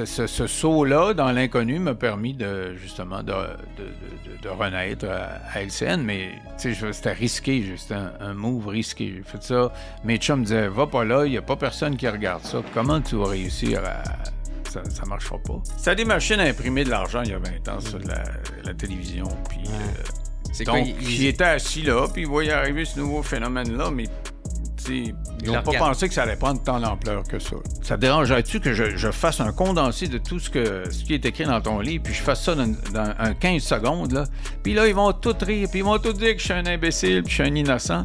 Ce saut-là dans l'inconnu m'a permis justement de renaître à LCN, mais c'était risqué, c'était un move risqué. J'ai fait ça. Mes chums me disaient, va pas là, il n'y a pas personne qui regarde ça. Comment tu vas réussir à... Ça marchera pas. C'était des machines à imprimer de l'argent il y a 20 ans sur la télévision. Puis, donc, il était assis là, puis il voyait arriver ce nouveau phénomène-là, mais ils n'ont pas pensé que ça allait prendre tant d'ampleur que ça. Ça te dérangerait-tu que je fasse un condensé de tout ce qui est écrit dans ton livre, puis je fasse ça dans un 15 secondes, là? Puis là, ils vont tous rire, puis ils vont tous dire que je suis un imbécile, puis je suis un innocent,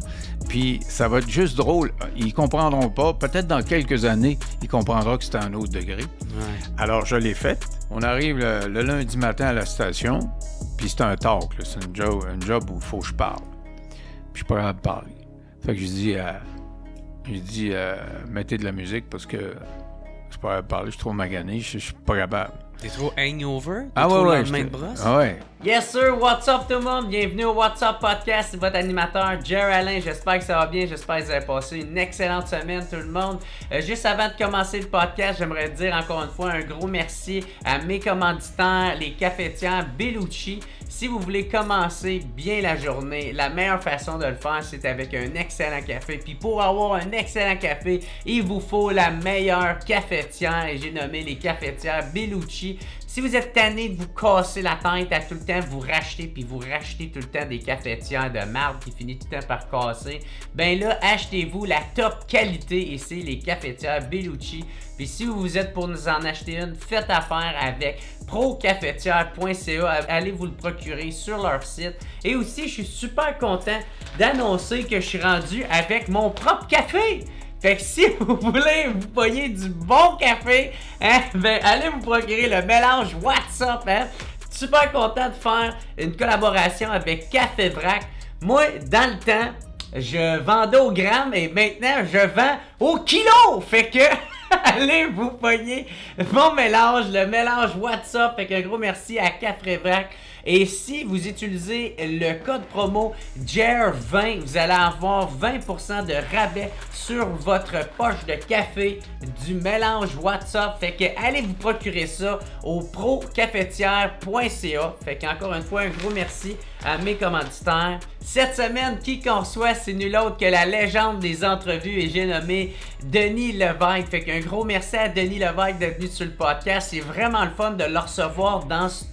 puis ça va être juste drôle. Ils comprendront pas. Peut-être dans quelques années, ils comprendront que c'est à un autre degré. Ouais. Alors, je l'ai fait. On arrive le lundi matin à la station, puis c'est un talk, là. C'est un job où il faut que je parle. Puis je suis pas capable de parler. Fait que j'ai dit, mettez de la musique parce que je suis pas capable de parler, je suis trop magané, je suis pas capable. T'es trop hangover? Ah ouais, main de brosse? Ah ouais. Yes sir, what's up tout le monde? Bienvenue au What's Up Podcast, c'est votre animateur Jer Alain, j'espère que ça va bien, j'espère que vous avez passé une excellente semaine tout le monde. Juste avant de commencer le podcast, j'aimerais dire encore une fois un gros merci à mes commanditaires, les cafetières Bellucci. Si vous voulez commencer bien la journée, la meilleure façon de le faire, c'est avec un excellent café. Puis pour avoir un excellent café, il vous faut la meilleure cafetière et j'ai nommé les cafetières Bellucci. Si vous êtes tanné de vous casser la tête à tout le temps, vous rachetez puis vous rachetez tout le temps des cafetières de marde qui finit tout le temps par casser, ben là, achetez-vous la top qualité et c'est les cafetières Bellucci. Puis si vous êtes pour nous en acheter une, faites affaire avec procafetière.ca. Allez vous le procurer sur leur site. Et aussi, je suis super content d'annoncer que je suis rendu avec mon propre café. Fait que si vous voulez vous payer du bon café, hein, ben allez vous procurer le mélange WhatsApp. Hein. Super content de faire une collaboration avec Café Vrac. Moi, dans le temps, je vendais au gramme et maintenant, je vends au kilo. Fait que allez vous payer mon mélange, le mélange WhatsApp. Fait qu'un gros merci à Café Vrac. Et si vous utilisez le code promo JER20, vous allez avoir 20% de rabais sur votre poche de café du mélange WhatsApp. Fait que allez vous procurer ça au procafetière.ca. Fait qu'encore une fois, un gros merci à mes commanditaires. Cette semaine, qui qu'on soit, c'est nul autre que la légende des entrevues et j'ai nommé Denis Lévesque. Fait qu'un gros merci à Denis Lévesque d'être venu sur le podcast. C'est vraiment le fun de le recevoir dans ce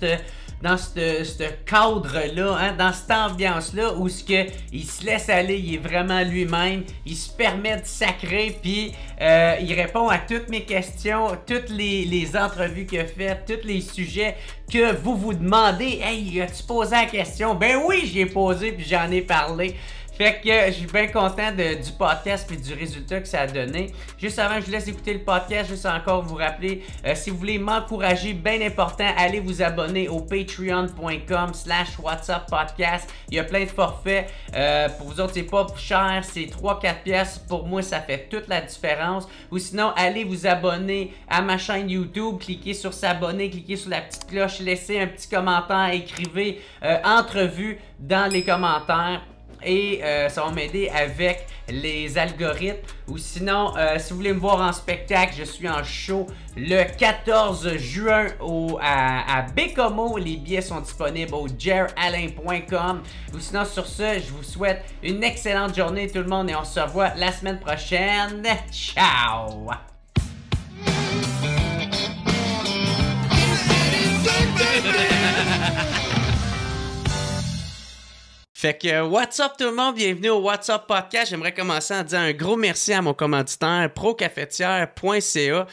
cadre-là, hein, dans cette ambiance-là où il se laisse aller, il est vraiment lui-même, il se permet de sacrer, puis il répond à toutes mes questions, toutes les entrevues qu'il a faites, tous les sujets que vous vous demandez. Hey, as-tu posé la question? Ben oui, j'y ai posé, puis j'en ai parlé. Fait que je suis bien content du podcast et du résultat que ça a donné. Juste avant que je vous laisse écouter le podcast, juste encore vous rappeler, si vous voulez m'encourager, bien important, allez vous abonner au patreon.com/whatsappodcast. Il y a plein de forfaits. Pour vous autres, c'est pas cher, c'est 3-4 pièces. Pour moi, ça fait toute la différence. Ou sinon, allez vous abonner à ma chaîne YouTube, cliquez sur s'abonner, cliquez sur la petite cloche, laissez un petit commentaire, écrivez entrevue dans les commentaires. Et ça va m'aider avec les algorithmes. Ou sinon, si vous voulez me voir en spectacle, je suis en show le 14 juin à Bécomo. Les billets sont disponibles au jeralain.com. Ou sinon, sur ce, je vous souhaite une excellente journée tout le monde et on se revoit la semaine prochaine. Ciao! Fait que, what's up tout le monde, bienvenue au What's Up Podcast. J'aimerais commencer en disant un gros merci à mon commanditaire procafetière.ca.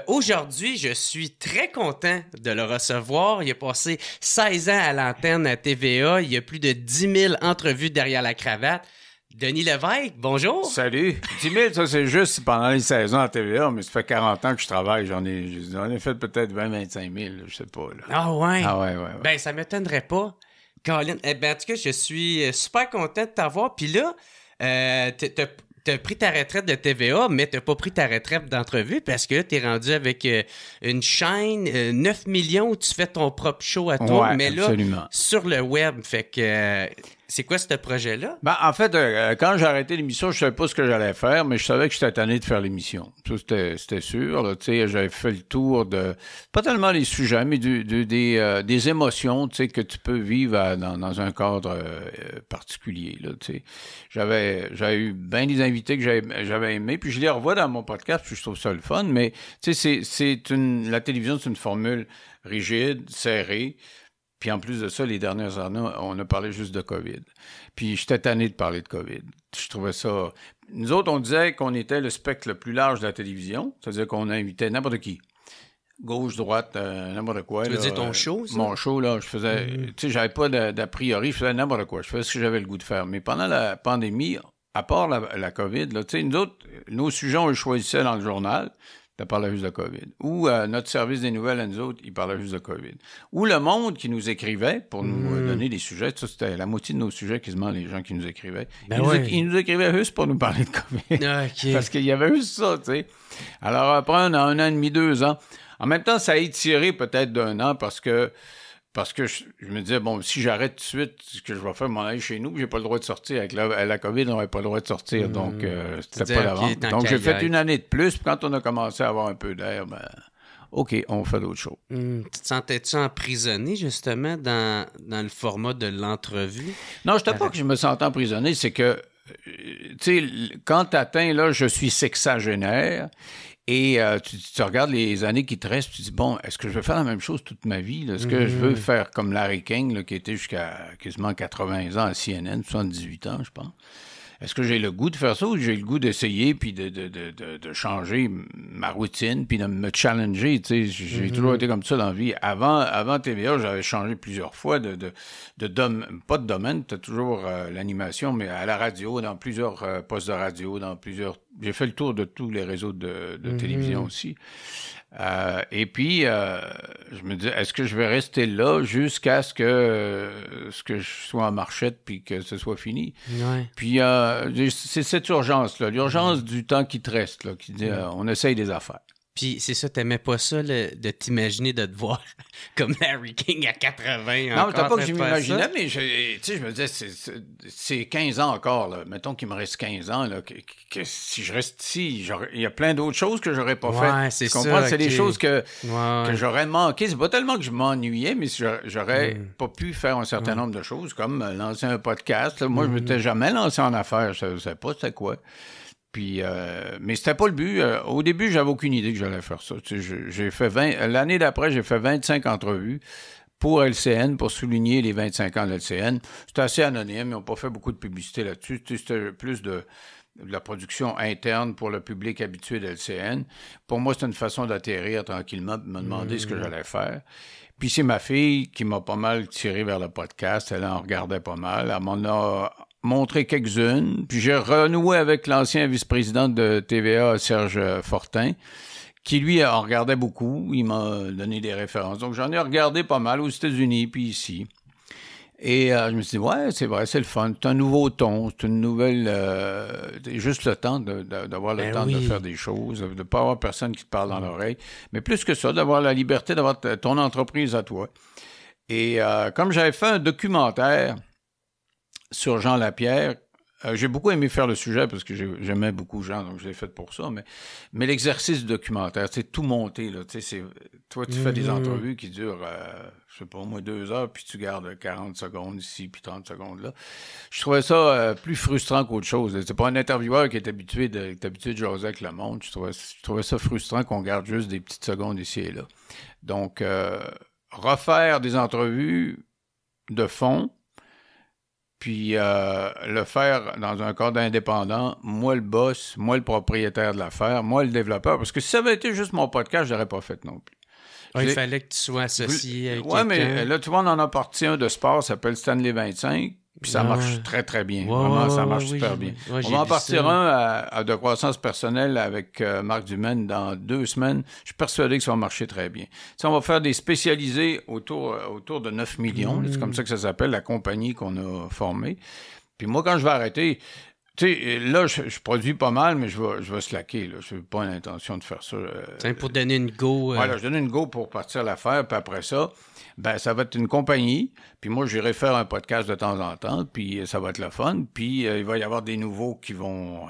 Aujourd'hui, je suis très content de le recevoir. Il a passé 16 ans à l'antenne à TVA. Il y a plus de 10 000 entrevues derrière la cravate. Denis Lévesque, bonjour. Salut. 10 000, ça c'est juste pendant les 16 ans à TVA, mais ça fait 40 ans que je travaille. J'en ai fait peut-être 20-25 000, je sais pas. Là. Ah ouais? Ah ouais. Ben, ça m'étonnerait pas. Colin, en tout cas, je suis super content de t'avoir. Puis là, t'as pris ta retraite de TVA, mais t'as pas pris ta retraite d'entrevue parce que t'es rendu avec une chaîne 9 millions où tu fais ton propre show à toi. Ouais, mais absolument. Là, sur le web, fait que C'est quoi ce projet-là? Ben, en fait, quand j'ai arrêté l'émission, je savais pas ce que j'allais faire, mais je savais que j'étais tanné de faire l'émission. Ça, c'était sûr. Là, j'avais fait le tour de, pas tellement les sujets, mais des émotions que tu peux vivre dans un cadre particulier. Là, j'avais eu bien des invités que j'avais aimés, puis je les revois dans mon podcast, puis je trouve ça le fun, mais la télévision, c'est une formule rigide, serrée. Puis en plus de ça, les dernières années, on a parlé juste de COVID. Puis j'étais tanné de parler de COVID. Je trouvais ça... Nous autres, on disait qu'on était le spectre le plus large de la télévision. C'est-à-dire qu'on invitait n'importe qui. Gauche, droite, n'importe quoi. Tu veux dire ton show, ça? Mon show, là, je faisais... Tu sais, j'avais pas d'a priori, je faisais n'importe quoi. Je faisais ce que j'avais le goût de faire. Mais pendant la pandémie, à part la COVID, là, tu sais, nous autres, nos sujets, on les choisissait dans le journal. Il parlait juste de COVID. Ou notre service des nouvelles à nous autres, il parlait juste de COVID. Ou le monde qui nous écrivait pour nous donner des sujets. Ça, c'était la moitié de nos sujets, quasiment, les gens qui nous écrivaient. Ils nous écrivaient juste pour nous parler de COVID. Okay. Parce qu'il y avait juste ça, tu sais. Alors après, on a 1 an et demi, 2 ans. En même temps, ça a étiré peut-être d'1 an parce que je me disais, bon, si j'arrête tout de suite, ce que je vais faire, m'en aller chez nous, j'ai pas le droit de sortir. Avec la COVID, on n'avait pas le droit de sortir, donc c'était pas l'avant. Donc j'ai fait 1 année de plus, puis quand on a commencé à avoir un peu d'air, ben, OK, on fait d'autres choses. Tu te sentais-tu emprisonné, justement, dans le format de l'entrevue? Non, je ne pas que je me sentais emprisonné, c'est que, tu sais, quand tu atteins, là, je suis sexagénaire, et tu regardes les années qui te restent, tu te dis, bon, est-ce que je vais faire la même chose toute ma vie? Est-ce que je veux faire comme Larry King, là, qui était jusqu'à quasiment 80 ans à CNN, 78 ans, je pense? Est-ce que j'ai le goût de faire ça ou j'ai le goût d'essayer puis de changer ma routine puis de me challenger? Tu sais, j'ai toujours été comme ça dans la vie. Avant TVA, j'avais changé plusieurs fois pas de domaine, t'as toujours l'animation, mais à la radio, dans plusieurs postes de radio, j'ai fait le tour de tous les réseaux de télévision aussi. Et puis, je me dis, est-ce que je vais rester là jusqu'à ce que je sois en marchette puis que ce soit fini? Ouais. Puis, c'est cette urgence-là, l'urgence du temps qui te reste, là, qui dit, on essaye des affaires. Puis c'est ça, t'aimais pas ça, de t'imaginer de te voir comme Larry King à 80 ans. Non, c'était pas que je m'imaginais, mais je me disais, c'est 15 ans encore, là. Mettons qu'il me reste 15 ans, là, que si je reste ici, il y a plein d'autres choses que j'aurais pas faites. C'est tu comprends? ça, c'est des choses que j'aurais manqué. C'est pas tellement que je m'ennuyais, mais j'aurais pas pu faire un certain nombre de choses, comme lancer un podcast. Là. Moi, je m'étais jamais lancé en affaires. Je savais pas c'était quoi. Puis, mais c'était pas le but. Au début, j'avais aucune idée que j'allais faire ça. Tu sais, j'ai fait l'année d'après, j'ai fait 25 entrevues pour LCN, pour souligner les 25 ans de LCN. C'était assez anonyme, ils n'ont pas fait beaucoup de publicité là-dessus. Tu sais, c'était plus de la production interne pour le public habitué de LCN. Pour moi, c'était une façon d'atterrir tranquillement et me demander ce que j'allais faire. Puis c'est ma fille qui m'a pas mal tiré vers le podcast. Elle en regardait pas mal. Elle m'en a montré quelques-unes. Puis j'ai renoué avec l'ancien vice-président de TVA, Serge Fortin, qui, lui, en regardait beaucoup. Il m'a donné des références. Donc, j'en ai regardé pas mal aux États-Unis, puis ici. Et je me suis dit, ouais, c'est vrai, c'est le fun. C'est un nouveau ton, c'est une nouvelle... juste le temps d'avoir le temps de faire des choses, de ne pas avoir personne qui te parle dans l'oreille. Mais plus que ça, d'avoir la liberté d'avoir ton entreprise à toi. Et comme j'avais fait un documentaire sur Jean Lapierre, j'ai beaucoup aimé faire le sujet parce que j'aimais beaucoup Jean, donc je l'ai fait pour ça. Mais l'exercice du documentaire, c'est tout monté. Là, toi, tu fais des entrevues qui durent, je sais pas, au moins 2 heures, puis tu gardes 40 secondes ici, puis 30 secondes là. Je trouvais ça plus frustrant qu'autre chose. C'est pas un intervieweur qui est habitué de jaser avec le monde. Je trouvais ça frustrant qu'on garde juste des petites secondes ici et là. Donc, refaire des entrevues de fond, puis le faire dans un cadre indépendant, moi le boss, moi le propriétaire de l'affaire, moi le développeur, parce que si ça avait été juste mon podcast, je l'aurais pas fait non plus. Il fallait que tu sois associé avec quelqu'un. Oui, mais là, tu vois, on en a parti un de sport, ça s'appelle Stanley 25, puis ça marche très, très bien. Vraiment, ça marche super bien. On va en partir un de croissance personnelle avec Marc Dumaine dans 2 semaines. Je suis persuadé que ça va marcher très bien. T'sais, on va faire des spécialisés autour de 9 millions. C'est comme ça que ça s'appelle, la compagnie qu'on a formée. Puis moi, quand je vais arrêter, Tu sais, là, je produis pas mal, mais je vais slacker. Je n'ai pas l'intention de faire ça. Pour donner une go. Voilà, je donne une go pour partir l'affaire, puis après ça, ben ça va être une compagnie, puis moi, j'irai faire un podcast de temps en temps, puis ça va être le fun, puis il va y avoir des nouveaux qui vont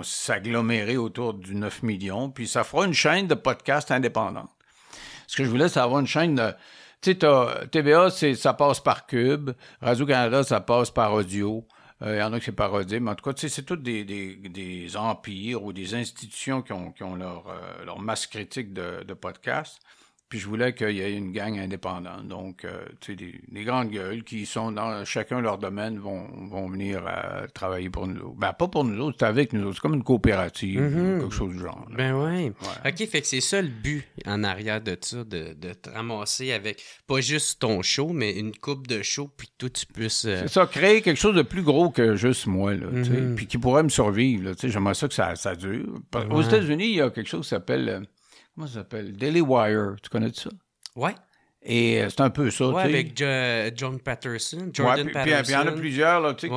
s'agglomérer autour du 9 millions, puis ça fera une chaîne de podcasts indépendante. Ce que je voulais, c'est avoir une chaîne de... Tu sais, TVA, ça passe par Cube, Radio-Canada, ça passe par audio. Il y en a qui c'est parodé, mais en tout cas, tu sais, c'est tous des empires ou des institutions qui ont leur masse critique de podcasts. Puis je voulais qu'il y ait une gang indépendante. Donc, tu sais, des grandes gueules qui sont dans chacun leur domaine vont venir travailler pour nous autres. Ben, pas pour nous autres, c'est avec nous autres. C'est comme une coopérative, quelque chose du genre. Là. Ben ouais. OK, fait que c'est ça le but en arrière de ça, de te ramasser avec pas juste ton show, mais une coupe de show, puis que toi, tu puisses... C'est ça, créer quelque chose de plus gros que juste moi, là, tu sais, puis qui pourrait me survivre, là, tu sais, j'aimerais ça que ça dure. Aux États-Unis, il y a quelque chose qui s'appelle... Comment ça s'appelle? Daily Wire. Tu connais ça? Ouais. Et c'est un peu ça, ouais, tu sais. avec Jordan Patterson. Puis il y en a plusieurs, là, tu sais,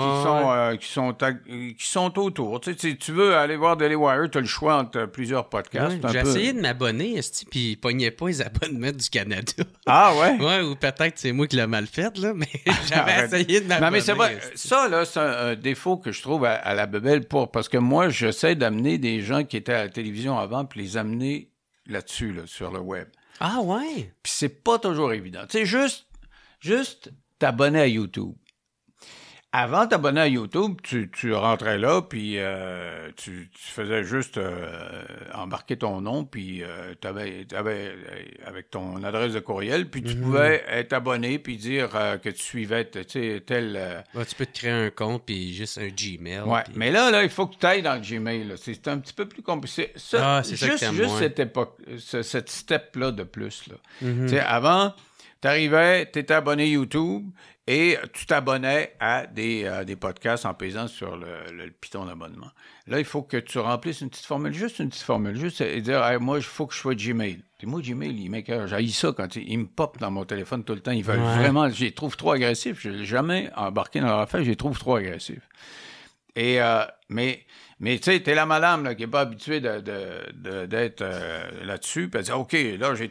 qui sont autour. Tu sais, tu veux aller voir Daily Wire, tu as le choix entre plusieurs podcasts. Ouais, j'ai essayé de m'abonner, puis il pognait pas les abonnements du Canada. Ah ouais? Ouais, ou peut-être c'est moi qui l'ai mal fait, là, mais j'avais essayé de m'abonner. Non, mais c'est vrai, ça, là, c'est un défaut que je trouve à la bebelle, parce que moi, j'essaie d'amener des gens qui étaient à la télévision avant, puis les amener là-dessus, là, sur le web. Ah ouais? Puis c'est pas toujours évident. Tu sais, juste t'abonner à YouTube. Avant de t'abonner à YouTube, tu rentrais là, puis tu faisais juste embarquer ton nom, puis t'avais avec ton adresse de courriel, puis tu pouvais être abonné, puis dire que tu suivais, tu sais, tel... Ouais, tu peux te créer un compte, puis juste un Gmail. Ouais, mais là, il faut que tu ailles dans le Gmail. Là. C'est un petit peu plus compliqué. Ça, c'est juste cette époque, cette step-là de plus. Là. Tu sais, avant, t'arrivais, t'étais abonné YouTube, et tu t'abonnais à des podcasts en payant sur le piton d'abonnement. Là, il faut que tu remplisses une petite formule, et dire hey, moi, il faut que je sois Gmail. Puis moi, Gmail, il m'écoeure. J'haïs ça quand il me pop dans mon téléphone tout le temps. Ils veulent vraiment... Je les trouve trop agressifs. Je ne l'ai jamais embarqué dans leur affaire. Je les trouve trop agressifs. Et, mais tu sais, t'es la madame là, qui n'est pas habituée d'être là-dessus. Puis elle dit, OK, là, j'ai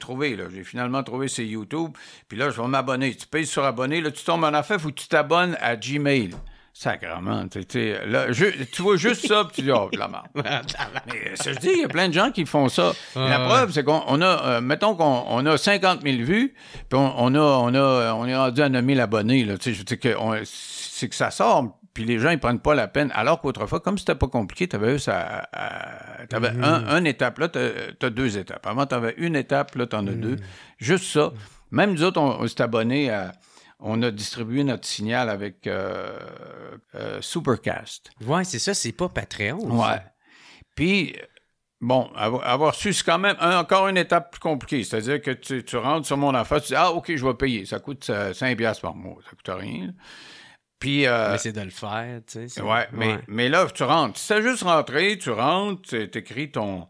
finalement trouvé c'est YouTube. Puis là, je vais m'abonner. Tu payes sur abonner. Là, tu tombes en affaire, il faut que tu t'abonnes à Gmail. Sacrement. Là, tu vois juste ça, puis tu dis, oh, de la merde. Mais ça, je dis, il y a plein de gens qui font ça. La preuve, c'est qu'on a, mettons qu'on a 50 000 vues, puis on est rendu à 9 000 abonnés. Là, c'est que ça sort. Puis les gens, ils prennent pas la peine. Alors qu'autrefois, comme c'était pas compliqué, t'avais une étape. Là, t'as deux étapes. Avant, t'avais une étape. Là, t'en as deux. Juste ça. Même nous autres, on s'est abonnés à... On a distribué notre signal avec Supercast. Ouais, c'est ça. C'est pas Patreon. Ouais. Puis... Bon, avoir su, c'est quand même encore une étape plus compliquée. C'est-à-dire que tu rentres sur mon affaire, tu dis « Ah, OK, je vais payer. Ça coûte 5$ par mois. Ça coûte rien. » Puis, mais c'est de le faire, tu sais. Ouais, mais là, tu rentres. Si tu as juste rentré, tu rentres, tu écris ton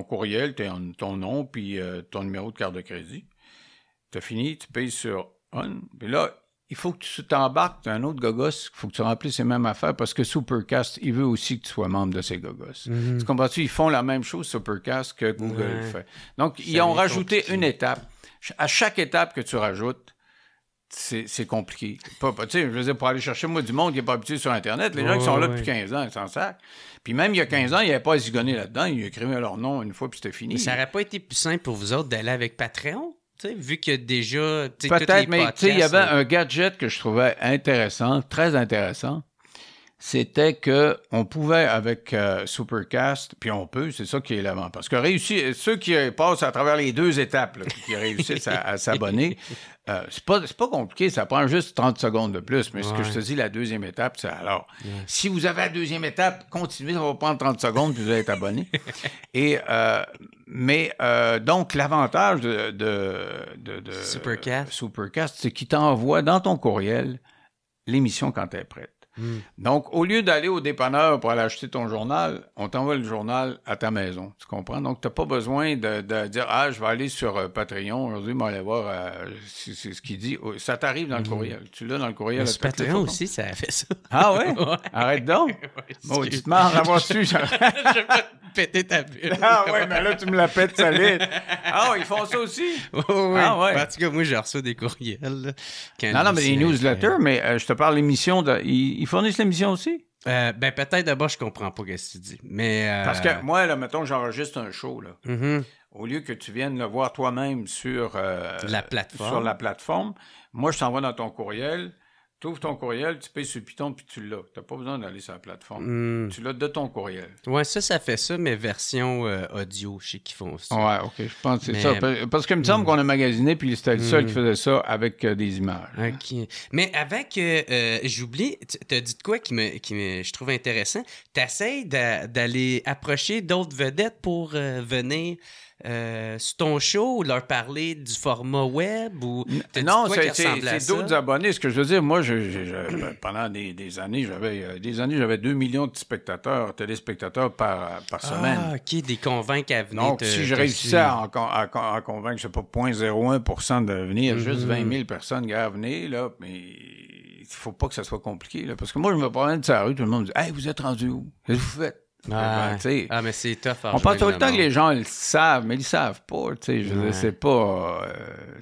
courriel, ton nom, puis ton numéro de carte de crédit. Tu as fini, tu payes sur On. Puis là, il faut que tu t'embarques, tu as un autre gogos, il faut que tu remplisses ces mêmes affaires parce que Supercast, il veut aussi que tu sois membre de ces gogos. Tu comprends-tu? Ils font la même chose, Supercast, que Google fait. Donc, ils ont rajouté une étape. À chaque étape que tu rajoutes, c'est compliqué. Tu sais, je veux dire, pour aller chercher, moi, du monde qui n'est pas habitué sur Internet, les gens qui sont là depuis 15 ans, ils s'en sacrent. Puis même il y a 15 ans, il n'y avait pas à zigonner là-dedans, ils écrivaient leur nom une fois, puis c'était fini. Mais ça n'aurait pas été plus simple pour vous autres d'aller avec Patreon? T'sais, vu qu'il y a déjà... Peut-être, mais il y avait un gadget que je trouvais intéressant, très intéressant. C'était qu'on pouvait, avec Supercast, puis on peut, c'est ça qui est l'avant. Parce que ceux qui passent à travers les deux étapes, là, qui réussissent à s'abonner, c'est pas compliqué, ça prend juste 30 secondes de plus. Mais ce que je te dis, la deuxième étape, c'est alors, si vous avez la deuxième étape, continuez, ça va prendre 30 secondes, puis vous allez être abonné. Et... donc, l'avantage de Supercast, c'est qu'il t'envoie dans ton courriel l'émission quand elle est prête. Donc, au lieu d'aller au dépanneur pour aller acheter ton journal, on t'envoie le journal à ta maison. Tu comprends? Donc, tu n'as pas besoin de dire « Ah, je vais aller sur Patreon. Aujourd'hui, je vais aller voir c'est ce qu'il dit. » Ça t'arrive dans le courriel. Tu l'as dans le courriel. Sur Patreon aussi, ça a fait ça. Ah ouais? Ouais. Arrête donc. Mauditement, en avoir su. Je vais pas te péter ta bulle. Ah ouais, mais là, tu me la pètes solide. Ah, ils font ça aussi? Oui. Ah ouais. En tout cas, moi, j'ai reçu des courriels. Là, Non, mais des newsletters, mais je te parle de l'émission. Ils fournissent l'émission aussi? Peut-être d'abord, je comprends pas ce que tu dis. Mais, Parce que moi, là, mettons, j'enregistre un show, là. Mm-hmm. Au lieu que tu viennes le voir toi-même sur la plateforme, moi, je t'envoie dans ton courriel. Tu ouvres ton courriel, tu payes sur le Python, puis tu l'as. Tu n'as pas besoin d'aller sur la plateforme. Tu l'as de ton courriel. Ouais, ça fait ça, mais version audio, je sais qu'ils font ça. Ouais, OK, je pense que c'est ça. Parce qu'il me semble qu'on a magasiné, puis c'était le seul qui faisait ça avec des images. OK. Mais avec, j'oublie, tu as dit de quoi qui me, je trouve intéressant. Tu essaies d'aller approcher d'autres vedettes pour venir sur ton show ou leur parler du format web ou non, c'est d'autres abonnés. Ce que je veux dire, moi, pendant des années, j'avais 2 millions de spectateurs, téléspectateurs par semaine. Ah, OK, des convaincre à venir. Donc, si je réussissais à convaincre, je sais pas, 0,01% de venir, juste 20 000 personnes à venir, là, mais il faut pas que ça soit compliqué, là, parce que moi, je me promène sur la rue, tout le monde me dit « Hey, vous êtes rendu où? Qu'est-ce que vous faites? » mais c'est tough. On pense tout le temps que les gens le savent, mais ils le savent pas. C'est pas.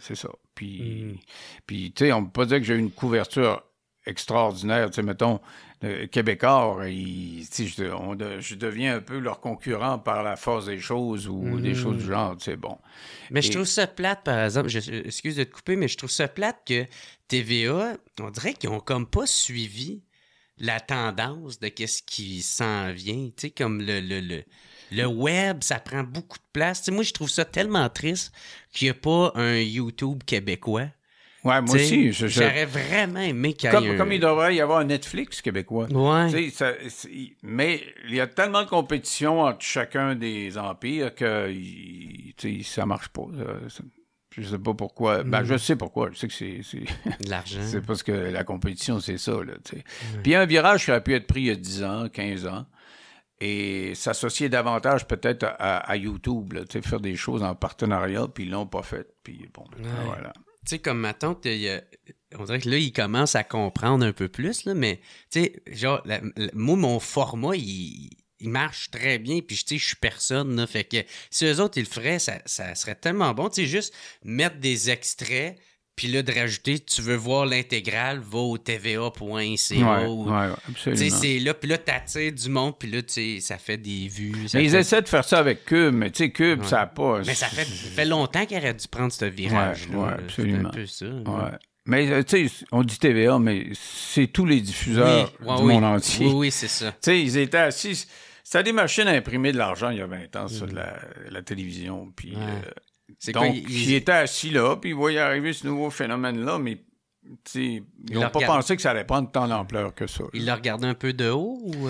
C'est ça. Puis tu sais, on peut pas dire que j'ai eu une couverture extraordinaire. Tu sais, mettons, Québécois, je deviens un peu leur concurrent par la force des choses ou des choses du genre. C'est bon. Mais je trouve ça plate, par exemple. Excuse de te couper, mais je trouve ça plate que TVA, on dirait qu'ils ont comme pas suivi la tendance de qu'est-ce qui s'en vient, tu sais, comme le web, ça prend beaucoup de place. Tu sais, moi, je trouve ça tellement triste qu'il n'y a pas un YouTube québécois. Ouais, moi aussi. J'aurais vraiment aimé qu'il y ait comme il devrait y avoir un Netflix québécois. Ouais. Mais il y a tellement de compétition entre chacun des empires que ça marche pas. Je sais pas pourquoi. Ben, je sais pourquoi. Je sais que c'est... L'argent. C'est parce que la compétition, c'est ça, là, tu sais. Puis il y a un virage qui aurait pu être pris il y a 10 ans, 15 ans, et s'associer davantage peut-être à YouTube, là, tu sais, faire des choses en partenariat, puis ils l'ont pas fait. Puis bon, voilà. Tu sais, comme maintenant, on dirait que là, ils commencent à comprendre un peu plus, là, mais, tu sais, genre, moi, mon format, il marche très bien, puis je suis personne, là, fait que si eux autres, ils le feraient, ça serait tellement bon, tu sais, juste mettre des extraits, puis là, de rajouter, tu veux voir l'intégrale, va au tva.ca. Ouais, absolument. Tu sais, c'est là, puis là, t'attires du monde, puis là, tu sais, ça fait des vues. Mais ils essaient de faire ça avec Cube, mais tu sais, Cube, ça n'a pas... Mais ça fait longtemps qu'ils auraient dû prendre ce virage-là. Ouais, absolument. C'est un peu ça. Ouais. Mais, tu sais, on dit TVA, mais c'est tous les diffuseurs du monde entier. Oui, c'est ça. Tu sais, ils étaient assis... C'était des machines à imprimer de l'argent il y a 20 ans sur la télévision. Puis, donc, ils étaient assis là, puis ils voyaient arriver ce nouveau phénomène-là, mais ils n'ont pas pensé que ça allait prendre tant d'ampleur que ça. Ils le regardaient un peu de haut ou...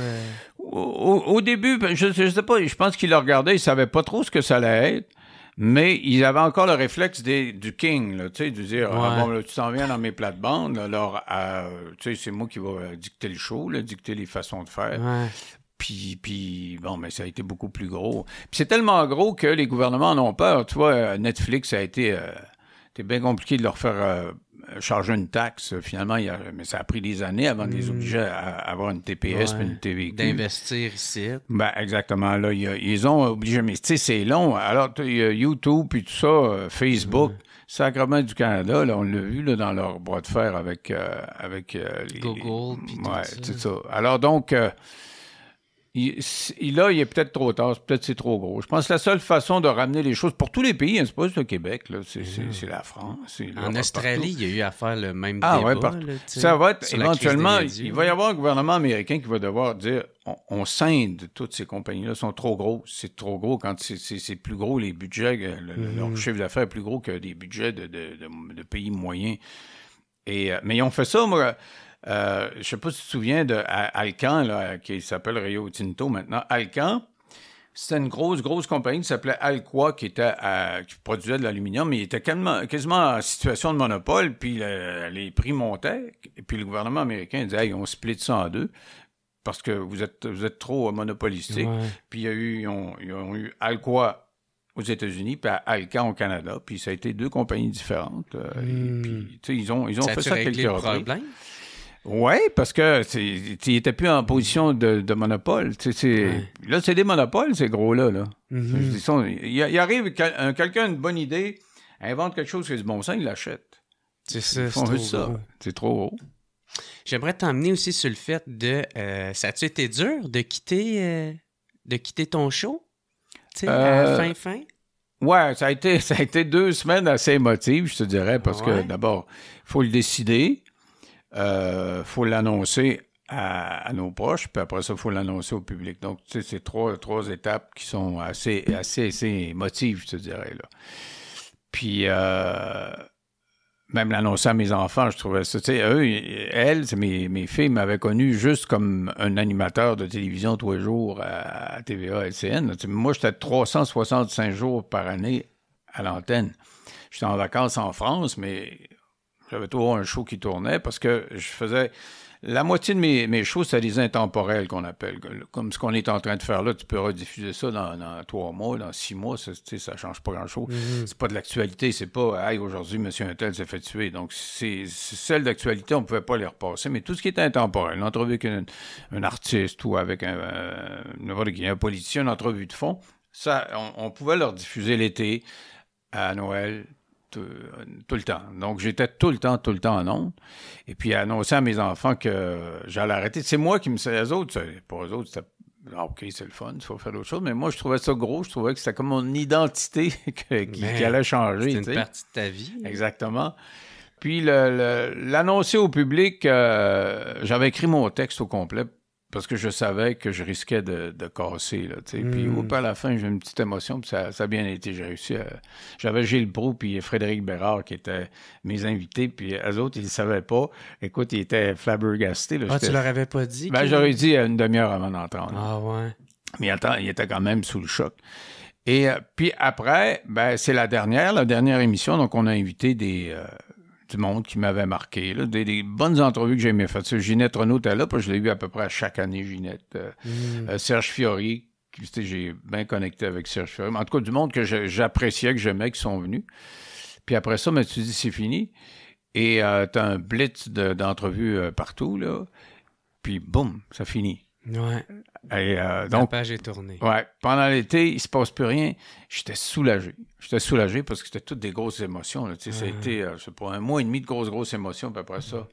Au début, je sais pas, je pense qu'ils le regardaient, ils ne savaient pas trop ce que ça allait être. Mais ils avaient encore le réflexe du king, là, tu sais, de dire bon, là, tu t'en viens dans mes plates-bandes, alors, tu sais, c'est moi qui vais dicter le show, là, dicter les façons de faire. Ouais. Puis, bon, mais ça a été beaucoup plus gros. Puis c'est tellement gros que les gouvernements en ont peur. Tu vois, Netflix, ça a été bien compliqué de leur faire charger une taxe. Finalement, mais ça a pris des années avant de les obliger à avoir une TPS puis une TVQ. D'investir ici. Ben, exactement. Là, ils ont obligé. Mais tu sais, c'est long. Alors, YouTube puis tout ça, Facebook, Sacrement du Canada, là, on l'a vu là, dans leur bras de fer avec les... Google puis tout ça. Ouais, c'est ça. Alors, donc... il est peut-être trop tard, peut-être c'est trop gros. Je pense que la seule façon de ramener les choses pour tous les pays, hein, c'est pas juste le Québec, là, c'est la France. En Australie, il y a eu à faire le même débat. Ouais, là, ça va être éventuellement, il va y avoir un gouvernement américain qui va devoir dire on scinde toutes ces compagnies-là, sont trop gros. C'est trop gros quand c'est plus gros les budgets, leur chiffre d'affaires est plus gros que des budgets de pays moyens. Mais ils ont fait ça, moi. Je sais pas si tu te souviens de Alcan, là, qui s'appelle Rio Tinto maintenant. Alcan, C'était une grosse compagnie qui s'appelait Alcoa qui produisait de l'aluminium, mais il était quasiment en situation de monopole, puis les prix montaient, et puis le gouvernement américain disait « Hey, on split ça en deux, parce que vous êtes trop monopolistique. Ouais. » Puis ils ont eu Alcoa aux États-Unis, puis Alcan au Canada, puis ça a été deux compagnies différentes. Et puis, tu sais, ils ont fait ça quelques reprises. Oui, parce que il n'était plus en position de monopole. Là, c'est des monopoles, ces gros-là. Là. Il arrive, quelqu'un a une bonne idée, invente quelque chose qui a du bon sens, il l'achète. C'est ça, ils font juste ça. C'est trop gros. J'aimerais t'emmener aussi sur le fait de... ça a-tu été dur de quitter ton show? Tu sais, à la fin? Ouais, ça a été 2 semaines assez émotives, je te dirais, parce que d'abord, il faut le décider. Faut l'annoncer à nos proches, puis après ça, il faut l'annoncer au public. Donc, tu sais, c'est trois étapes qui sont assez émotives, je te dirais, là. Puis, même l'annoncer à mes enfants, je trouvais ça, tu sais, elles, mes filles m'avaient connu juste comme un animateur de télévision tous les jours à TVA, LCN. Moi, j'étais 365 jours par année à l'antenne. J'étais en vacances en France, mais... J'avais toujours un show qui tournait parce que je faisais... La moitié de mes shows, c'était des intemporels qu'on appelle. Comme ce qu'on est en train de faire là, tu peux rediffuser ça dans 3 mois, dans 6 mois, ça change pas grand-chose. C'est pas de l'actualité, c'est pas « Hey, aujourd'hui, monsieur Untel s'est fait tuer ». Donc, c'est celle d'actualité, on pouvait pas les repasser. Mais tout ce qui était intemporel, une entrevue avec un artiste ou avec un politicien, une entrevue de fond, ça, on pouvait leur diffuser l'été, à Noël, tout le temps. Donc, j'étais tout le temps en ondes. Et puis, annoncer à mes enfants que j'allais arrêter. C'est moi qui me... Eux autres, pour eux autres, c'était... OK, c'est le fun, il faut faire d'autres choses. Mais moi, je trouvais ça gros. Je trouvais que c'était comme mon identité qui allait changer. C'est une partie de ta vie. Exactement. Puis, l'annoncer au public, j'avais écrit mon texte au complet parce que je savais que je risquais de casser, là, tu sais. Puis, à la fin, j'ai eu une petite émotion, puis ça a bien été. J'ai réussi à... J'avais Gilles Proulx puis Frédéric Bérard qui étaient mes invités, puis eux autres, ils ne savaient pas. Écoute, ils étaient flabbergastés. Là. Tu leur avais pas dit? J'aurais dit une demi-heure avant d'entendre. Ah ouais. Mais ils étaient quand même sous le choc. Et puis après, c'est la dernière émission, donc on a invité du monde qui m'avait marqué, là, des bonnes entrevues que j'ai aimé faire. Ginette Renaud était là, parce que je l'ai eu à peu près à chaque année, Ginette. Serge Fiori, j'ai bien connecté avec Serge Fiori. En tout cas, du monde que j'appréciais, que j'aimais, qui sont venus. Puis après ça, tu dis, c'est fini. Et t'as un blitz d'entrevues partout, là. Puis boum, ça finit. Ouais. Et, donc, la page est tournée. Ouais. Pendant l'été, il se passe plus rien. J'étais soulagé. Parce que c'était toutes des grosses émotions. Là. Ça a été, je sais pas, 1 mois et demi de grosses émotions, puis après ça,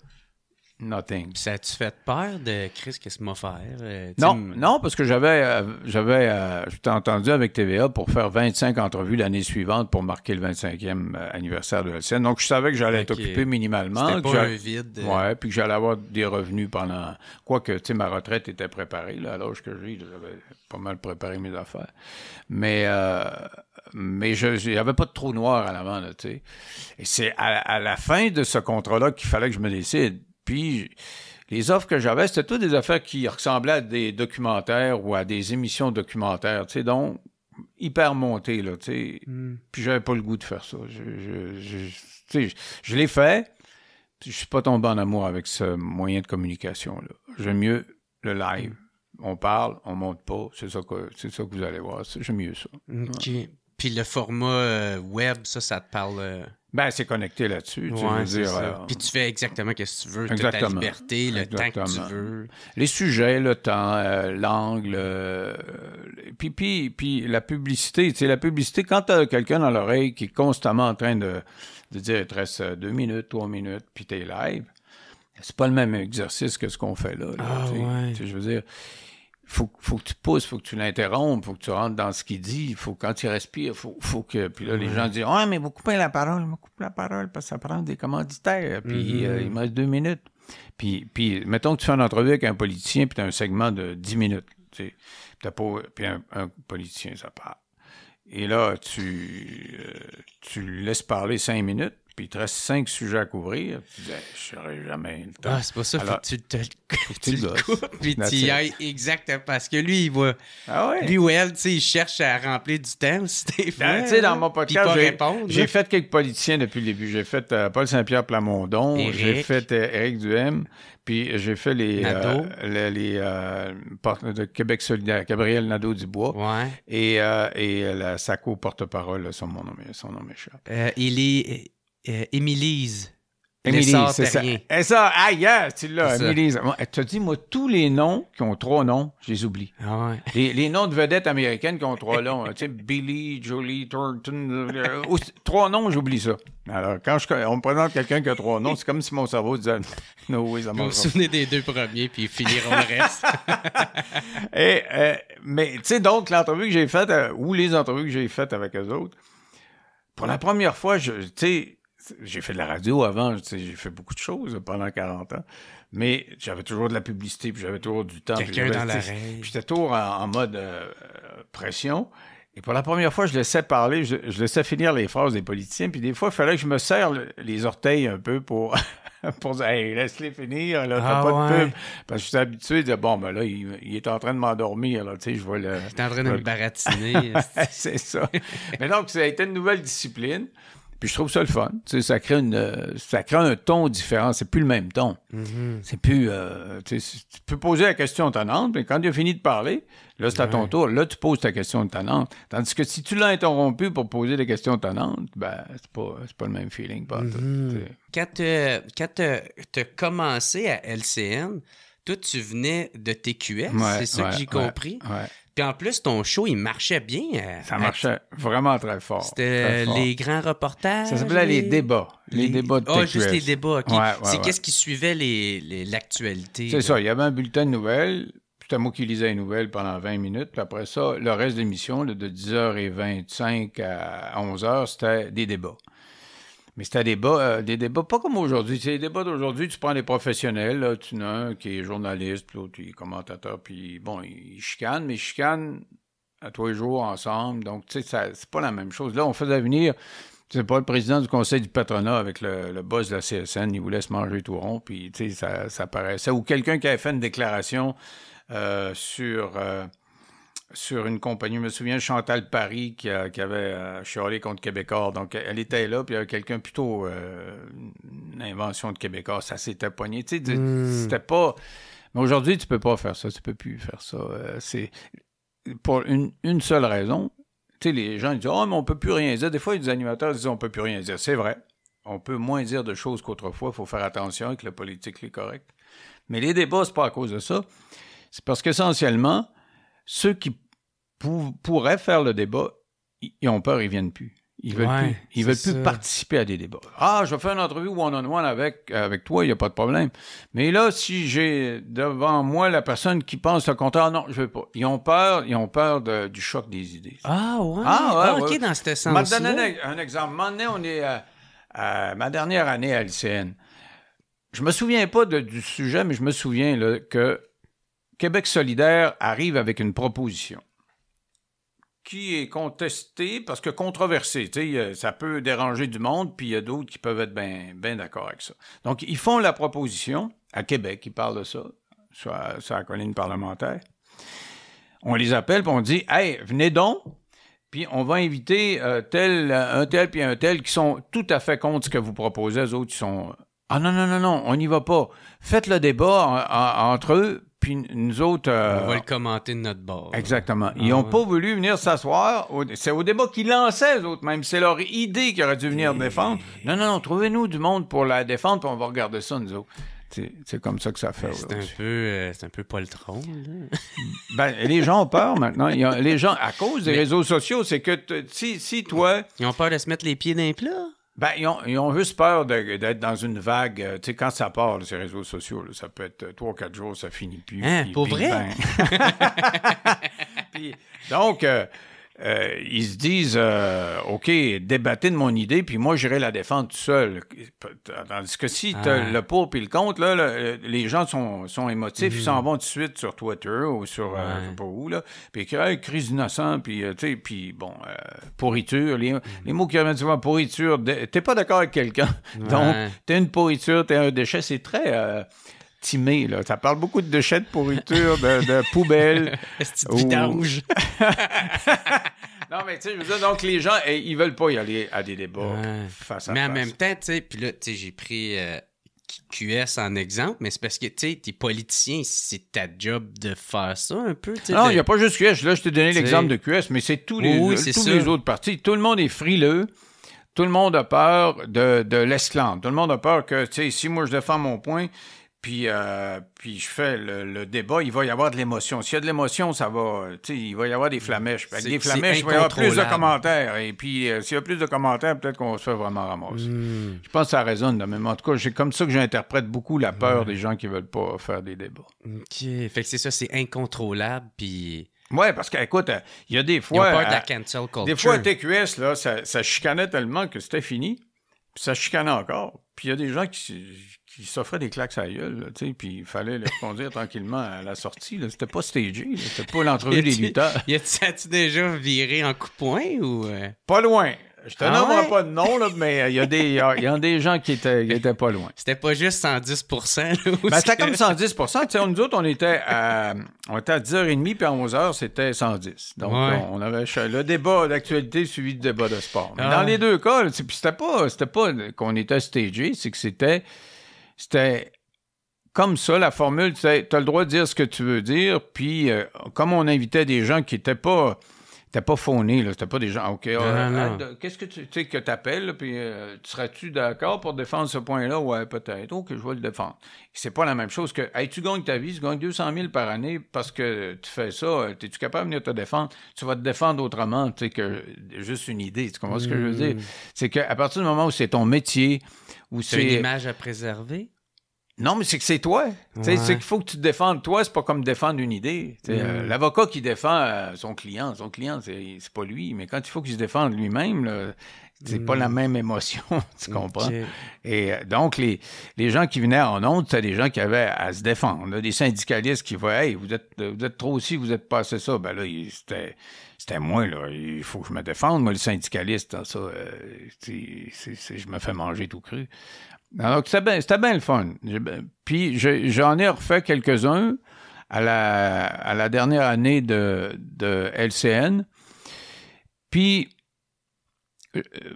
nothing. Ça a-tu fait peur de Chris, qu'est-ce qu'il m'a fait? Non, parce que j'étais entendu avec TVA pour faire 25 entrevues l'année suivante pour marquer le 25e anniversaire de LCN. Donc, je savais que j'allais être occupé minimalement. C'était pas un vide. Ouais, puis que j'allais avoir des revenus pendant... Quoique, tu sais, ma retraite était préparée. Là, à l'âge que j'ai, j'avais pas mal préparé mes affaires. Mais il n'y avait pas de trou noir à l'avant, là, tu sais. Et c'est à la fin de ce contrat-là qu'il fallait que je me décide. Puis, les offres que j'avais, c'était toutes des affaires qui ressemblaient à des documentaires ou à des émissions documentaires, tu sais, donc hyper montées, là, tu sais. Puis, j'avais pas le goût de faire ça. Je l'ai fait, puis je suis pas tombé en amour avec ce moyen de communication-là. J'aime mieux le live. On parle, on monte pas, c'est ça que vous allez voir. J'aime mieux ça. OK. Ouais. Puis le format web, ça te parle... c'est connecté là-dessus. Tu veux dire, puis tu fais exactement ce que tu veux. Tu as ta liberté, le temps que tu veux. Les sujets, le temps, l'angle. Puis la publicité. Tu sais, la publicité, quand tu as quelqu'un dans l'oreille qui est constamment en train de dire il te reste 2 minutes, 3 minutes, puis t'es live, c'est pas le même exercice que ce qu'on fait là. Je veux dire... Faut que tu pousses, faut que tu l'interrompes, faut que tu rentres dans ce qu'il dit, faut quand il respire, faut que... Puis là, les gens disent « Ah, mais vous coupez la parole, parce que ça prend des commanditaires, puis il me reste 2 minutes. » Puis mettons que tu fais une entrevue avec un politicien, puis tu as un segment de 10 minutes, tu sais. Puis un politicien, ça part. Et là, tu laisses parler 5 minutes, puis il te reste 5 sujets à couvrir, tu dis, je n'aurai jamais le temps. Ah, c'est pas ça, Alors, faut que tu le le coupes, puis tu y ailles exactement, parce que lui, il va... Ah ouais? Lui ou elle, tu sais, il cherche à remplir du temps aussi, des fois. Tu sais, dans mon podcast, j'ai fait... fait quelques politiciens depuis le début. J'ai fait Paul Saint-Pierre Plamondon, j'ai fait Éric Duhem, puis j'ai fait les de Québec solidaire, Gabriel Nadeau-Dubois, et la SACO porte-parole, là, son nom m'échappe. Émilise. Émilie, c'est ça. Et ça, tu l'as, Émilie. Tu as dit, moi, tous les noms qui ont 3 noms, je les oublie. Ah ouais. Les noms de vedettes américaines qui ont 3 noms, tu sais, Billy, Jolie, Thornton, 3 noms, j'oublie ça. Alors, quand on me présente quelqu'un qui a 3 noms, c'est comme si mon cerveau disait, no way, ça marche. Vous vous souvenez des 2 premiers, puis ils finiront le reste. Mais, tu sais, donc, l'entrevue que j'ai faite, ou les entrevues que j'ai faites avec eux autres, pour la première fois, tu sais, j'ai fait de la radio avant, j'ai fait beaucoup de choses pendant 40 ans, mais j'avais toujours de la publicité, puis j'avais toujours du temps. Quelqu'un dans l'oreille. Puis j'étais toujours en mode pression. Et pour la première fois, je laissais parler, je laissais finir les phrases des politiciens, puis des fois, il fallait que je me serre les orteils un peu pour dire « Hey, laisse-les finir, là, t'as pas de pub. » Parce que j'étais habitué de dire « Bon, ben là, il est en train de m'endormir, là, tu sais, je vois le... » Il est en train de me baratiner. C'est ça. Mais donc, ça a été une nouvelle discipline. Puis je trouve ça le fun. Tu sais, ça crée un ton différent. C'est plus le même ton. Mm-hmm. C'est plus... tu peux poser la question tannante, mais quand il a fini de parler, là, c'est à ton tour. Là, tu poses ta question tannante. Tandis que si tu l'as interrompu pour poser des questions tannantes, ben, c'est pas le même feeling. Quand tu as commencé à LCN, toi, tu venais de TQS, c'est ça que j'ai compris? Ouais. Puis en plus, ton show, il marchait bien. Ça marchait vraiment très fort. C'était les grands reportages? Ça s'appelait les débats. Les débats de TQS. Ah, juste les débats, OK. C'est qu'est-ce qui suivait l'actualité? C'est ça, il y avait un bulletin de nouvelles. C'était moi qui lisais les nouvelles pendant 20 minutes. Puis après ça, le reste de l'émission, de 10h25 à 11h, c'était des débats. Mais c'était des débats pas comme aujourd'hui. C'est les débats d'aujourd'hui, tu prends des professionnels, là, tu en as un qui est journaliste, puis l'autre, il est commentateur, puis bon, ils chicanent, mais ils chicanent à tous les jours ensemble. Donc, tu sais, c'est pas la même chose. Là, on faisait venir, c'est pas le président du conseil du patronat avec le boss de la CSN, il voulait se manger tout rond, puis tu sais, ça paraissait. Ou quelqu'un qui avait fait une déclaration sur une compagnie. Je me souviens de Chantal Paris qui avait chialé contre Québécois. Donc, elle était là, puis il y avait quelqu'un plutôt une invention de Québécois. Ça s'était pogné. Tu sais, c'était pas... Mais aujourd'hui, tu peux pas faire ça. Tu peux plus faire ça. C'est pour une seule raison. Tu sais, les gens disent « Oh, mais on peut plus rien dire. » Des fois, les animateurs disent « On peut plus rien dire. » C'est vrai. On peut moins dire de choses qu'autrefois. Il faut faire attention avec la politique est correcte. Mais les débats, c'est pas à cause de ça. C'est parce qu'essentiellement, ceux qui pourraient faire le débat, ils ont peur, ils viennent plus. Ils veulent plus participer à des débats. Ah, je vais faire une entrevue one-on-one avec toi, il n'y a pas de problème. Mais là, si j'ai devant moi la personne qui pense le contraire, non, je veux pas. Ils ont peur du choc des idées. Ah ouais? OK, dans ce sens-là. Je vais te donner un exemple. Maintenant, on est à ma dernière année à LCN. Je me souviens pas du sujet, mais je me souviens là, que Québec solidaire arrive avec une proposition qui est contestée parce que controversée. Tu sais, ça peut déranger du monde, puis il y a d'autres qui peuvent être bien d'accord avec ça. Donc, ils font la proposition à Québec, ils parlent de ça, sur la colline parlementaire. On les appelle, puis on dit « Hey, venez donc, puis on va inviter un tel, puis un tel qui sont tout à fait contre ce que vous proposez. Les autres, ils sont... Ah non, on n'y va pas. Faites le débat entre eux, puis nous autres... on va le commenter de notre bord. Exactement. Ils n'ont pas voulu venir s'asseoir. C'est au débat qu'ils lançaient, eux autres même. C'est leur idée qu'ils auraient dû venir défendre. Non, trouvez-nous du monde pour la défendre, puis on va regarder ça, nous autres. C'est comme ça que ça fait. C'est un peu poltron, là. Ben, les gens ont peur maintenant. Les gens, à cause des réseaux sociaux, c'est que si toi... Ils ont peur de se mettre les pieds dans les plats? Ben, ils ont juste peur d'être dans une vague. Tu sais, quand ça part, là, ces réseaux sociaux, là, ça peut être 3 ou 4 jours, ça finit plus. Pour vrai? Puis, donc, ils se disent OK, débattez de mon idée, puis moi, j'irai la défendre tout seul. Tandis que si tu as le pour puis le contre, là, les gens sont émotifs, ils s'en vont tout de suite sur Twitter ou sur je sais pas où, là, puis hey, crise innocent, puis tu sais, puis bon, pourriture, les mots qui reviennent souvent, pourriture, t'es pas d'accord avec quelqu'un, donc t'es une pourriture, t'es un déchet, c'est très... timé, là. Ça parle beaucoup de déchets, de pourriture, de poubelles. C'est vidange. Non, mais tu sais, je veux dire, donc les gens, ils veulent pas y aller à des débats face à face. Mais en même temps, tu sais, puis là, tu sais, j'ai pris QS en exemple, mais c'est parce que, tu sais, t'es politicien, c'est ta job de faire ça un peu, tu sais. Non, il n'y a pas juste QS. Là, je t'ai donné l'exemple de QS, mais c'est tous les autres partis. Tout le monde est frileux. Tout le monde a peur de l'esclandre. Tout le monde a peur que, tu sais, si moi je défends mon point, puis je fais le débat, il va y avoir de l'émotion. S'il y a de l'émotion, ça va... Tu sais, il va y avoir des flamèches. Avec des flamèches, il va y avoir plus de commentaires. Et puis, s'il y a plus de commentaires, peut-être qu'on va se faire vraiment ramasser. Je pense que ça résonne de même. En tout cas, c'est comme ça que j'interprète beaucoup la peur des gens qui veulent pas faire des débats. OK. Fait que c'est ça, c'est incontrôlable, puis... Oui, parce qu'écoute, il y a des fois... Ils ont peur de la cancel culture. Des fois, à TQS, là, ça chicanait tellement que c'était fini. Puis ça chicanait encore. Puis il y a des gens qui s'offraient des claques à la gueule, tu sais, puis il fallait les reconduire tranquillement à la sortie. Là. C'était pas stagé, là. C'était pas l'entrevue des lutteurs. As-tu déjà viré en coup de poing ou... Pas loin. Je te nommerai pas de nom, là, mais il y a des gens qui étaient pas loin. C'était pas juste 110%. Là, c'était comme 110%. Tu sais, nous autres, on était à 10h30, puis à 11h, c'était 110. Donc, on avait le débat d'actualité suivi du débat de sport. Mais dans les deux cas, puis c'était pas qu'on était stagé, c'est que c'était comme ça, la formule, tu as le droit de dire ce que tu veux dire, puis comme on invitait des gens qui étaient pas... C'était pas faunné, là. C'était pas des gens... OK, qu'est-ce que tu sais que t'appelles, puis serais-tu d'accord pour défendre ce point-là? Ouais, peut-être. OK, je vais le défendre. C'est pas la même chose que... Hey, tu gagnes ta vie, tu gagnes 200 000 par année parce que tu fais ça. Es-tu capable de venir te défendre? Tu vas te défendre autrement, tu sais, que juste une idée. Tu comprends ce que je veux dire? C'est qu'à partir du moment où c'est ton métier, où c'est... une image à préserver? Non, mais c'est que c'est toi. C'est qu'il faut que tu te défendes. Toi, c'est pas comme défendre une idée. L'avocat qui défend son client, c'est pas lui. Mais quand il faut qu'il se défende lui-même, là, c'est pas la même émotion, tu comprends? Okay. Et donc, les gens qui venaient en ondes, c'était des gens qui avaient à se défendre. Là, des syndicalistes qui voyaient, hey, vous êtes trop aussi, vous êtes passé ça. Ben là, c'était moi, là. Il faut que je me défende, moi, le syndicaliste. Hein, ça, je me fais manger tout cru. Alors, c'était bien le fun. Puis, j'en ai refait quelques-uns à la dernière année de LCN. Puis,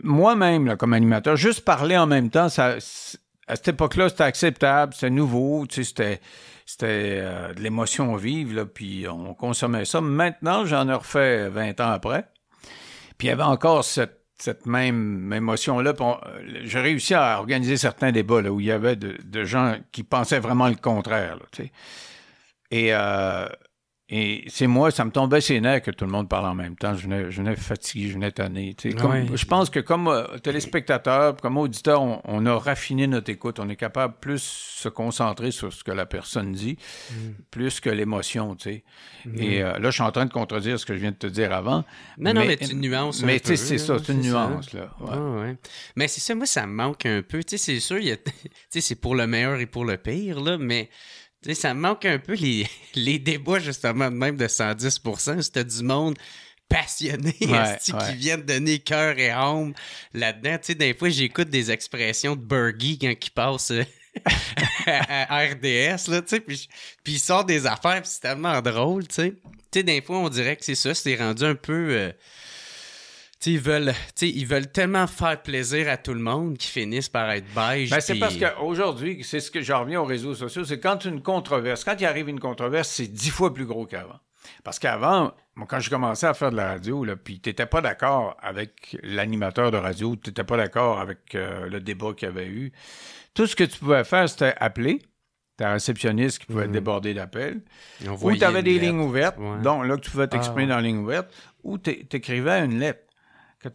moi-même, là, comme animateur, juste parler en même temps, à cette époque-là, c'était acceptable, c'était nouveau, tu sais, c'était de l'émotion vive, là, puis on consommait ça. Maintenant, j'en ai refait 20 ans après. Puis, il y avait encore cette même émotion-là. J'ai réussi à organiser certains débats là, où il y avait de gens qui pensaient vraiment le contraire. Là, tu sais. Et c'est moi, ça me tombait ses nerfs que tout le monde parle en même temps. Je venais fatigué, je venais tanné. Tu sais. Je pense que comme téléspectateur, comme auditeur, on a raffiné notre écoute. On est capable plus se concentrer sur ce que la personne dit, plus que l'émotion. Tu sais. Et là, je suis en train de contredire ce que je viens de te dire avant. Non, mais tu nuances un peu. Mais tu sais, c'est ça, c'est une nuance. Là. Ouais. Mais c'est ça, moi, ça me manque un peu. Tu sais, c'est sûr, c'est pour le meilleur et pour le pire, là, mais... Tu sais, ça me manque un peu les débats, justement, même de 110%. C'était du monde passionné, qui viennent donner cœur et âme là-dedans. Tu sais, des fois, j'écoute des expressions de Bergie quand il passe à RDS, là, tu sais, puis il sort des affaires, puis c'est tellement drôle, tu sais. Tu sais, des fois, on dirait que c'est ça, c'est rendu un peu... ils veulent tellement faire plaisir à tout le monde qu'ils finissent par être beige. Ben, c'est parce qu'aujourd'hui, c'est ce que j'en reviens aux réseaux sociaux, c'est quand il arrive une controverse, c'est 10 fois plus gros qu'avant. Parce qu'avant, moi, quand je commençais à faire de la radio, là, puis t'étais pas d'accord avec l'animateur de radio, t'étais pas d'accord avec le débat qu'il y avait eu, tout ce que tu pouvais faire, c'était appeler. T'as un réceptionniste qui pouvait déborder d'appels. Ou t'avais des lignes ouvertes, donc là, que tu pouvais t'exprimer dans la ligne ouverte, ou t'écrivais une lettre. Que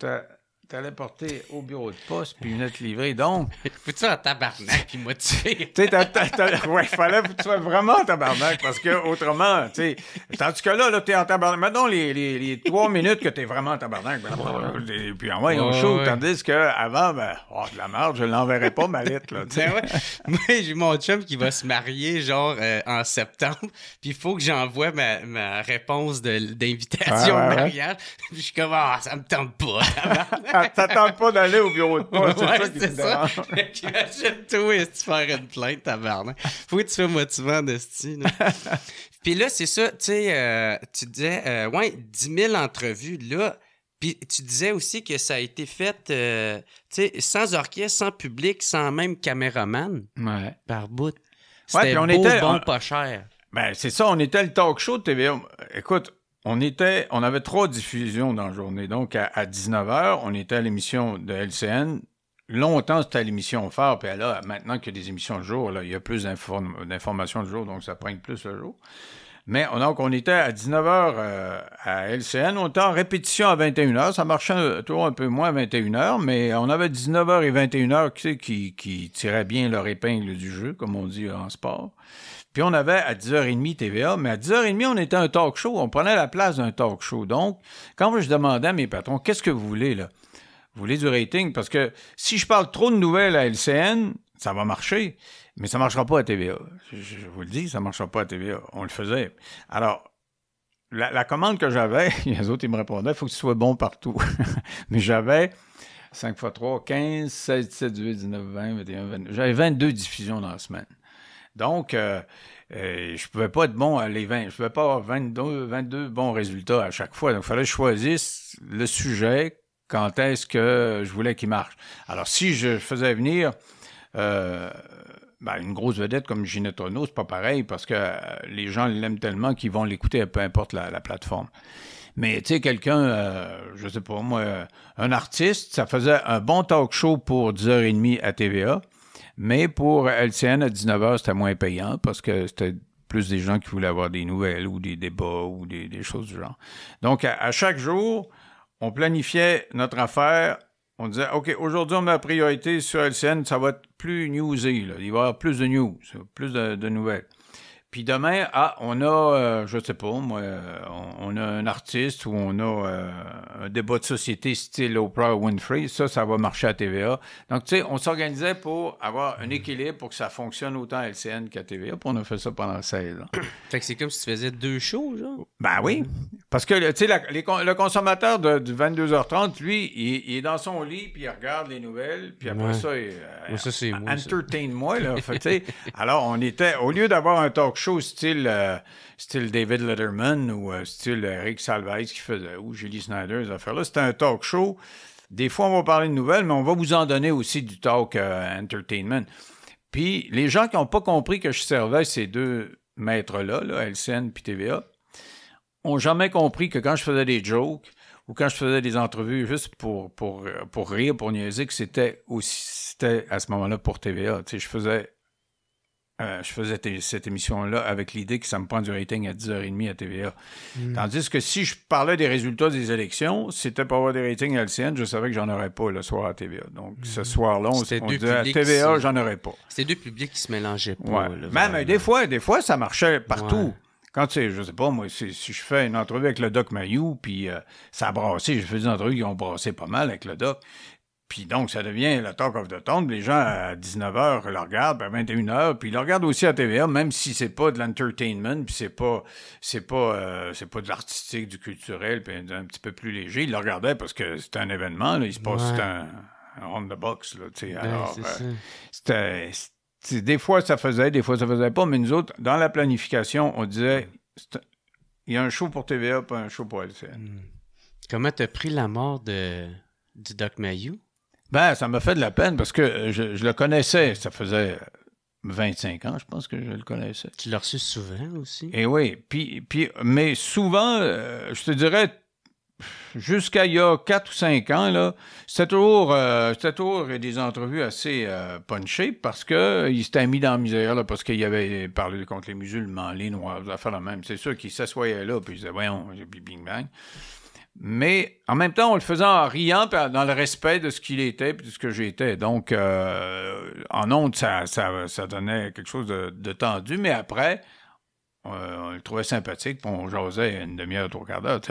t'allais porter au bureau de poste, puis venir te livrer. Donc, faut-tu en tabarnak, puis motivé? tu sais, ouais, fallait que tu sois vraiment en tabarnak, parce que autrement, tu sais, tandis que là, t'es en tabarnak. Maintenant, les 3 minutes que t'es vraiment en tabarnak, et puis en vrai, on show, tandis qu'avant, de la merde, je l'enverrai pas, ma lettre, là, tu sais. Ouais. Moi, j'ai mon chum qui va se marier, genre, en septembre, puis il faut que j'envoie ma réponse d'invitation au mariage, puis je suis comme, ça me tente pas, ça tente pas d'aller au bureau de poste, c'est ça qui me dérange. Imagine-toi, est-ce que tu faire une plainte, tabarnak? Faut que tu sois motivant de style. Puis là, c'est ça, tu sais, tu disais, 10 000 entrevues, là. Puis tu disais aussi que ça a été fait, tu sais, sans orchestre, sans public, sans même caméraman. Ouais. Par bout. C'était puis pas cher. Ben, c'est ça, on était le talk show de TVA. Écoute, on avait 3 diffusions dans la journée. Donc, à 19h, on était à l'émission de LCN. Longtemps, c'était à l'émission phare. Puis là, maintenant qu'il y a des émissions le jour, là, il y a plus d'informations le jour, donc ça prend plus le jour. Mais donc, on était à 19h à LCN. On était en répétition à 21h. Ça marchait toujours un peu moins à 21h, mais on avait 19h et 21h qui tiraient bien leur épingle du jeu, comme on dit en sport. Puis on avait à 10h30 TVA, mais à 10h30, on était un talk show. On prenait la place d'un talk show. Donc, quand je demandais à mes patrons, qu'est-ce que vous voulez, là? Vous voulez du rating? Parce que si je parle trop de nouvelles à LCN, ça va marcher, mais ça ne marchera pas à TVA. Je vous le dis, ça ne marchera pas à TVA. On le faisait. Alors, la commande que j'avais, les autres, ils me répondaient, il faut que tu sois bon partout. Mais j'avais 5 x 3, 15, 16, 17, 18, 19, 20, 21, 22. J'avais 22 diffusions dans la semaine. Donc, je pouvais pas être bon à les 20. Je pouvais pas avoir 22 bons résultats à chaque fois. Donc, il fallait que je choisisse le sujet, quand est-ce que je voulais qu'il marche. Alors, si je faisais venir une grosse vedette comme Ginette Renault, c'est pas pareil parce que les gens l'aiment tellement qu'ils vont l'écouter peu importe la plateforme. Mais tu sais, quelqu'un, je sais pas moi, un artiste, ça faisait un bon talk show pour 10h30 à TVA, mais pour LCN à 19h, c'était moins payant parce que c'était plus des gens qui voulaient avoir des nouvelles ou des débats ou des choses du genre. Donc, à chaque jour, on planifiait notre affaire. On disait, OK, aujourd'hui, on met la priorité sur LCN, ça va être plus newsy, là. Il va y avoir plus de news, plus de nouvelles. Puis demain, on a, je sais pas, moi, on a un artiste ou on a un débat de société style Oprah Winfrey. Ça va marcher à TVA. Donc, tu sais, on s'organisait pour avoir un équilibre pour que ça fonctionne autant à LCN qu'à TVA. Puis on a fait ça pendant 16 ans. Fait que c'est comme si tu faisais 2 shows, genre? Ben oui. Parce que, tu sais, le consommateur du 22h30, lui, il est dans son lit, puis il regarde les nouvelles, puis après ça, ça c'est moi, entertain-moi, là. Fait, tu sais, alors, on était, au lieu d'avoir un talk show style David Letterman ou style Rick Salvaez qui faisait, ou Julie Snyder, ces affaires-là, c'était un talk show. Des fois, on va parler de nouvelles, mais on va vous en donner aussi du talk entertainment. Puis, les gens qui n'ont pas compris que je servais ces deux maîtres-là, là, LCN puis TVA, ont jamais compris que quand je faisais des jokes ou quand je faisais des entrevues juste pour rire, pour niaiser, que c'était à ce moment-là pour TVA. Tu sais, je faisais cette émission-là avec l'idée que ça me prend du rating à 10h30 à TVA. Tandis que si je parlais des résultats des élections, c'était pour avoir des ratings à LCN, je savais que j'en aurais pas le soir à TVA. Donc, ce soir-là, on disait à TVA, j'en aurais pas. C'était deux publics qui se mélangeaient pas. Ouais. Là, même des fois, ça marchait partout. Ouais. Quand tu sais, je sais pas, moi, si je fais une entrevue avec le Doc Mayou, puis ça a brassé, j'ai fait des entrevues qui ont brassé pas mal avec le Doc. Puis donc, ça devient le talk of the town. Les gens, à 19h, le regardent, puis à 21h, puis ils le regardent aussi à TVA, même si c'est pas de l'entertainment, puis c'est pas de l'artistique, du culturel, puis un petit peu plus léger. Ils le regardaient parce que c'était un événement, là. Il se passe, c'était un on the box, là, tu sais. Alors, c'était... Des fois, ça faisait, des fois, ça faisait pas, mais nous autres, dans la planification, on disait, il y a un show pour TVA, pas un show pour LCN. Comment t'as pris la mort du Doc Mayou? Ben, ça m'a fait de la peine parce que je le connaissais. Ça faisait 25 ans, je pense que je le connaissais. Tu l'as reçu souvent aussi? Et oui. Mais souvent, je te dirais, jusqu'à il y a 4 ou 5 ans, là, c'était toujours des entrevues assez punchées parce qu'il s'était mis dans la misère, là, parce qu'il avait parlé contre les musulmans, les noirs, des affaires la même. C'est sûr qu'il s'assoyait là, puis il disait, voyons, puis bing bang. Mais en même temps, on le faisait en riant, dans le respect de ce qu'il était et de ce que j'étais. Donc, en ondes, ça donnait quelque chose de tendu, mais après, on le trouvait sympathique, puis on jasait une demi-heure, trois quarts d'heure.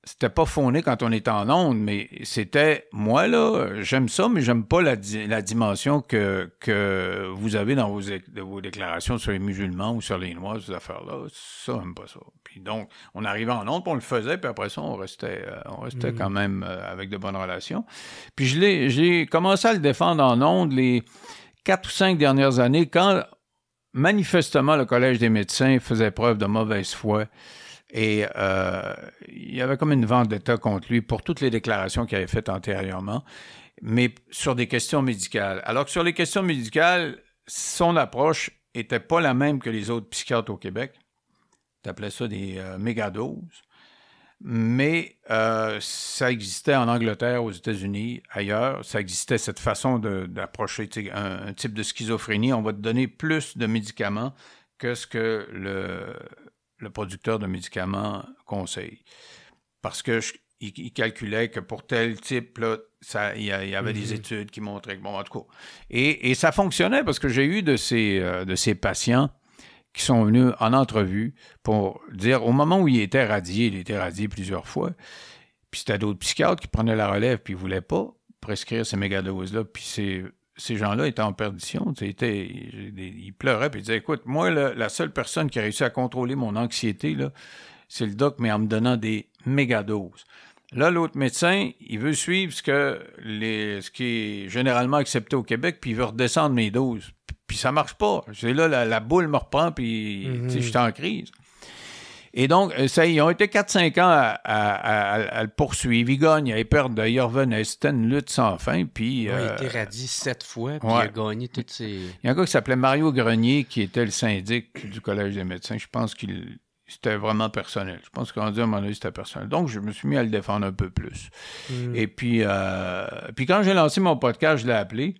C'était pas fauné quand on était en ondes, mais c'était, moi, là, j'aime ça, mais j'aime pas la dimension que vous avez dans vos déclarations sur les musulmans ou sur les Noirs, ces affaires-là. Ça, j'aime pas ça. Puis donc, on arrivait en ondes, puis on le faisait, puis après ça, on restait quand même avec de bonnes relations. Puis j'ai commencé à le défendre en ondes les 4 ou 5 dernières années, quand, manifestement, le Collège des médecins faisait preuve de mauvaise foi. Et il y avait comme une vendetta contre lui pour toutes les déclarations qu'il avait faites antérieurement, mais sur des questions médicales. Alors que sur les questions médicales, son approche n'était pas la même que les autres psychiatres au Québec. Tu appelais ça des mégadoses. Mais ça existait en Angleterre, aux États-Unis, ailleurs. Ça existait cette façon d'approcher un type de schizophrénie. On va te donner plus de médicaments que ce que le producteur de médicaments conseille. Parce que il calculait que pour tel type, là, il y avait des études qui montraient que, bon, en tout cas. Et ça fonctionnait parce que j'ai eu de ces patients qui sont venus en entrevue pour dire, au moment où il était radié plusieurs fois, puis c'était d'autres psychiatres qui prenaient la relève puis ils ne voulaient pas prescrire ces mégadoses-là, puis ces gens-là étaient en perdition. Ils pleuraient puis ils disaient, écoute, moi, la seule personne qui a réussi à contrôler mon anxiété, là, c'est le doc, mais en me donnant des mégadoses. Là, l'autre médecin, il veut suivre ce qui est généralement accepté au Québec, puis il veut redescendre mes doses. Puis ça marche pas. C'est là, la boule me reprend, puis je suis en crise. Et donc, ils ont été 4-5 ans à le poursuivre. Il gagne, il perd, il revenait. C'était une lutte sans fin. Puis, il a été radié 7 fois, puis il a gagné toutes ses... Il y a un gars qui s'appelait Mario Grenier, qui était le syndic du Collège des médecins. Je pense c'était vraiment personnel. Je pense qu'en disant, à un moment donné, c'était personnel. Donc, je me suis mis à le défendre un peu plus. Et puis quand j'ai lancé mon podcast, je l'ai appelé.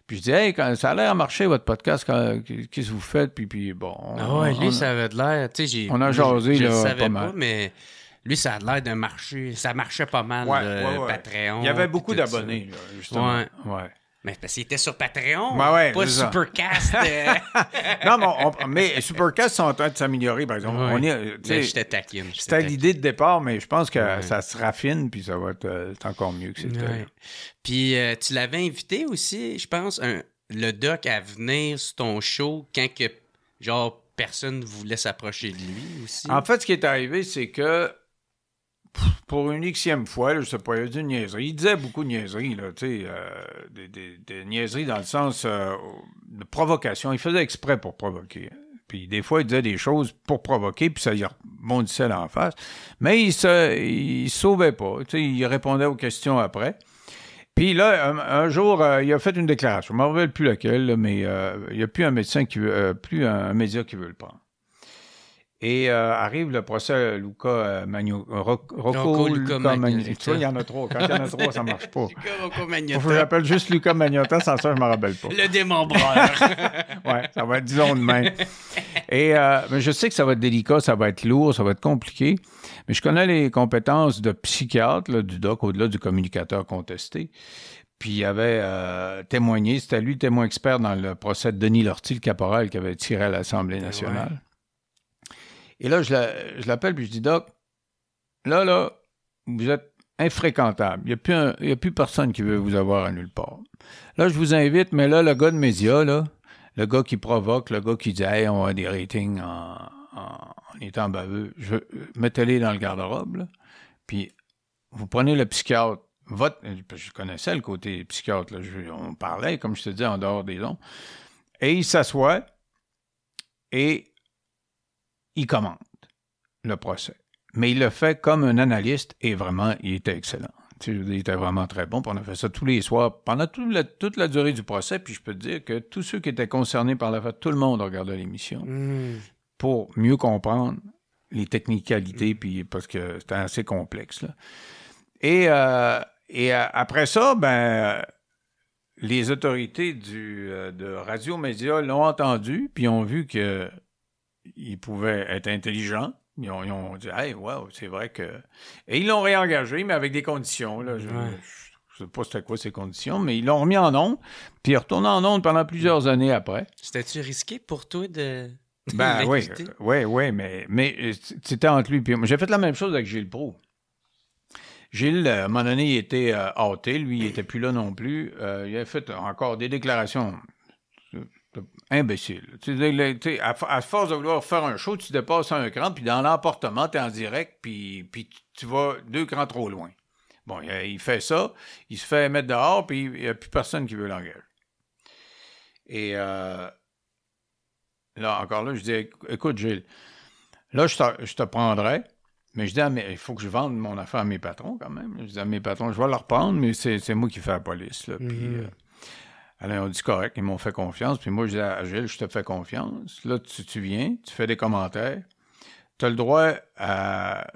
Puis je dis, hey, ça a l'air à marcher, votre podcast, qu'est-ce que vous faites? Puis bon. Lui, ça avait de l'air. On a jasé, je là, le savais pas mal. Mais lui, ça a l'air de marcher. Ça marchait pas mal, Patreon. Il y avait beaucoup d'abonnés, là, justement. Ouais. Mais parce qu'il était sur Patreon, pas Supercast. Non, mais Supercast sont en train de s'améliorer, par exemple. Je te taquine. C'était l'idée de départ, mais je pense que ça se raffine, puis ça va être encore mieux que c'était. Ouais. Puis tu l'avais invité aussi, je pense, le doc à venir sur ton show quand que, genre, personne ne voulait s'approcher de lui aussi. En fait, ce qui est arrivé, c'est que pour une xème fois, là, je sais pas, il y a du niaiserie. Il disait beaucoup de niaiseries, là, tu sais, des niaiseries dans le sens de provocation. Il faisait exprès pour provoquer. Puis des fois, il disait des choses pour provoquer, puis ça y rebondissait en face. Mais il se sauvait pas. Tu sais, il répondait aux questions après. Puis là, un jour, il a fait une déclaration. Je ne me rappelle plus laquelle, là, mais il n'y a plus un médecin plus un média qui veut le prendre. Et arrive le procès Luca Rocco Luca Magnotta. Tu vois, il y en a trois. Quand il y en a trois, ça ne marche pas. Luca Rocco Magnotta. Je l'appelle juste Luca Magnotta, sans ça, je ne me rappelle pas. Le démembreur. Oui, ça va être, disons, demain. Et mais je sais que ça va être délicat, ça va être lourd, ça va être compliqué. Mais je connais les compétences de psychiatre, là, du doc, au-delà du communicateur contesté. Puis il avait témoigné, c'était lui le témoin expert dans le procès de Denis Lortie, le caporal qui avait tiré à l'Assemblée nationale. Ouais. Et là, je l'appelle puis je dis, Doc, là, vous êtes infréquentable. Il n'y a plus personne qui veut vous avoir à nulle part. Là, je vous invite, mais là, le gars de médias, là, le gars qui provoque, le gars qui dit, hey, on a des ratings en étant baveux, mettez-les dans le garde-robe, là, puis vous prenez le psychiatre, je connaissais le côté psychiatre, là, on parlait, comme je te dis, en dehors des ondes, et il s'assoit et il commente le procès. Mais il le fait comme un analyste et vraiment, il était excellent. Il était vraiment très bon. Puis on a fait ça tous les soirs pendant toute la durée du procès. Puis je peux te dire que tous ceux qui étaient concernés par l'affaire, tout le monde regardait l'émission pour mieux comprendre les technicalités, puis parce que c'était assez complexe, là. Et après ça, les autorités de Radio-Média l'ont entendu, puis ont vu que il pouvait être intelligent, Ils ont dit, hey, wow, c'est vrai que. Et ils l'ont réengagé, mais avec des conditions. Là. Je ne sais pas c'était quoi ces conditions, mais ils l'ont remis en ondes, puis il est retourné en ondes pendant plusieurs années après. C'était-tu risqué pour toi de. Ben oui, mais c'était entre lui et moi. J'ai fait la même chose avec Gilles Proulx. Gilles, à un moment donné, il était hâté. Lui, il n'était plus là non plus. Il avait fait encore des déclarations imbéciles. À force de vouloir faire un show, tu dépasses un cran, puis dans l'emportement, tu es en direct, puis tu vas 2 crans trop loin. Bon, il fait ça, il se fait mettre dehors, puis il n'y a plus personne qui veut l'engager. Et là, encore là, je dis, écoute, Gilles, là, je te prendrai. Mais je dis, il faut que je vende mon affaire à mes patrons quand même. Je dis à mes patrons, je vais leur prendre, mais c'est moi qui fais la police. Là. Puis, alors, on dit correct, ils m'ont fait confiance. Puis moi, je dis à Gilles, je te fais confiance. Là, tu viens, tu fais des commentaires. Tu as le droit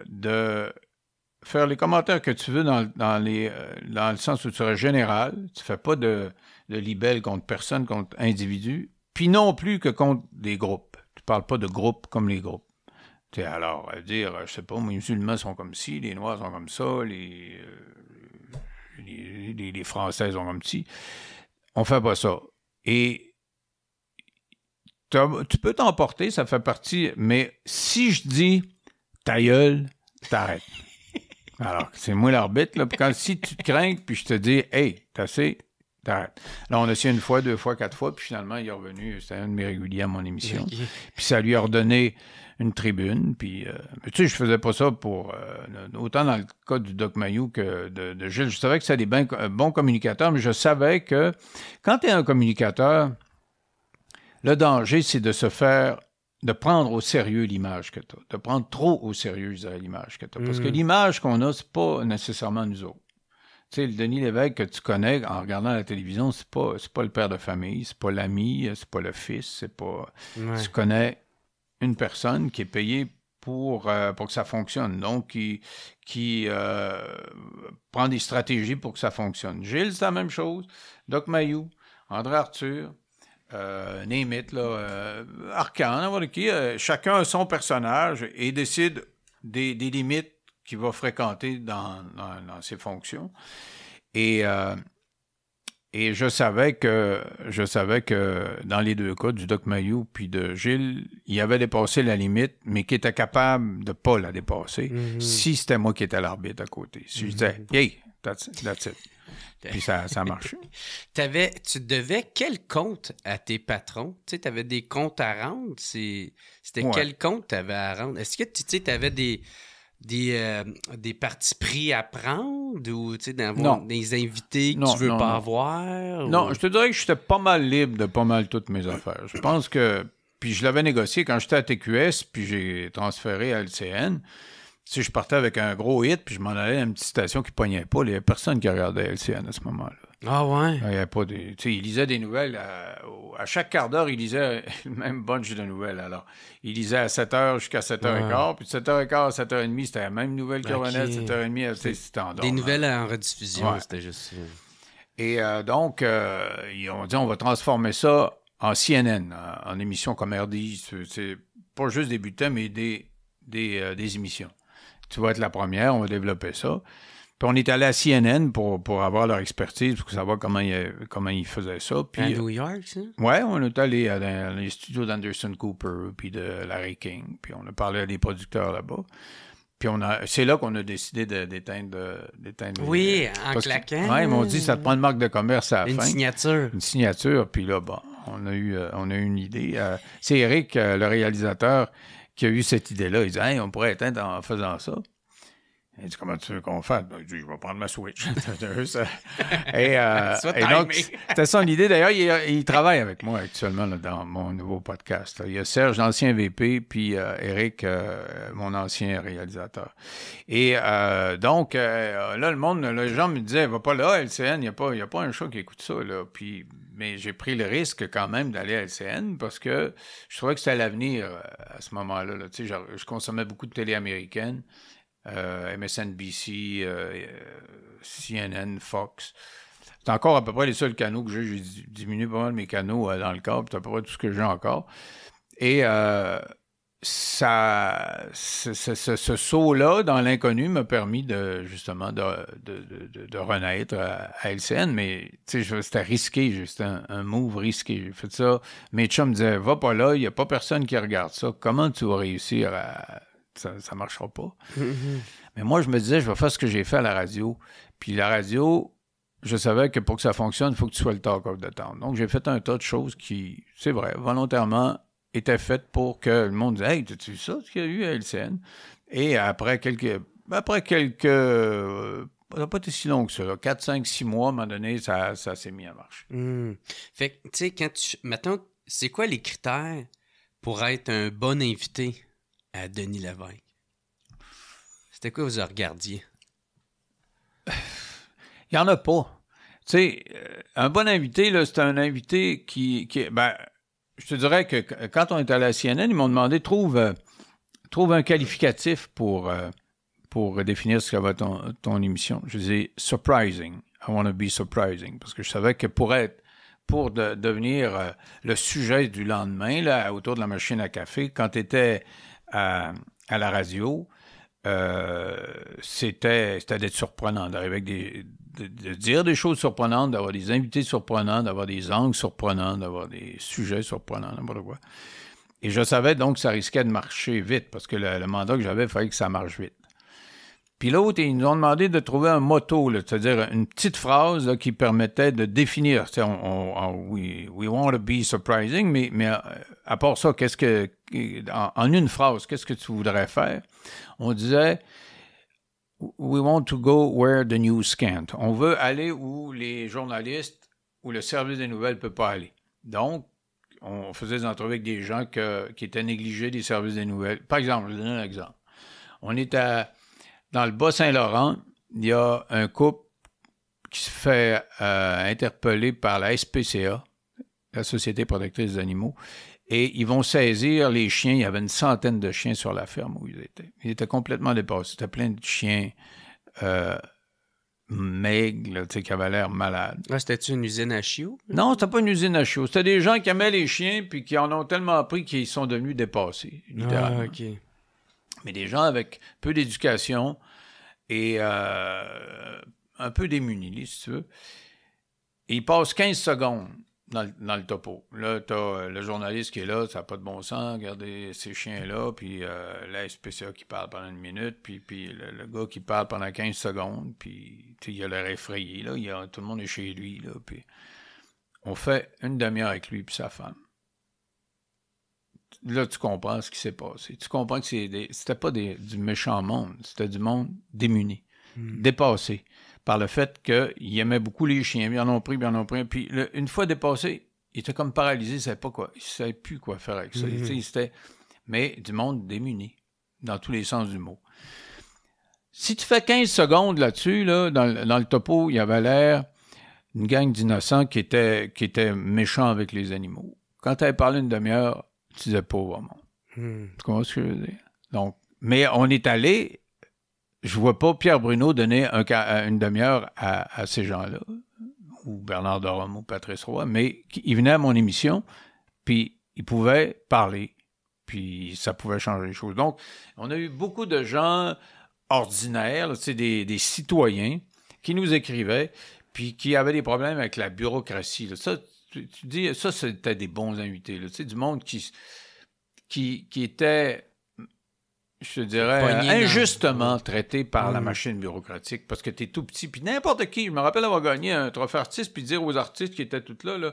de faire les commentaires que tu veux dans le sens où tu serais général. Tu fais pas de libelle contre personne, contre individu. Puis non plus que contre des groupes. Tu parles pas de groupes comme les groupes. Alors, dire, je sais pas, les musulmans sont comme ci, les Noirs sont comme ça, les Français sont comme ci. On fait pas ça. Et tu peux t'emporter, ça fait partie, mais si je dis ta gueule, t'arrêtes. Alors, c'est moi l'arbitre, là. Puis si tu te crains, puis je te dis, hey, t'as assez, t'arrêtes. Là, on a essayé 1 fois, 2 fois, 4 fois, puis finalement, il est revenu, c'était un de mes réguliers à mon émission. Okay. Puis ça lui a redonné une tribune, puis tu sais, je faisais pas ça pour autant dans le cas du Doc Mayou que de Gilles. Je savais que c'était des bons communicateurs, mais je savais que quand tu es un communicateur, le danger, c'est de prendre au sérieux l'image que tu as, de prendre trop au sérieux, je dirais, l'image que tu as. Parce que l'image qu'on a, c'est pas nécessairement nous autres. Tu sais, le Denis Lévesque que tu connais en regardant la télévision, c'est pas le père de famille, c'est pas l'ami, c'est pas le fils, c'est pas... Ouais. Tu connais une personne qui est payée pour que ça fonctionne, donc qui prend des stratégies pour que ça fonctionne. Gilles, c'est la même chose. Doc Mayou, André Arthur, name it, Arcan, n'importe qui, chacun a son personnage et décide des limites qu'il va fréquenter dans ses fonctions. Et je savais que dans les 2 cas, du Doc Mayou puis de Gilles, il avait dépassé la limite, mais qu'il était capable de ne pas la dépasser si c'était moi qui étais l'arbitre à côté. Si je disais, hey, that's it. Puis ça marchait. Tu devais quel compte à tes patrons? Tu sais, tu avais des comptes à rendre? C'était quel compte tu avais à rendre? Est-ce que tu avais des partis pris à prendre ou d'avoir des invités que tu veux pas avoir? Non, je te dirais que j'étais pas mal libre de pas mal toutes mes affaires. Je pense que... Puis je l'avais négocié quand j'étais à TQS, puis j'ai transféré à LCN. Tu sais, je partais avec un gros hit, puis je m'en allais à une petite station qui pognait pas. Il n'y avait personne qui regardait LCN à ce moment-là. Ah ouais? Il n'y avait pas des... Tu sais, il lisait des nouvelles. À chaque quart d'heure, il lisait le même bunch de nouvelles. Alors, il lisait à 7h jusqu'à 7h15, puis de 7h15 à 7h30, c'était la même nouvelle qui revenait, 7h30, c'était en des nouvelles en rediffusion, c'était juste... Et donc, ils ont dit, on va transformer ça en CNN, en émission comme RDI. C'est pas juste des bulletins, mais des émissions. Tu vas être la première, on va développer ça. Puis on est allé à CNN pour avoir leur expertise, pour savoir comment ils faisaient ça. Puis, à New York, ça? Oui, on est allé dans les studios d'Anderson Cooper, puis de Larry King, puis on a parlé à des producteurs là-bas. Puis c'est là qu'on a décidé d'éteindre. Oui, en claquant. Oui, ils m'ont dit, ça te prend une marque de commerce à la fin. Une signature, puis là, bon, on a eu une idée. C'est Eric, le réalisateur, qui a eu cette idée-là. Il dit, hey, on pourrait éteindre en faisant ça. Il dit, comment tu veux qu'on fasse? Ben, il dit, je vais prendre ma Switch. et donc, c'était ça l'idée. D'ailleurs, il travaille avec moi actuellement là, dans mon nouveau podcast. Là. Il y a Serge, l'ancien VP, puis Eric, mon ancien réalisateur. Et donc, là, les gens me disaient, va pas là, LCN, il n'y a pas un show qui écoute ça. Là. Puis, mais j'ai pris le risque quand même d'aller à LCN parce que je trouvais que c'était l'avenir à ce moment-là. Là. Tu sais, je consommais beaucoup de télé américaine. MSNBC, CNN, Fox. C'est encore à peu près les seuls canaux que j'ai. J'ai diminué pas mal mes canaux dans le câble. C'est à peu près tout ce que j'ai encore. Et ce saut-là dans l'inconnu m'a permis justement de renaître à LCN, mais c'était risqué, juste un move risqué. J'ai fait ça. Mes chums me disaient, va pas là, il n'y a pas personne qui regarde ça. Comment tu vas réussir ça ne marchera pas. Mais moi, je me disais, je vais faire ce que j'ai fait à la radio. Puis la radio, je savais que pour que ça fonctionne, il faut que tu sois le talk of the town. Donc, j'ai fait un tas de choses qui, c'est vrai, volontairement, étaient faites pour que le monde dise « Hey, t'as-tu vu ça, ce qu'il y a eu à LCN? » Et après quelques ça n'a pas été si long que ça, 4, 5, 6 mois, à un moment donné, ça s'est mis en marche. Fait que, tu sais, maintenant, c'est quoi les critères pour être un bon invité à Denis Lévesque? C'était quoi vous regardiez? Il n'y en a pas. Tu sais, un bon invité, là, c'est un invité qui je te dirais que quand on est à la CNN, ils m'ont demandé trouve un qualificatif pour définir ce que va être ton émission. Je disais surprising. I want to be surprising. Parce que je savais que pour devenir le sujet du lendemain, là, autour de la machine à café, quand tu étais à la radio, c'était d'être surprenant, d'arriver avec de dire des choses surprenantes, d'avoir des invités surprenants, d'avoir des angles surprenants, d'avoir des sujets surprenants, n'importe quoi. Et je savais donc que ça risquait de marcher vite, parce que le mandat que j'avais, il fallait que ça marche vite. Puis l'autre, ils nous ont demandé de trouver un motto, là, c'est-à-dire une petite phrase là, qui permettait de définir. We want to be surprising, mais à part ça, en une phrase, qu'est-ce que tu voudrais faire? On disait We want to go where the news can't. On veut aller où les journalistes, où le service des nouvelles ne peut pas aller. Donc, on faisait des entrevues avec des gens qui étaient négligés des services des nouvelles. Par exemple, je vais donner un exemple. On est dans le Bas-Saint-Laurent, il y a un couple qui se fait interpeller par la SPCA, la Société protectrice des animaux, et ils vont saisir les chiens. Il y avait une centaine de chiens sur la ferme où ils étaient. Ils étaient complètement dépassés. C'était plein de chiens maigres, qui avaient l'air malades. Ah, c'était-tu une usine à chiots? Non, c'était pas une usine à chiots. C'était des gens qui aimaient les chiens puis qui en ont tellement pris qu'ils sont devenus dépassés, littéralement. Ah, OK. Mais des gens avec peu d'éducation et un peu démunis, si tu veux. Et ils passent 15 secondes dans le topo. Là, t'as le journaliste qui est là, ça n'a pas de bon sens, regardez ces chiens-là, puis la SPCA qui parle pendant une minute, puis le gars qui parle pendant 15 secondes, puis il a l'air effrayé, là, tout le monde est chez lui, là, puis on fait une demi-heure avec lui puis sa femme. Là, tu comprends ce qui s'est passé. Tu comprends que c'était pas du méchant monde, c'était du monde démuni, dépassé par le fait qu'il aimait beaucoup les chiens. Ils en ont pris. Puis une fois dépassé, il était comme paralysé, il ne savait plus quoi faire avec ça. Mais du monde démuni, dans tous les sens du mot. Si tu fais 15 secondes là-dessus, là, dans le topo, il y avait l'air une gang d'innocents qui étaient méchants avec les animaux. Quand tu avais parlé une demi-heure, tu disais pauvre monde. Tu comprends ce que je veux dire? Donc, mais on est allé, je vois pas Pierre Bruno donner une demi-heure à ces gens-là, ou Bernard Dorum ou Patrice Roy, mais ils venaient à mon émission, puis ils pouvaient parler, puis ça pouvait changer les choses. Donc, on a eu beaucoup de gens ordinaires, là, des citoyens qui nous écrivaient, puis qui avaient des problèmes avec la bureaucratie. Là. Ça, tu dis, ça, c'était des bons invités. Là. Du monde qui était, je te dirais, injustement traité par la machine bureaucratique parce que tu es tout petit. Puis n'importe qui, je me rappelle avoir gagné un trophée artiste puis dire aux artistes qui étaient tous là,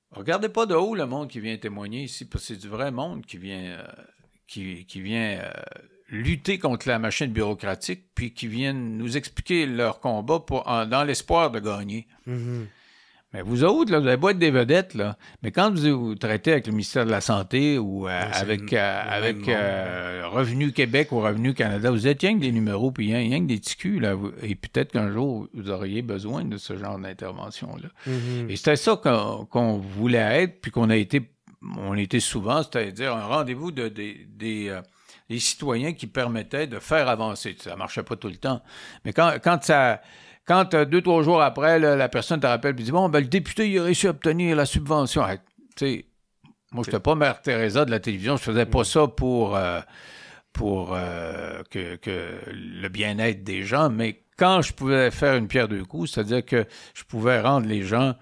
regardez pas de haut le monde qui vient témoigner ici, parce que c'est du vrai monde qui vient lutter contre la machine bureaucratique puis qui viennent nous expliquer leur combat dans l'espoir de gagner. Mais vous autres, là, vous avez beau être des vedettes, là, mais quand vous traitez avec le ministère de la Santé ou avec Revenu Québec ou Revenu Canada, vous êtes rien que des numéros puis rien que des ticus, là, et peut-être qu'un jour, vous auriez besoin de ce genre d'intervention-là. Et c'était ça qu'on voulait être, puis on était souvent, c'est-à-dire un rendez-vous des citoyens qui permettaient de faire avancer. Ça marchait pas tout le temps. Mais quand 2-3 jours après, là, la personne te rappelle et dit « Bon, ben, le député, il a réussi à obtenir la subvention. » Tu sais, Moi, je n'étais pas Mère Teresa de la télévision. Je faisais pas ça pour que le bien-être des gens, mais quand je pouvais faire une pierre deux coups, c'est-à-dire que je pouvais rendre les gens,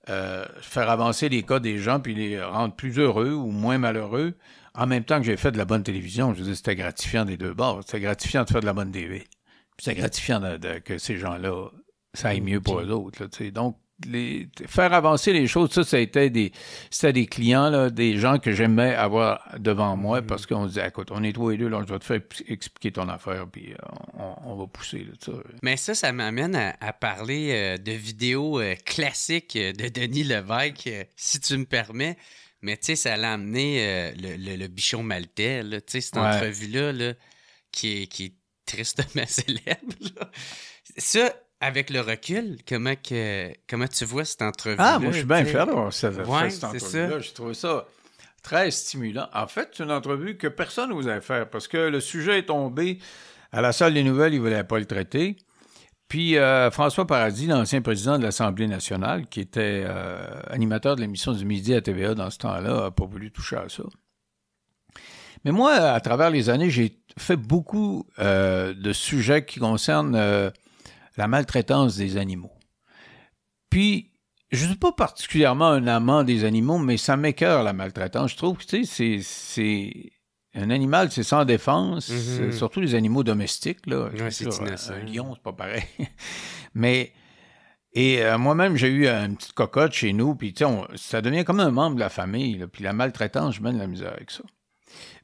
faire avancer les cas des gens, puis les rendre plus heureux ou moins malheureux, en même temps que j'ai fait de la bonne télévision. Je veux dire, c'était gratifiant des deux bords. C'était gratifiant de faire de la bonne TV. Puis c'est gratifiant que ces gens-là, ça aille mieux pour eux autres. Là, donc, faire avancer les choses, c'était des clients, là, des gens que j'aimais avoir devant moi parce qu'on se disait, écoute, on est toi et deux, là, je vais te faire expliquer ton affaire, puis on va pousser. Là, ça. Mais ça m'amène à parler de vidéos classiques de Denis Lévesque, si tu me permets. Mais tu sais, ça l'a amené le bichon maltais, là, tu sais, cette entrevue-là là, qui est tristement célèbre. Là. Ça, avec le recul, comment tu vois cette entrevue-là? Ah, moi, je suis bien fier d'avoir cette entrevue-là. Ça. J'ai trouvé ça très stimulant. En fait, c'est une entrevue que personne n'osait faire parce que le sujet est tombé à la salle des nouvelles, il ne voulait pas le traiter. Puis François Paradis, l'ancien président de l'Assemblée nationale, qui était animateur de l'émission du midi à TVA dans ce temps-là, n'a pas voulu toucher à ça. Mais moi, à travers les années, j'ai fait beaucoup de sujets qui concernent la maltraitance des animaux. Puis, je ne suis pas particulièrement un amant des animaux, mais ça m'écœure la maltraitance. Je trouve que, tu sais, c'est un animal, c'est sans défense, surtout les animaux domestiques. Là. Ouais, c'est innocent. Un lion, c'est pas pareil. Mais, moi-même, j'ai eu une petite cocotte chez nous, puis tu sais, ça devient comme un membre de la famille. Là, puis la maltraitance, je mène de la misère avec ça.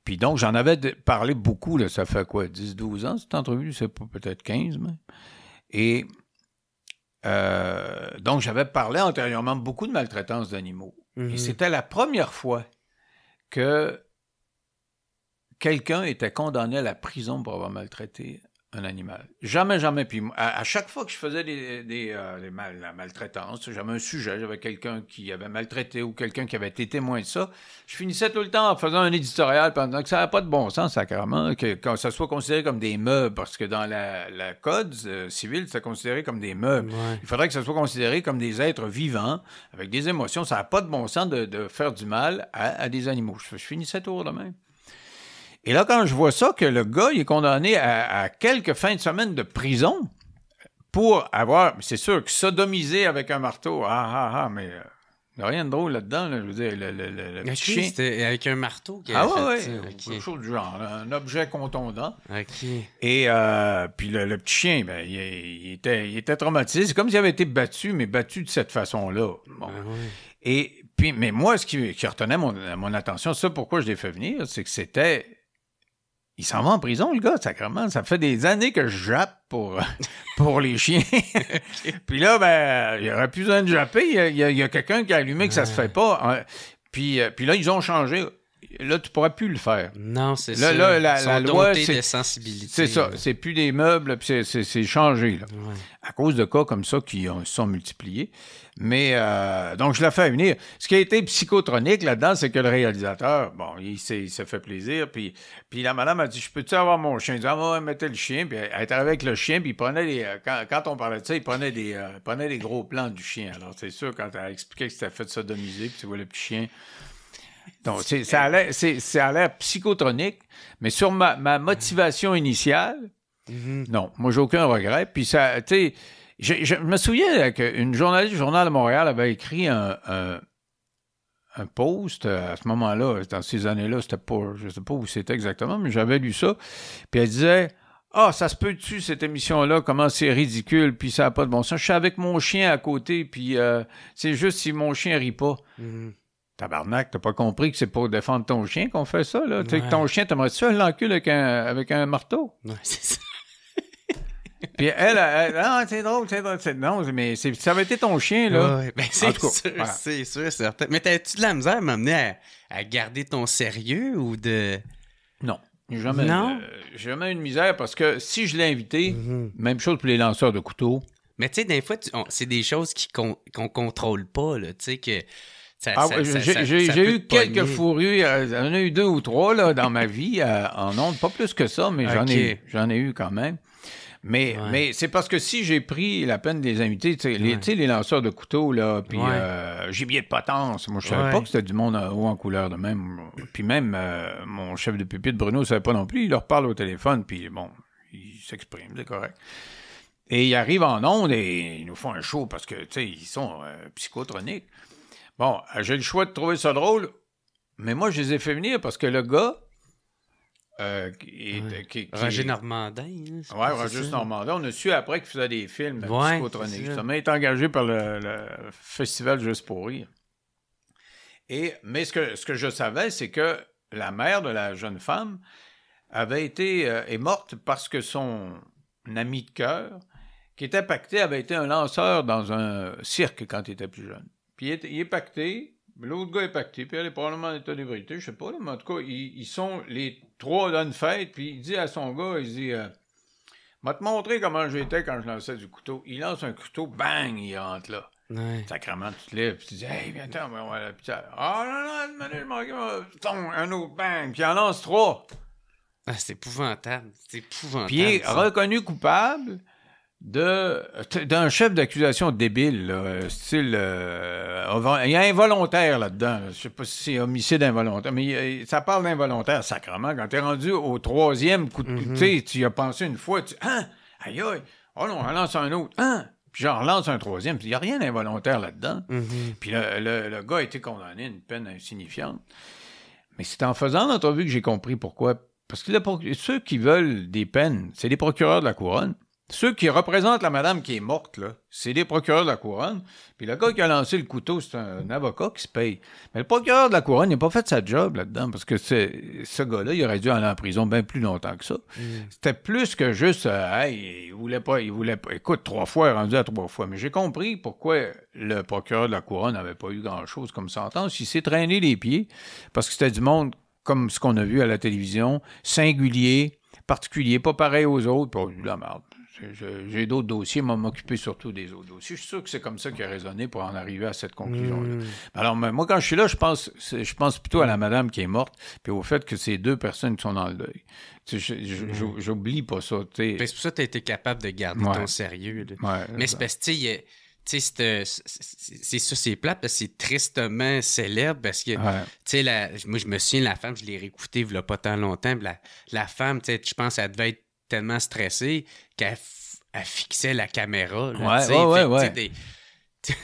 Puis donc, j'en avais parlé beaucoup, là, ça fait quoi, 10-12 ans, cette entrevue, c'est pas peut-être 15 même. Et donc, j'avais parlé antérieurement beaucoup de maltraitance d'animaux. Et c'était la première fois que quelqu'un était condamné à la prison pour avoir maltraité un animal. Jamais, jamais. Puis à chaque fois que je faisais la maltraitance, j'avais un sujet, j'avais quelqu'un qui avait maltraité ou quelqu'un qui avait été témoin de ça, je finissais tout le temps en faisant un éditorial pendant que ça n'avait pas de bon sens, sacrément, que ça soit considéré comme des meubles, parce que dans la code civil, c'est considéré comme des meubles. Ouais. Il faudrait que ça soit considéré comme des êtres vivants, avec des émotions. Ça n'a pas de bon sens de faire du mal à des animaux. Je finissais toujours de même. Et là, quand je vois ça, que le gars, il est condamné à quelques fins de semaine de prison pour avoir, c'est sûr, que sodomisé avec un marteau, mais il n'y a rien de drôle là-dedans, là, je veux dire, le petit chien. C'était avec un marteau qu'il avait fait ça. Quelque chose du genre, là, un objet contondant. OK. Et puis le petit chien, ben, il était traumatisé. C'est comme s'il avait été battu, mais battu de cette façon-là. Bon. Et puis, mais moi, ce qui retenait mon attention, ça, pourquoi je l'ai fait venir, c'est que c'était... Il s'en va en prison, le gars, sacrément. Ça fait des années que je jappe pour les chiens. Puis là, ben, il n'y aurait plus besoin de japper. Il y a quelqu'un qui a allumé que ça se fait pas. Puis là, ils ont changé. Là, tu ne pourras plus le faire. Non, c'est là, ça. Là, la loi, c'est de sensibilité. C'est ça. C'est plus des meubles, puis c'est changé. Là. Ouais. À cause de cas comme ça qui se sont multipliés. Mais, donc, je l'ai fait venir. Ce qui a été psychotronique là-dedans, c'est que le réalisateur, bon, il s'est fait plaisir. Puis la madame a dit, je peux-tu avoir mon chien? Il dit, ouais, mettez le chien. Puis elle était avec le chien, puis il prenait quand on parlait de ça, il prenait des gros plans du chien. Alors, c'est sûr, quand elle a expliqué que c'était fait sodomiser, puis tu vois le petit chien... Donc, ça a l'air psychotronique, mais sur ma motivation initiale, non, moi, j'ai aucun regret. Puis ça, tu sais, je me souviens qu'une journaliste du Journal de Montréal avait écrit un post à ce moment-là, dans ces années-là, c'était pas, je sais pas où c'était exactement, mais j'avais lu ça. Puis elle disait, ça se peut-tu, cette émission-là, comment c'est ridicule, puis ça n'a pas de bon sens. Je suis avec mon chien à côté, puis c'est juste si mon chien rit pas. Tabarnak, t'as pas compris que c'est pour défendre ton chien qu'on fait ça, là? Ouais. Tu sais, que ton chien, t'aimerais-tu l'encule avec un marteau? Ouais, c'est ça. Puis elle, c'est drôle, non, mais ça avait été ton chien, là. Ouais, ben c'est sûr, certain. Mais t'as-tu de la misère à m'amener à garder ton sérieux ou de... Non. Jamais eu de misère parce que si je l'ai invité, même chose pour les lanceurs de couteaux. Mais tu sais, des fois, c'est des choses qu'on contrôle pas, là, tu sais, que... J'ai eu quelques fourrures, j'en ai eu 2 ou 3 là, dans ma vie, en ondes, pas plus que ça, mais j'en ai eu quand même. Mais c'est parce que si j'ai pris la peine de les inviter, tu sais, les lanceurs de couteaux, là, puis gibier de potence. Moi, je savais pas que c'était du monde haut en couleur de même. Puis même, mon chef de pupitre, Bruno, ne savait pas non plus. Il leur parle au téléphone, puis bon, il s'exprime, c'est correct. Et ils arrivent en ondes et ils nous font un show parce que, tu sais, ils sont psychotroniques. Bon, j'ai le choix de trouver ça drôle, mais moi, je les ai fait venir parce que le gars... Roger Normandin. Oui, Roger Normandin. On a su après qu'il faisait des films psychotroniques. Ça m'a été engagé par le festival Juste pour rire. Mais ce que je savais, c'est que la mère de la jeune femme est morte parce que son ami de cœur, qui était pacté, avait été un lanceur dans un cirque quand il était plus jeune. Puis il est pacté. L'autre gars est pacté, puis elle est probablement en état d'ébriété, je sais pas, là, mais en tout cas, ils sont les trois dans une fête, puis il dit à son gars, il dit « m'a te montrer comment j'étais quand je lançais du couteau. » Il lance un couteau, bang, il rentre là. Ouais. Sacrement, tu te lèves, puis tu dis « Hey, viens-t'en, on va à l'hôpital. »« Ah non, je manquais un autre, bang, puis il en lance trois. » Ah, c'est épouvantable, Puis il est reconnu coupable d'un chef d'accusation débile, là, style... il y a involontaire là-dedans. Je sais pas si c'est homicide involontaire, mais ça parle d'involontaire, sacrément. Quand t'es rendu au troisième coup de couteau, tu y as pensé une fois, hein? Aïe aïe! Oh non, on lance un autre. Hein? Puis j'en relance un troisième. Il n'y a rien d'involontaire là-dedans. Puis le gars a été condamné à une peine insignifiante. Mais c'est en faisant l'entrevue que j'ai compris pourquoi. Parce que ceux qui veulent des peines, c'est les procureurs de la couronne. Ceux qui représentent la madame qui est morte, là, c'est les procureurs de la couronne. Puis le gars qui a lancé le couteau, c'est un avocat qui se paye. Mais le procureur de la couronne, il n'a pas fait sa job là-dedans, parce que ce gars-là, il aurait dû aller en prison bien plus longtemps que ça. C'était plus que juste, il voulait pas. Écoute, 3 fois, rendu à 3 fois. Mais j'ai compris pourquoi le procureur de la couronne n'avait pas eu grand-chose comme sentence. Il s'est traîné les pieds, parce que c'était du monde, comme ce qu'on a vu à la télévision, singulier, particulier, pas pareil aux autres, puis la merde. J'ai d'autres dossiers, moi, m'occuper surtout des autres dossiers. Je suis sûr que c'est comme ça qu'il a raisonné pour en arriver à cette conclusion-là. Alors, moi, quand je suis là, je pense plutôt à la madame qui est morte, puis au fait que c'est 2 personnes qui sont dans le deuil. J'oublie pas ça. C'est pour ça que tu as été capable de garder ton sérieux. Mais c'est parce que, c'est ça, c'est plate, parce que c'est tristement célèbre, parce que, moi, je me souviens, la femme, je l'ai réécoutée il n'y a pas tant longtemps, la femme, je pense, elle devait être tellement stressée qu'elle fixait la caméra. Là,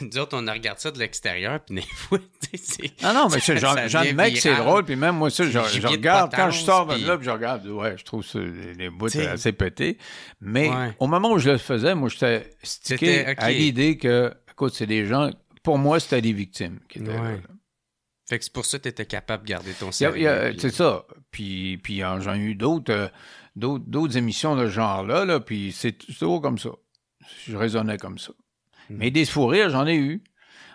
nous autres, on regarde ça de l'extérieur, puis des fois, c'est... Non, mais j'en mec, c'est drôle, puis même moi, ça, je regarde, quand je sors de là, puis je regarde, je trouve ça, les bouts assez pétés, mais au moment où je le faisais, moi, j'étais stické à l'idée que, écoute, c'est des gens, pour moi, c'était des victimes qui étaient là. Fait que c'est pour ça que tu étais capable de garder ton sérieux. C'est ça. Puis j'en ai eu d'autres émissions de ce genre-là, là, puis c'est toujours comme ça. Je raisonnais comme ça. Mais des fous rires, j'en ai eu.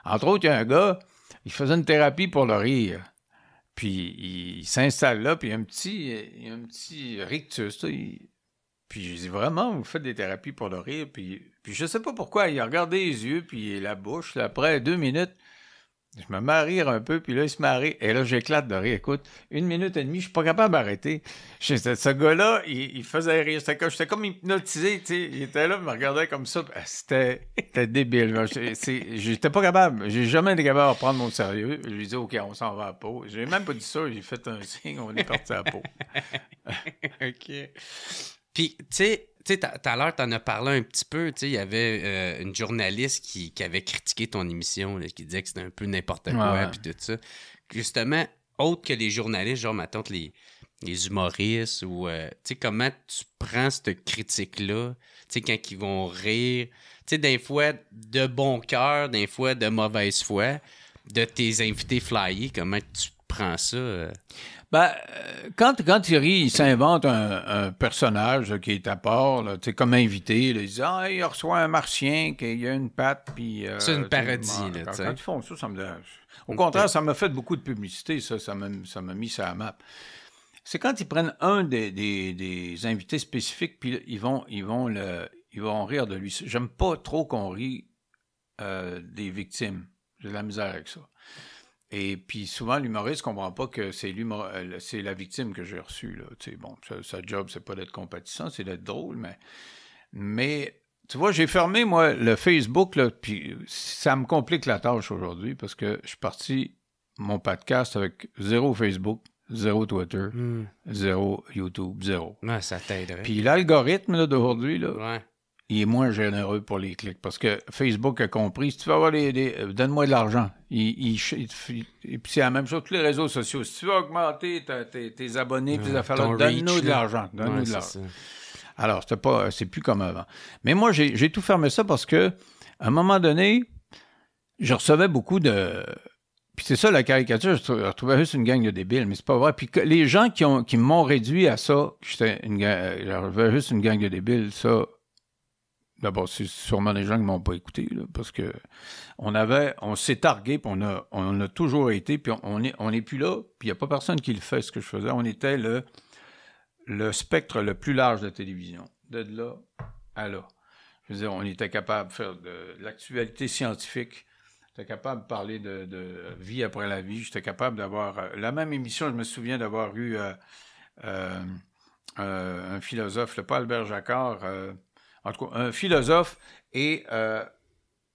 Entre autres, il y a un gars, il faisait une thérapie pour le rire. Puis il s'installe là, puis il y a un petit rictus. Là, puis je dis, vraiment, vous faites des thérapies pour le rire? Puis je sais pas pourquoi, il a regardé les yeux, puis la bouche. Là, après 2 minutes, je me mets à rire un peu, puis là, il se met à rire. Et là, j'éclate de rire. Écoute, 1 minute et demie, je suis pas capable d'arrêter. Ce gars-là, il faisait rire. J'étais comme hypnotisé, tu sais. Il était là, il me regardait comme ça. C'était débile. J'étais pas capable. J'ai jamais été capable de prendre mon sérieux. Je lui ai dit, OK, on s'en va à la pause. J'ai même pas dit ça. J'ai fait un signe, on est parti à la pause. OK. Puis, tu sais, tout à l'heure, tu en as parlé un petit peu. Il y avait une journaliste qui avait critiqué ton émission, là, qui disait que c'était un peu n'importe quoi, puis tout ça. Justement, autre que les journalistes, genre, mettons, les humoristes, ou, comment tu prends cette critique-là, quand ils vont rire, des fois de bon cœur, des fois de mauvaise foi, de tes invités flyés, comment tu prends ça? Quand il rit, il s'invente un personnage qui est à part, là, comme invité. Là, il dit « il reçoit un martien, qu'il a une patte. » C'est une parodie. Quand ils font ça, ça me dérange. Au contraire, ça m'a fait beaucoup de publicité, ça m'a mis ça à la map. C'est quand ils prennent un des invités spécifiques, puis ils vont rire de lui. J'aime pas trop qu'on rit des victimes. J'ai de la misère avec ça. Et puis souvent, l'humoriste ne comprend pas que c'est la victime que j'ai reçue. Là. Bon, sa job, c'est pas d'être compatissant, c'est d'être drôle, mais tu vois, j'ai fermé, moi, le Facebook, là, puis ça me complique la tâche aujourd'hui parce que je suis parti mon podcast avec 0 Facebook, 0 Twitter, 0 YouTube, 0. Ouais, ça t'aiderait. Puis l'algorithme là, d'aujourd'hui, là, Ouais. il est moins généreux pour les clics parce que Facebook a compris, si tu veux avoir donne-moi de l'argent. Et puis c'est la même chose, tous les réseaux sociaux. Si tu veux augmenter tes abonnés, tes affaires-là, donne-nous de l'argent. Donne-nous de l'argent. Alors, c'est plus comme avant. Mais moi, j'ai tout fermé ça parce que, à un moment donné, je recevais beaucoup de... Puis c'est ça, la caricature, je retrouvais juste une gang de débiles, mais c'est pas vrai. Puis les gens qui m'ont réduit à ça, je retrouvais juste une gang de débiles, ça... D'abord, c'est sûrement des gens qui m'ont pas écouté, là, parce que on s'est targué, puis on a toujours été, puis on est plus là, puis il n'y a pas personne qui le fait, ce que je faisais. On était le spectre le plus large de la télévision, de là à là. Je veux dire, on était capable de faire de l'actualité scientifique, j'étais capable de parler de vie après la vie, j'étais capable d'avoir... la même émission, je me souviens d'avoir eu un philosophe, pas Albert Jacquard, en tout cas, un philosophe et...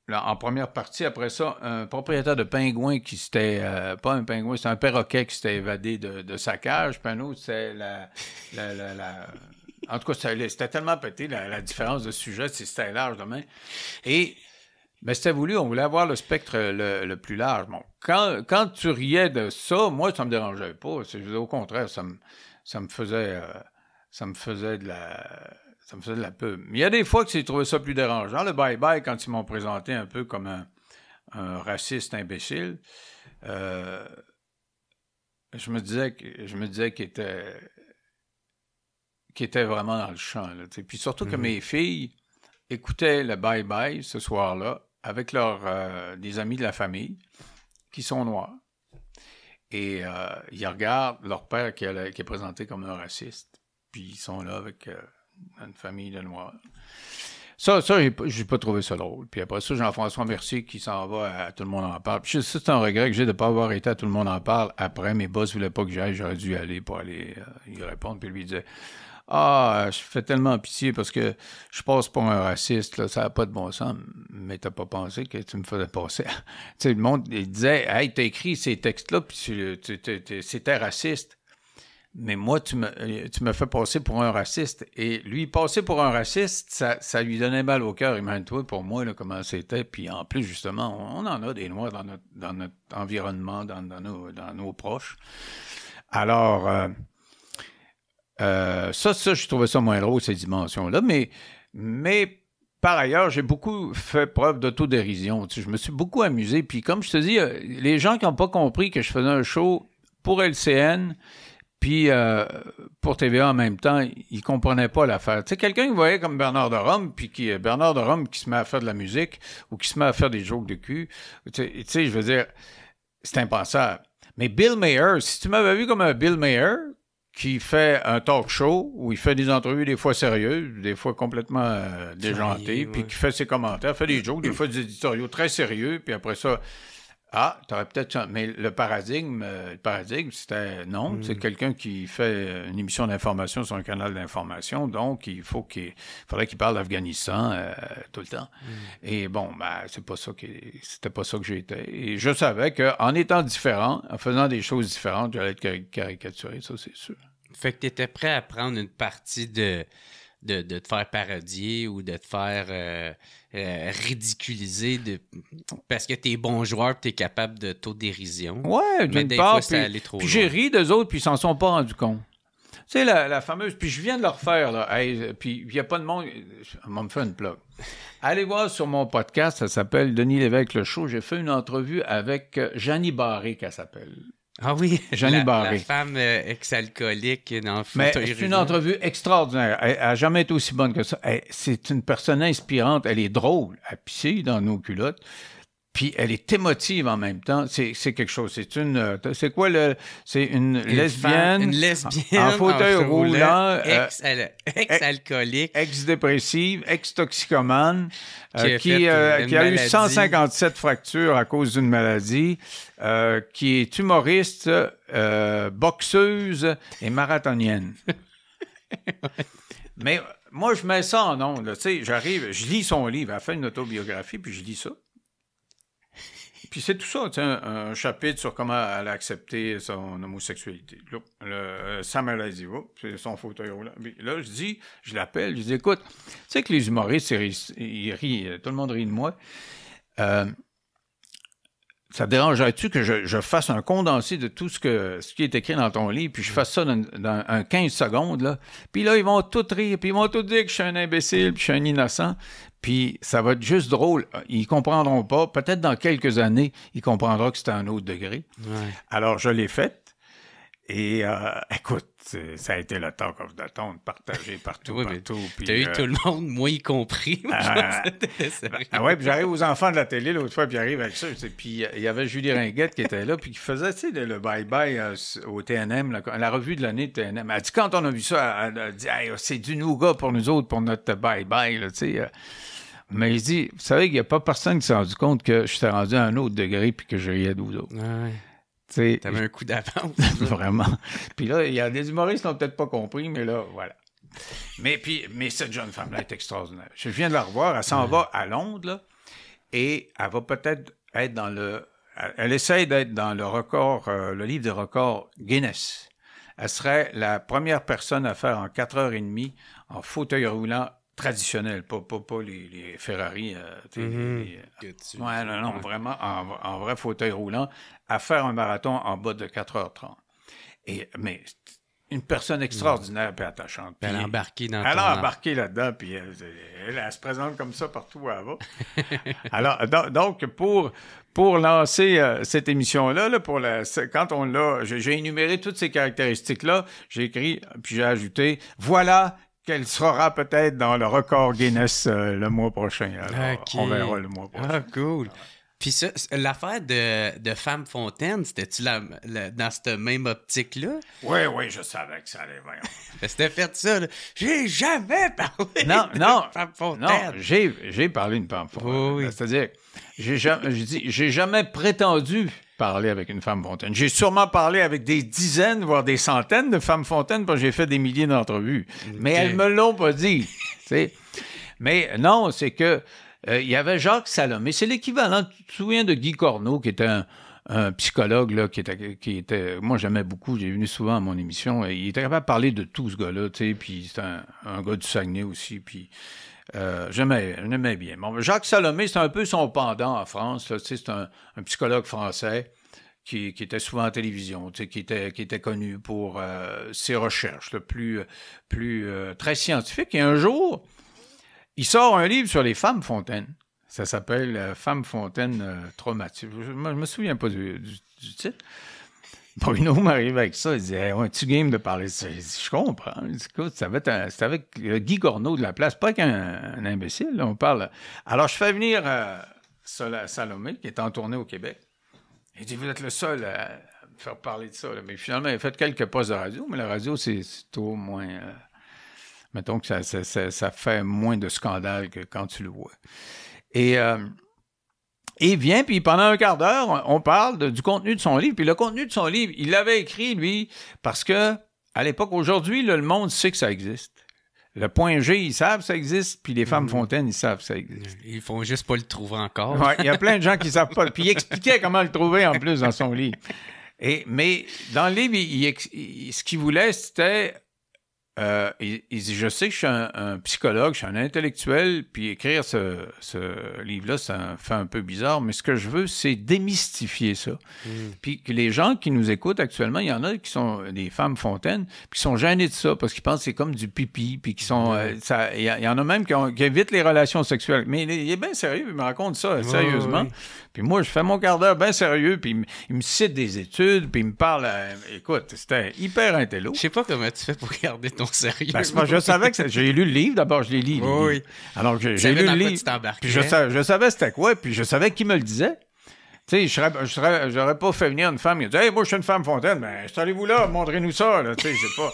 en première partie, après ça, un propriétaire de pingouins qui s'était... pas un pingouin, c'était un perroquet qui s'était évadé de sa cage. Puis un autre, c'est en tout cas, c'était tellement pété, la différence de sujet, c'était large de main. Et... mais c'était voulu, on voulait avoir le spectre le plus large. Bon, quand tu riais de ça, moi, ça me dérangeait pas. Au contraire, ça me faisait de la pub. Mais il y a des fois que j'ai trouvé ça plus dérangeant. Le bye-bye, quand ils m'ont présenté un peu comme un raciste imbécile, je me disais qu'il était vraiment dans le champ. Là, puis surtout que mes filles écoutaient le bye-bye ce soir-là avec des amis de la famille qui sont noirs. Et ils regardent leur père qui est présenté comme un raciste. Puis ils sont là avec... une famille de Noirs. Ça, j'ai pas trouvé ça drôle. Puis après ça, Jean-François Mercier qui s'en va à Tout le monde en parle. Puis c'est un regret que j'ai de ne pas avoir été à Tout le monde en parle. Après, mes boss voulaient pas que j'aille. J'aurais dû aller pour aller y répondre. Puis lui, il disait « Ah, je fais tellement pitié parce que je passe pour un raciste. Là, ça n'a pas de bon sens. Mais t'as pas pensé que tu me faisais passer. » Tu sais, le monde, il disait « Hey, t'as écrit ces textes-là, puis c'était raciste. » Mais moi, tu me fais passer pour un raciste. Et lui, passer pour un raciste, ça lui donnait mal au cœur. Imagine-toi, pour moi, là, comment c'était. Puis en plus, justement, on en a des Noirs dans notre environnement, dans nos proches. Alors, ça, je trouvais ça moins drôle, ces dimensions-là. Mais par ailleurs, j'ai beaucoup fait preuve d'autodérision. Tu sais, je me suis beaucoup amusé. Puis comme je te dis, les gens qui n'ont pas compris que je faisais un show pour LCN... Puis, pour TVA en même temps, ils comprenaient pas l'affaire. Tu sais, quelqu'un qui voyait comme Bernard de Rome, puis Bernard de Rome qui se met à faire de la musique ou qui se met à faire des jokes de cul, tu sais, je veux dire, c'est impensable. Mais Bill Maher, si tu m'avais vu comme un Bill Maher qui fait un talk show où il fait des entrevues des fois sérieuses, des fois complètement déjantées, puis qui fait ses commentaires, fait des jokes, des fois des éditoriaux très sérieux, puis après ça... Ah, t'aurais peut-être... Mais le paradigme, c'était... Non, c'est quelqu'un qui fait une émission d'information sur un canal d'information, donc faudrait qu'il parle d'Afghanistan tout le temps. Et bon, c'était pas ça que j'étais. Et je savais qu'en étant différent, en faisant des choses différentes, j'allais être caricaturé, ça, c'est sûr. Fait que t'étais prêt à prendre une partie de te faire parodier ou de te faire ridiculiser parce que t'es bon joueur et t'es capable de d'autodérision. Ouais, mais des fois, ça allait trop loin. Puis j'ai ri d'eux autres, puis ils s'en sont pas rendus compte. Tu sais, la fameuse... Puis je viens de le refaire, là. Hey, puis il n'y a pas de monde... On va me faire une plug. Allez voir sur mon podcast, ça s'appelle Denis Lévesque le show. J'ai fait une entrevue avec Jeannie Barré, qu'elle s'appelle. Ah oui, Jeannie Barré. La femme ex-alcoolique dans le Mais c'est une entrevue extraordinaire. Elle n'a jamais été aussi bonne que ça. C'est une personne inspirante. Elle est drôle. Elle pisse dans nos culottes. Puis elle est émotive en même temps. C'est quelque chose. C'est quoi c'est une lesbienne. Une lesbienne. En fauteuil roulant. Ex-alcoolique. Ex-dépressive. Ex-toxicomane. Qui a eu 157 fractures à cause d'une maladie. Qui est humoriste, boxeuse et marathonienne. Mais moi, je mets ça en ondes. Tu sais, j'arrive, je lis son livre. Elle fait une autobiographie, puis je lis ça. Puis c'est tout ça, tu sais, un chapitre sur comment elle a accepté son homosexualité. Là, Samuel a dit, c'est son fauteuil roulant. Puis là, je l'appelle, je dis, écoute, tu sais que les humoristes, ils rient, tout le monde rit de moi. Ça te dérangerait-tu que je fasse un condensé de tout ce qui est écrit dans ton livre, puis je fasse ça dans un 15 secondes, là. Puis là, ils vont tous rire, puis ils vont tous dire que je suis un imbécile, puis je suis un innocent. Puis ça va être juste drôle. Ils comprendront pas. Peut-être dans quelques années, ils comprendront que c'était un autre degré. Ouais. Alors, je l'ai faite. Et écoute, ça a été le talk of the town, partagé partout, oui, partout. T'as eu tout le monde, moi y compris. Ouais, puis j'arrive aux enfants de la télé l'autre fois, puis j'arrive avec ça. Puis il y avait Julie Ringuette qui était là, puis qui faisait, tu sais, le bye-bye au TNM, la revue de l'année de TNM. Elle dit, quand on a vu ça, elle a dit, hey, c'est du nougat pour nous autres, pour notre bye-bye, tu sais. Mais il dit, vous savez qu'il n'y a pas personne qui s'est rendu compte que je suis rendu à un autre degré, puis que je riais d'eux autres. Ouais. T'avais un coup d'avance. Vraiment. Puis là, il y a des humoristes qui n'ont peut-être pas compris, mais là, voilà. Mais cette jeune femme-là est extraordinaire. Je viens de la revoir, elle s'en va à Londres, là, et elle va peut-être être dans le... Elle essaye d'être dans le record, le livre des records Guinness. Elle serait la première personne à faire en 4h30 en fauteuil roulant traditionnel, pas les Ferrari. Non, vraiment en vrai fauteuil roulant, à faire un marathon en bas de 4h30. Mais une personne extraordinaire et attachante. Puis elle a embarqué dans Elle a embarqué là-dedans, puis elle se présente comme ça partout où elle va. Alors, donc, pour lancer cette émission-là, quand on l'a, j'ai énuméré toutes ces caractéristiques-là, j'ai écrit, puis j'ai ajouté, voilà qu'elle sera peut-être dans le record Guinness le mois prochain. Alors, on verra le mois prochain. Ah, cool. Puis ça, l'affaire de Femme Fontaine, c'était-tu dans cette même optique-là? Oui, je savais que ça allait venir. C'était fait ça, là. J'ai jamais parlé de Femme Fontaine. Non, j'ai parlé d'une femme fontaine. Oh, oui. C'est-à-dire, j'ai jamais prétendu parler avec une femme fontaine. J'ai sûrement parlé avec des dizaines, voire des centaines de femmes fontaines, parce que j'ai fait des milliers d'entrevues. Okay. Mais elles me l'ont pas dit. T'sais. Mais non, c'est que il y avait Jacques Salomé. C'est l'équivalent, tu te souviens de Guy Corneau, qui était un psychologue, là, qui était... Moi, j'aimais beaucoup, j'ai venu souvent à mon émission. Il était capable de parler de tout, ce gars-là, tu sais, puis c'est un gars du Saguenay aussi, puis... j'aimais bien. Bon, Jacques Salomé, c'est un peu son pendant en France. Là, c'est un psychologue français qui était souvent en télévision, qui était connu pour ses recherches, là, très scientifiques. Et un jour, il sort un livre sur les femmes fontaines. Ça s'appelle Femmes fontaines traumatiques. Je me souviens pas du titre. Bruno m'arrive avec ça, il dit hey, ouais, tu game de parler de ça? Je dis, je comprends. Je dis, écoute, c'est avec Guy Corneau de la place, pas qu'un imbécile, là, on parle. Alors, je fais venir Salomé, qui est en tournée au Québec. Il dit, vous êtes le seul à me faire parler de ça. Là. Mais finalement, il a fait quelques postes de radio, mais la radio, c'est au moins... mettons que ça fait moins de scandale que quand tu le vois. Et il vient, puis pendant un quart d'heure, on parle du contenu de son livre. Puis le contenu de son livre, il l'avait écrit, lui, parce que à l'époque, aujourd'hui, le monde sait que ça existe. Le point G, ils savent que ça existe, puis les femmes fontaines, ils savent que ça existe. Ils font juste pas le trouver encore. Ouais, il y a plein de gens qui savent pas. Puis il expliquait comment le trouver en plus dans son livre. Mais dans le livre, ce qu'il voulait, c'était... il dit, je sais que je suis un psychologue, je suis un intellectuel, puis écrire ce livre-là, ça fait un peu bizarre, mais ce que je veux, c'est démystifier ça. Puis que les gens qui nous écoutent actuellement, il y en a qui sont des femmes fontaines, puis qui sont gênés de ça, parce qu'ils pensent que c'est comme du pipi, puis qui sont... il y en a même qui évitent les relations sexuelles. Mais il est bien sérieux, il me raconte ça sérieusement. Puis moi, je fais mon quart d'heure bien sérieux, puis il me cite des études, puis il me parle... écoute, c'était hyper intello. Je sais pas comment tu fais pour garder ton sérieux. Ben, je savais que j'ai lu le livre, d'abord, je l'ai lu. Oui. Alors, j'ai lu le livre, puis je savais c'était quoi, puis je savais qui me le disait. Tu sais, j'aurais pas fait venir une femme qui dit « Hey, moi, je suis une femme fontaine. » Ben, allez-vous là, montrez-nous ça, là. Tu sais, je sais pas...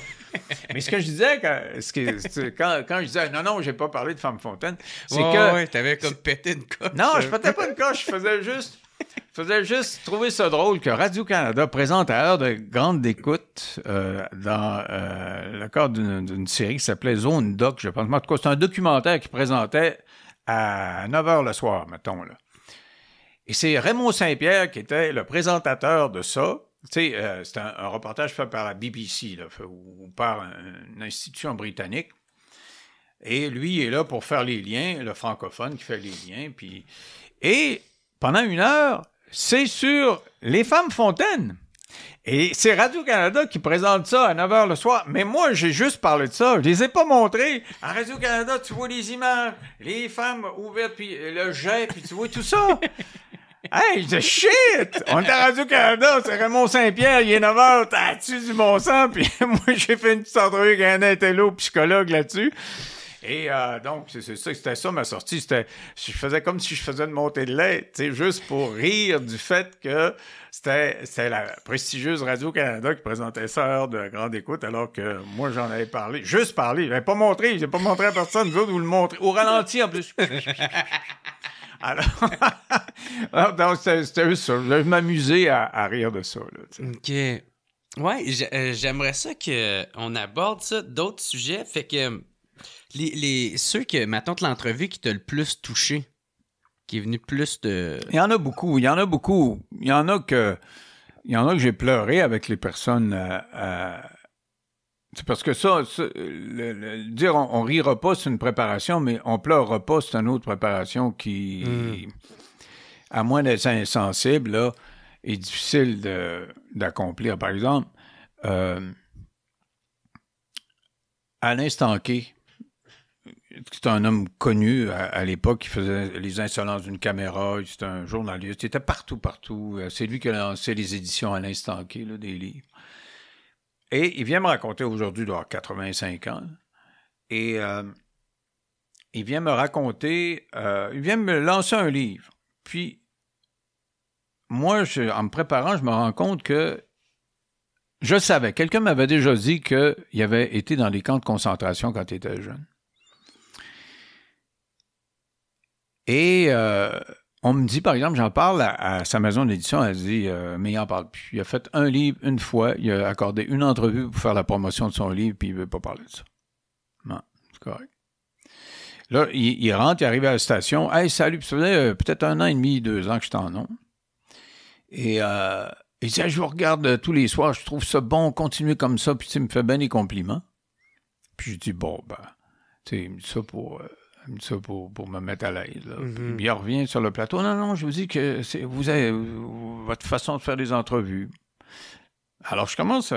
Mais ce que je disais, quand je disais « Non, j'ai pas parlé de femme fontaine », c'est que... Oui, t'avais comme pété une coche. Non, je pétais pas une coche, je faisais juste... faisais juste trouver ça drôle que Radio-Canada présente à l'heure de grande écoute dans le cadre d'une série qui s'appelait Zone Doc, je pense. En tout cas, c'est un documentaire qui présentait à 9h le soir, mettons, là. Et c'est Raymond Saint-Pierre qui était le présentateur de ça. Tu sais, c'est un reportage fait par la BBC, là, ou par une institution britannique. Et lui, il est là pour faire les liens, le francophone qui fait les liens. Et pendant 1 heure, c'est sur les femmes fontaines. Et c'est Radio-Canada qui présente ça à 9h le soir. Mais moi, j'ai juste parlé de ça. Je les ai pas montrés. À Radio-Canada, tu vois les images, les femmes ouvertes, puis le jet, puis tu vois tout ça. Hey, the shit! On est à Radio-Canada, c'est Raymond Saint-Pierre, il est 9h, t'as-tu du bon sang? Puis moi, j'ai fait une petite entrevue avec un intello psychologue là-dessus. Et donc, c'était ça ma sortie. Je faisais comme si je faisais une montée de lait, tu sais, juste pour rire du fait que c'était la prestigieuse Radio-Canada qui présentait ça à l'heure de grande écoute, alors que moi, j'en avais parlé. Juste parlé. Je l'avais pas montré. J'ai pas montré à personne. Vous autres, vous le montrez. Au ralenti, en plus. Alors donc, c'était juste ça. Je m'amusais à rire de ça. Là, OK. Ouais, j'aimerais ça qu'on aborde ça, d'autres sujets. Fait que ceux que, maintenant, l'entrevue qui t'a le plus touché, qui est venu plus de... Il y en a beaucoup. Il y en a que j'ai pleuré avec les personnes. C'est parce que ça dire on rira pas, c'est une préparation, mais on pleurera pas, c'est une autre préparation qui, à moins d'être insensible, là, est difficile d'accomplir. Par exemple, Alain Stanquet, c'est un homme connu à l'époque qui faisait les insolences d'une caméra, c'était un journaliste, il était partout. C'est lui qui a lancé les éditions Alain Stanquet, là, des livres. Et il vient me raconter aujourd'hui, il doit avoir 85 ans, et il vient me raconter, il vient me lancer un livre. Puis, moi, en me préparant, je me rends compte que je savais, quelqu'un m'avait déjà dit qu'il avait été dans les camps de concentration quand il était jeune. Et on me dit, par exemple, j'en parle à sa maison d'édition, elle dit, mais il n'en parle plus. Il a fait un livre une fois, il a accordé une entrevue pour faire la promotion de son livre, puis il ne veut pas parler de ça. Non, c'est correct. Là, il rentre, il arrive à la station. « Hey, salut! » Puis ça faisait peut-être 1 an et demi, 2 ans que j'étais en nom. Et il dit « Je vous regarde tous les soirs, je trouve ça bon, continuez comme ça. » Puis il me fait bien des compliments. Puis je dis « Bon, ben, tu sais, il me dit ça pour... pour me mettre à l'aise. Puis il revient sur le plateau. Non, je vous dis que vous avez votre façon de faire des entrevues. Alors, je commence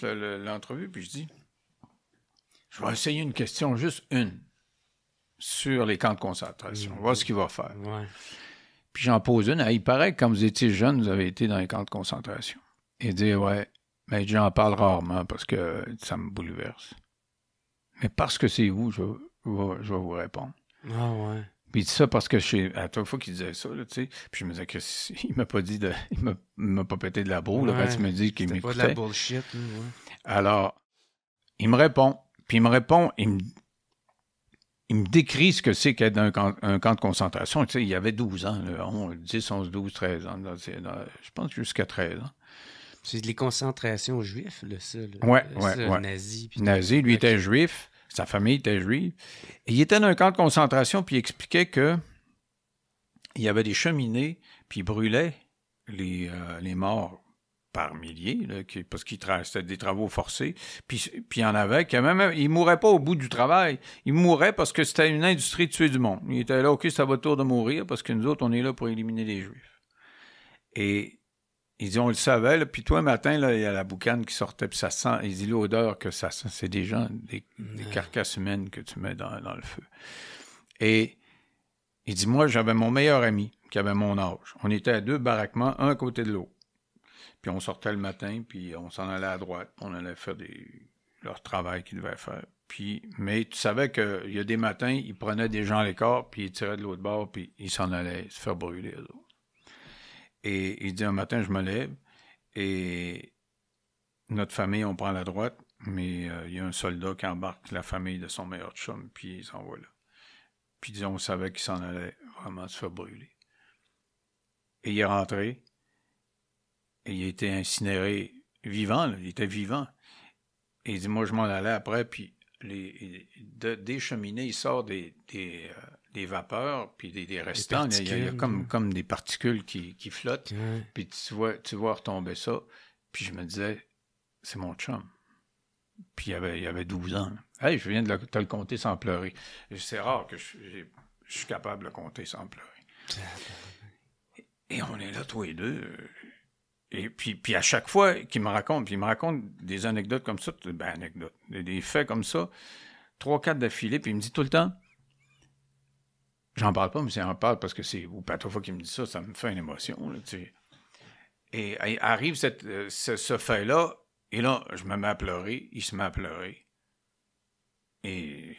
l'entrevue, puis je dis, je vais essayer une question, juste une, sur les camps de concentration. On va voir ce qu'il va faire. Ouais. Puis j'en pose une. Il paraît que quand vous étiez jeune, vous avez été dans les camps de concentration. Il dit, ouais, mais j'en parle rarement parce que ça me bouleverse. Mais parce que c'est vous, je vais vous répondre. Ah ouais. Puis il dit ça parce que à toute fois qu'il disait ça, là, tu sais. Puis je me disais qu'il m'a pas dit il m'a pas pété de la boue, là, quand il me dit qu'il m'écoutait. Pas de la bullshit. Ouais. Alors, il me répond. Puis il me décrit ce que c'est qu'être dans un camp de concentration. Tu sais, il y avait 12 ans, là, 10, 11, 12, 13 ans. Je pense jusqu'à 13 ans. C'est les concentrations juifs, là, ça. Là. Ouais. Nazi. Nazi, lui, était juif. Sa famille était juive. Et il était dans un camp de concentration, puis il expliquait que il y avait des cheminées, puis il brûlait les morts par milliers, là, parce qu'ils c'était des travaux forcés. Puis il y en avait qui même, ils mouraient pas au bout du travail. Ils mouraient parce que c'était une industrie de tuer du monde. Ils étaient là, OK, c'est à votre tour de mourir, parce que nous autres, on est là pour éliminer les Juifs. Et il dit, on le savait, là, puis toi, un matin, là, il y a la boucane qui sortait, puis ça sent, il dit, l'odeur que ça sent, c'est des gens, des carcasses humaines que tu mets dans le feu. Et il dit, moi, j'avais mon meilleur ami, qui avait mon âge. On était à 2 baraquements, un à côté de l'autre. Puis on sortait le matin, puis on s'en allait à droite, on allait faire leur travail qu'ils devaient faire. Mais tu savais qu'il y a des matins, ils prenaient des gens à l'écart, puis ils tiraient de l'autre bord, puis ils s'en allaient se faire brûler, eux autres. Et il dit, un matin, je me lève et notre famille, on prend la droite, mais il y a un soldat qui embarque la famille de son meilleur chum, puis il s'en va là. Puis on savait qu'il s'en allait vraiment se faire brûler. Et il est rentré. Et il a été incinéré vivant, là, il était vivant. Et il dit, moi, je m'en allais après, puis des cheminées, il sort des vapeurs, puis des restants. Il y a comme des particules qui flottent, puis tu vois retomber ça. Puis je me disais, c'est mon chum. Puis il avait 12 ans. Hey, je viens de te le compter sans pleurer. C'est rare que je suis capable de le compter sans pleurer. Et on est là, tous les deux. Et puis à chaque fois qu'il me raconte, puis il me raconte des anecdotes comme ça, des faits comme ça, 3-4 d'affilée, puis il me dit tout le temps, j'en parle pas, mais j'en parle parce que c'est, ou pas trois fois qu'il me dit ça, ça me fait une émotion, là, tu sais. Et arrive ce fait-là, et là, je me mets à pleurer, il se met à pleurer. Et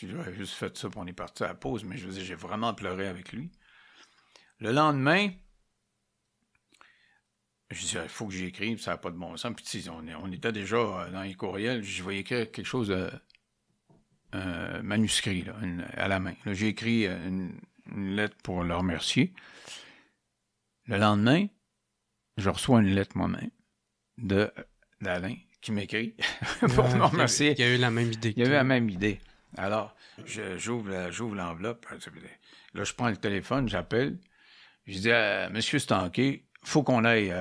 j'aurais juste fait ça, puis on est parti à la pause, mais je veux dire, j'ai vraiment pleuré avec lui. Le lendemain, je disais, il faut que j'écrive, ça n'a pas de bon sens. Puis, tu sais, on était déjà dans les courriels, je vais écrire quelque chose de manuscrit, là, à la main. Là, j'ai écrit une lettre pour le remercier. Le lendemain, je reçois une lettre moi-même d'Alain qui m'écrit pour me remercier. Il a eu la même idée. Il a eu la même idée. Alors, j'ouvre l'enveloppe. Là, je prends le téléphone, j'appelle. Je dis Monsieur Stanquet, faut qu'on aille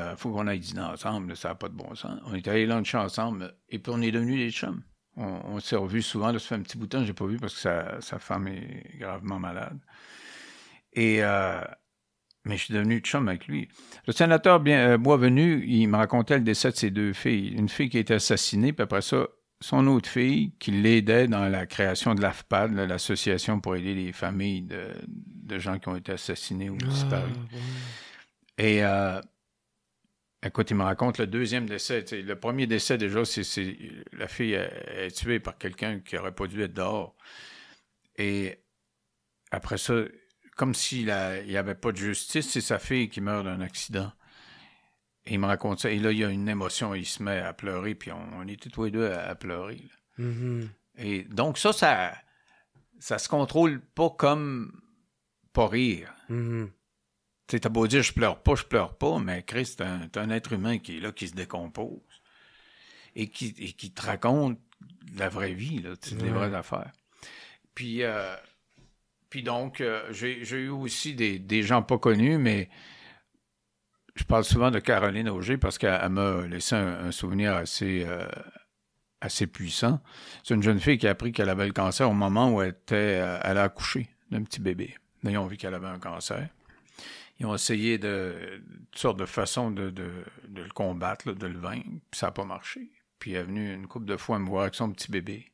dîner ensemble, ça n'a pas de bon sens. On est allés luncher ensemble et puis on est devenus des chums. On s'est revus souvent, là, ça fait un petit bout de temps que je n'ai pas vu parce que sa femme est gravement malade. Mais je suis devenu chum avec lui. Le sénateur Boisvenu, il me racontait le décès de ses 2 filles. Une fille qui a été assassinée, puis après ça, son autre fille qui l'aidait dans la création de l'AFPAD, là, l'association pour aider les familles de gens qui ont été assassinés ou disparus. Et écoute, il me raconte le 2e décès. Le premier décès, déjà, c'est la fille est tuée par quelqu'un qui n'aurait pas dû être dehors. Et après ça, comme s'il n'y avait pas de justice, c'est sa fille qui meurt d'un accident. Et il me raconte ça. Et là, il y a une émotion, il se met à pleurer, puis on était tous les deux à pleurer. Mm-hmm. Et donc ça se contrôle pas comme pas rire. Mm-hmm. Tu sais, t'as beau dire je pleure pas, mais Christ, t'es un être humain qui est là, qui se décompose et qui te raconte la vraie vie, là, des vraies affaires. Puis donc, j'ai eu aussi des gens pas connus, mais je parle souvent de Caroline Auger parce qu'elle m'a laissé un souvenir assez puissant. C'est une jeune fille qui a appris qu'elle avait le cancer au moment où elle a accouché d'un petit bébé. Là, ils ont vu qu'elle avait un cancer. Ils ont essayé toutes sortes de façons de le combattre, là, de le vaincre, puis ça n'a pas marché. Puis elle est venue une couple de fois me voir avec son petit bébé.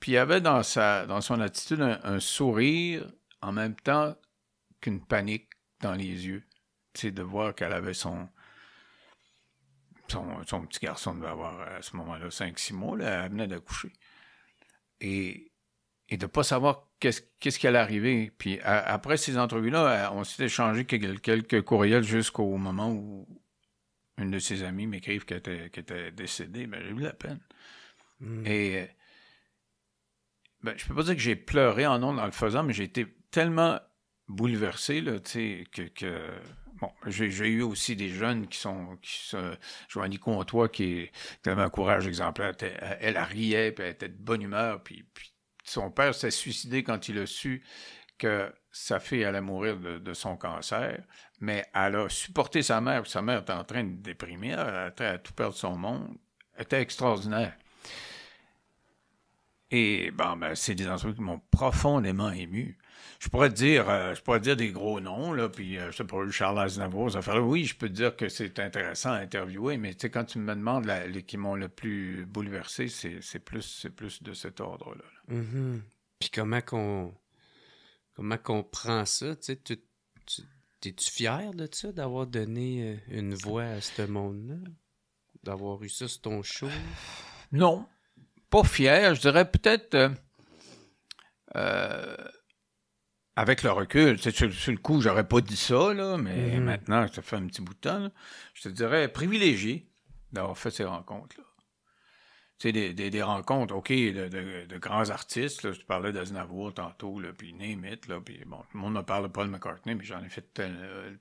Puis il y avait dans son attitude un sourire en même temps qu'une panique dans les yeux. Tu sais, de voir qu'elle avait son petit garçon devait avoir à ce moment-là 5-6 mois, là, elle venait d'accoucher. Et de ne pas savoir qu'est-ce qui allait arriver. Puis après ces entrevues-là, on s'est échangé quelques courriels jusqu'au moment où une de ses amies m'écrive qu'elle était décédée. Ben, j'ai eu la peine. Et je peux pas dire que j'ai pleuré en ondes en le faisant, mais j'ai été tellement bouleversé, là, tu sais, que bon, j'ai eu aussi des jeunes qui sont Joanie Comtois, qui avait un courage exemplaire. Elle riait, puis elle était de bonne humeur, puis son père s'est suicidé quand il a su que sa fille allait mourir de son cancer, mais elle a supporté sa mère, puis sa mère était en train de déprimer, elle était à tout perdre son monde, elle était extraordinaire. Et c'est des entrevues qui m'ont profondément ému. Je pourrais te dire des gros noms, là, puis je sais pas, Charles Aznavour, ça fait oui, je peux te dire que c'est intéressant à interviewer, mais tu sais, quand tu me demandes qui m'ont le plus bouleversé, c'est plus de cet ordre-là. Là. Mm-hmm. Puis comment qu'on prend ça, tu sais, t'es-tu fier de ça, d'avoir donné une voix à ce monde-là? D'avoir eu ça sur ton show? Non, pas fier, je dirais peut-être... avec le recul, tu sais, sur le coup, j'aurais pas dit ça, là, mais maintenant, ça fait un petit bout de temps, là, je te dirais privilégié d'avoir fait ces rencontres-là. des rencontres, OK, de grands artistes. Là, je parlais d'Aznavour tantôt, là, puis name it, là, puis bon, tout le monde me parle de Paul McCartney, mais j'en ai fait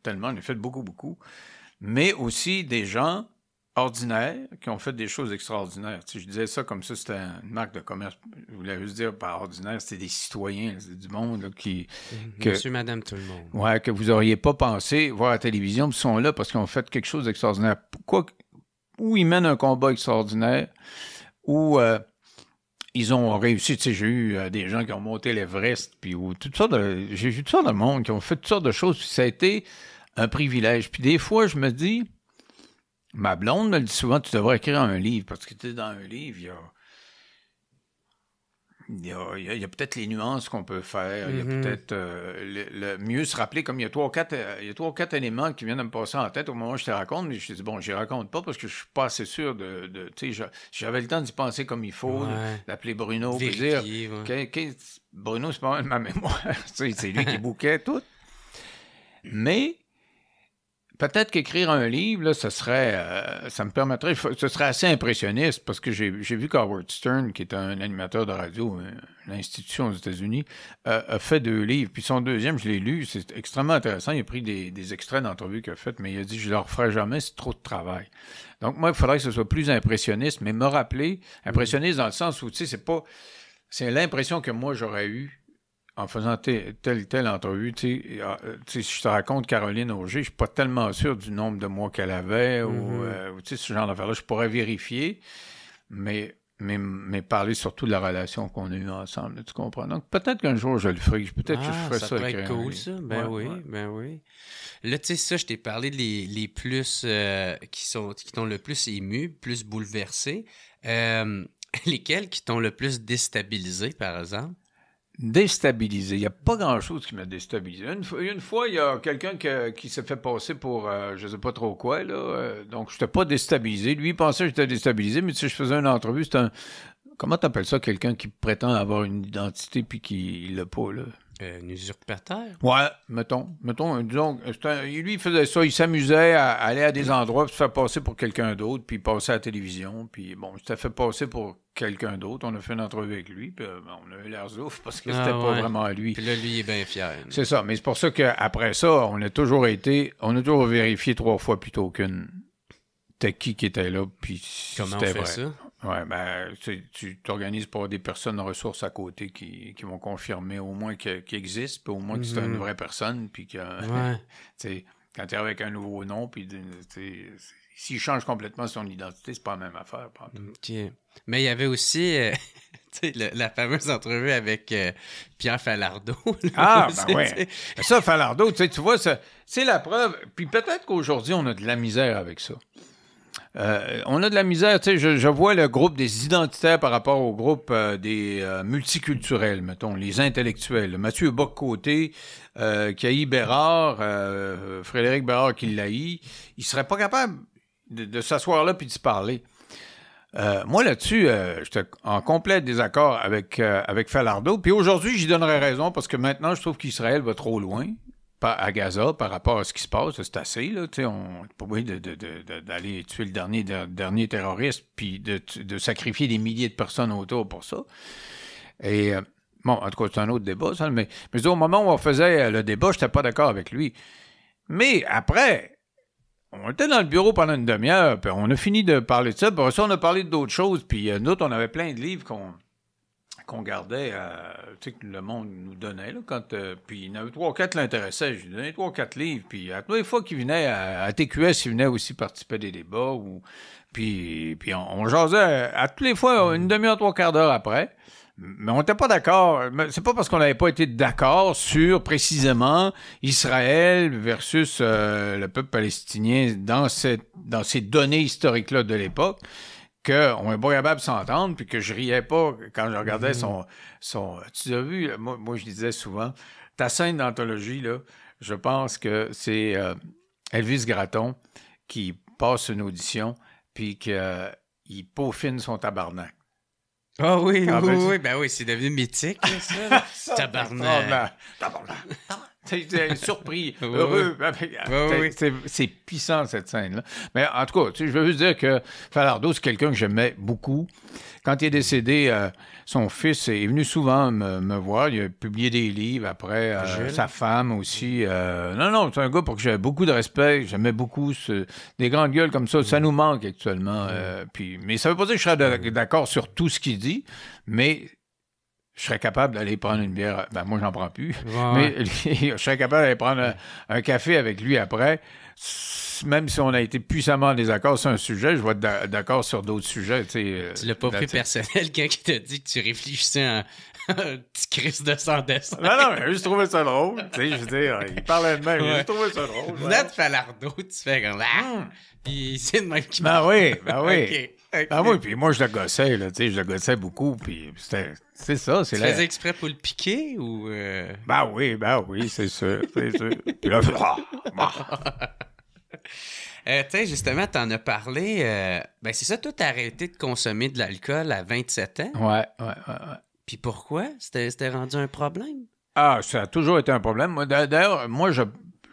tellement, j'en ai fait beaucoup, beaucoup. Mais aussi des gens ordinaires qui ont fait des choses extraordinaires. Tu sais, je disais ça comme ça, c'était une marque de commerce. Je voulais juste dire par ordinaire, c'était des citoyens, c'est du monde là, Monsieur, madame, tout le monde. Ouais, que vous n'auriez pas pensé voir à la télévision, puis ils sont là parce qu'ils ont fait quelque chose d'extraordinaire. Où ils mènent un combat extraordinaire, où ils ont réussi. Tu sais, j'ai eu des gens qui ont monté l'Everest, puis j'ai vu toutes sortes de monde qui ont fait toutes sortes de choses, puis ça a été un privilège. Puis des fois, je me dis, ma blonde me dit souvent, tu devrais écrire un livre, parce que tu es dans un livre, il y a peut-être les nuances qu'on peut faire, il y a peut-être le mieux se rappeler, comme il y a trois ou quatre éléments qui viennent de me passer en tête au moment où je te raconte, mais je te dis, bon, je les raconte pas parce que je suis pas assez sûr tu sais, j'avais le temps d'y penser comme il faut, d'appeler Bruno, puis dire, Bruno, c'est pas mal ma mémoire, c'est lui qui bouquait tout. Mais peut-être qu'écrire un livre, là, ça me permettrait, ce serait assez impressionniste parce que j'ai vu qu'Howard Stern, qui est un animateur de radio, une institution aux États-Unis, a fait 2 livres. Puis son deuxième, je l'ai lu, c'est extrêmement intéressant. Il a pris des extraits d'entrevues qu'il a faites, mais il a dit, je ne le referai jamais, c'est trop de travail. Donc moi, il faudrait que ce soit plus impressionniste, mais me rappeler, impressionniste dans le sens où, tu sais, c'est l'impression que moi j'aurais eue en faisant telle entrevue, tu sais, si je te raconte Caroline Auger, je suis pas tellement sûr du nombre de mois qu'elle avait ou tu sais, ce genre d'affaires-là, je pourrais vérifier, mais parler surtout de la relation qu'on a eue ensemble, là, tu comprends? Donc, peut-être qu'un jour, je le ferai. Peut-être que je ferai ça. Ça pourrait être cool, ça. Ben oui. Là, tu sais, ça, je t'ai parlé les plus qui t'ont le plus ému, plus bouleversé. Lesquels qui t'ont le plus déstabilisé, par exemple? Déstabilisé. Il n'y a pas grand-chose qui m'a déstabilisé. Une fois, il y a quelqu'un qui s'est fait passer pour je ne sais pas trop quoi, là. Donc, je n'étais pas déstabilisé. Lui, il pensait que j'étais déstabilisé, mais si je faisais une entrevue, c'est comment t'appelles ça, quelqu'un qui prétend avoir une identité puis qui l'a pas, là? Un usurpateur? Ouais, mettons, disons, lui, il faisait ça, il s'amusait à aller à des endroits, puis se faire passer pour quelqu'un d'autre, puis passer à la télévision, puis bon, je t'ai fait passer pour quelqu'un d'autre, on a fait une entrevue avec lui, puis on a eu l'air zouf, parce que c'était pas vraiment lui. Puis là, lui, il est bien fier. C'est ça, mais c'est pour ça qu'après ça, on a toujours vérifié 3 fois plutôt qu'une. C'était qui était là, puis comment c'était on fait vrai. ça? Ouais, ben, tu t'organises pour des personnes de ressources à côté qui vont confirmer au moins qu'il existe, puis au moins que c'est une vraie personne, puis que, quand tu es avec un nouveau nom, puis s'il change complètement son identité, c'est pas la même affaire. OK. Mais il y avait aussi la fameuse entrevue avec Pierre Falardeau. Ben ouais. Ça, Falardeau, tu vois, c'est la preuve. Puis peut-être qu'aujourd'hui, on a de la misère avec ça. On a de la misère, tu sais, je vois le groupe des identitaires par rapport au groupe des multiculturels, mettons, les intellectuels. Mathieu Bock-Côté, qui haït Bérard, Frédéric Bérard qui l'haït, il serait pas capable de s'asseoir là puis de se parler. Moi, là-dessus, j'étais en complet désaccord avec Falardeau. Puis aujourd'hui, j'y donnerais raison parce que maintenant, je trouve qu'Israël va trop loin à Gaza par rapport à ce qui se passe. C'est assez, là. Tu sais, on n'est pas obligé d'aller tuer le dernier terroriste puis de sacrifier des milliers de personnes autour pour ça. Et bon, en tout cas, c'est un autre débat, ça. Mais je dis, au moment où on faisait le débat, je n'étais pas d'accord avec lui. Mais après, on était dans le bureau pendant une demi-heure, puis on a fini de parler de ça. Puis ça, on a parlé d'autres choses. Puis nous, on avait plein de livres qu'on gardait, tu sais, que le monde nous donnait, là, puis il y en avait 3 ou 4 qui l'intéressaient, je lui donnais 3 ou 4 livres, puis à toutes les fois qu'il venait à TQS, il venait aussi participer à des débats, puis on jasait à toutes les fois, une demi-heure, 3/4 d'heure après, mais on n'était pas d'accord, c'est pas parce qu'on n'avait pas été d'accord sur, précisément, Israël versus le peuple palestinien dans ces données historiques-là de l'époque, qu'on n'est pas capable de s'entendre, puis que je riais pas quand je regardais son... Tu as vu, moi je disais souvent, ta scène d'anthologie, là, je pense que c'est Elvis Gratton qui passe une audition, puis qu'il peaufine son tabarnak. Ah oui, oui, ben oui, c'est devenu mythique, là, ça. Tabarnak. T'es surpris, heureux. C'est puissant, cette scène-là. Mais en tout cas, je veux juste dire que Falardeau, c'est quelqu'un que j'aimais beaucoup. Quand il est décédé, son fils est venu souvent me voir. Il a publié des livres après. Sa femme aussi. Non, c'est un gars pour qui j'avais beaucoup de respect. J'aimais beaucoup des grandes gueules comme ça. Ça nous manque actuellement. Mais ça veut pas dire que je serais d'accord sur tout ce qu'il dit, mais je serais capable d'aller prendre une bière. Ben, moi, j'en prends plus. Ouais. Mais je serais capable d'aller prendre un café avec lui après. Même si on a été puissamment en désaccord sur un sujet, je vais être d'accord sur d'autres sujets. Tu l'as pas pris personnel quand il t'a dit que tu réfléchissais à un petit crise de sang dessin. Non, j'ai juste trouvé ça drôle. Je veux dire, il parlait de même, j'ai juste trouvé ça drôle. Vous êtes Falardeau, tu fais comme là. Puis c'est de même qui Ben oui. Okay. Ben oui, puis moi, je le gossais, là, je le gossais beaucoup, puis c'est ça. Tu faisais exprès pour le piquer ou... Ben oui, c'est sûr. Puis là, tu sais, justement, t'en as parlé. Ben c'est ça, toi, t'as arrêté de consommer de l'alcool à 27 ans. Ouais. Puis pourquoi? C'était rendu un problème? Ah, ça a toujours été un problème. D'ailleurs, moi, je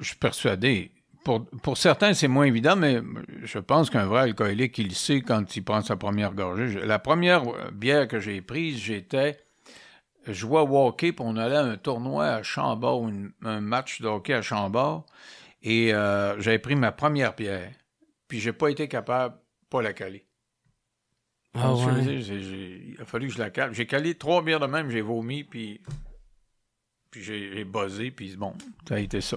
suis persuadé... Pour certains, c'est moins évident, mais je pense qu'un vrai alcoolique, il sait quand il prend sa première gorgée. La première bière que j'ai prise, je jouais au hockey, puis on allait à un tournoi à Chambord, un match de hockey à Chambord, et j'avais pris ma première bière, puis j'ai pas été capable de pas la caler. Ah ouais? Il a fallu que je la cale. J'ai calé 3 bières de même, j'ai vomi, puis j'ai buzzé, puis bon, ça a été ça.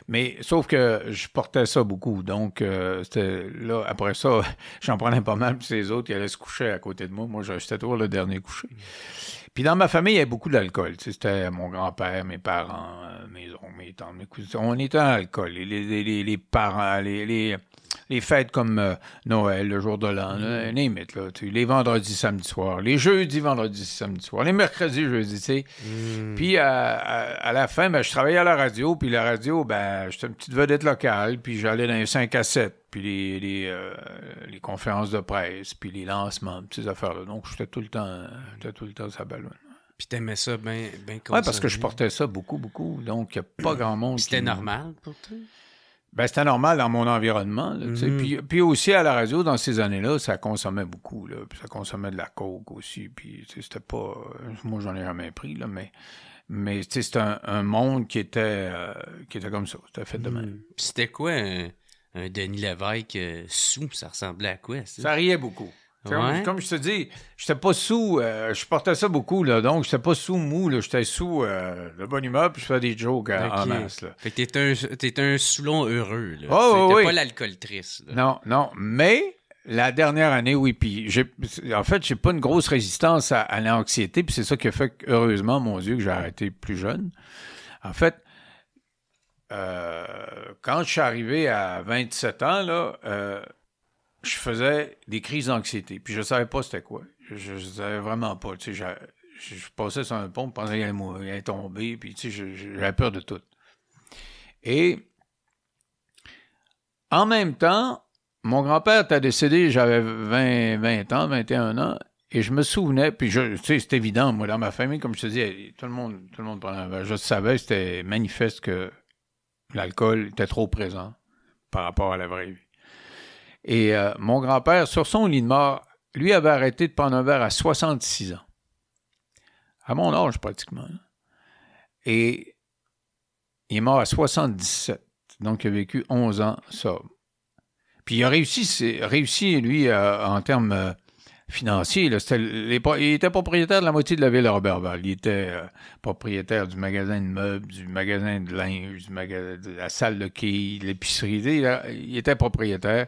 Mais sauf que je portais ça beaucoup, donc c'était là, après ça, j'en prenais pas mal, puis ces autres, ils allaient se coucher à côté de moi. Moi, j'étais toujours le dernier couché. Puis dans ma famille, il y avait beaucoup d'alcool. C'était mon grand-père, mes parents, mes oncles, mes tantes, mes cousins. On était en alcool. Les parents, les fêtes comme Noël, le jour de l'an, limite, là, les vendredis, samedi soir, les jeudis, vendredis, samedi soir, les mercredis, jeudis, tu sais. Puis à la fin, ben, je travaillais à la radio, puis la radio, ben, j'étais une petite vedette locale, puis j'allais dans les 5 à 7, puis les conférences de presse, puis les lancements, ces affaires-là. Donc, j'étais tout le temps sa ballonne. Puis t'aimais ça bien comme ouais, parce que je portais ça beaucoup, donc il n'y a pas grand monde C'était normal pour toi? Ben, c'était normal dans mon environnement. Là, puis aussi, à la radio, dans ces années-là, ça consommait beaucoup. Là, puis ça consommait de la coke aussi. Puis c'était pas... moi, j'en ai jamais pris, là, mais c'était un monde qui était comme ça. C'était fait de même. Puis c'était quoi un Denis Lévesque sous? Ça ressemblait à quoi, ça? Ça riait beaucoup. Ouais. Comme je te dis, j'étais pas sous... je portais ça beaucoup, là, donc j'étais pas sous mou, là, j'étais sous de bonne humeur, puis je faisais des jokes en masse. Là. Fait que t'étais un Soulon heureux. Là. T'étais pas l'alcool triste. Là. Non, mais la dernière année, oui, puis en fait, j'ai pas une grosse résistance à l'anxiété, puis c'est ça qui a fait, heureusement, mon Dieu, que j'ai arrêté plus jeune. En fait, quand je suis arrivé à 27 ans, là... je faisais des crises d'anxiété, puis je savais pas c'était quoi. Je savais vraiment pas. Tu sais, je passais sur un pont, je pensais qu'il allait mourir, il allait tomber, puis tu sais, j'avais peur de tout. Et en même temps, mon grand-père était décédé, j'avais 20 ans, 21 ans, et je me souvenais, puis tu sais, c'est évident, moi, dans ma famille, comme je te dis, tout le monde prenait un verre. Je savais, c'était manifeste que l'alcool était trop présent par rapport à la vraie vie. Et mon grand-père, sur son lit de mort, lui avait arrêté de prendre un verre à 66 ans. À mon âge, pratiquement. Et il est mort à 77. Donc, il a vécu 11 ans sobre. Puis, il a réussi lui, en termes financiers. Là, il était propriétaire de la moitié de la ville de Roberval. Il était propriétaire du magasin de meubles, du magasin de linge, de la salle de quilles, de l'épicerie. Il était propriétaire.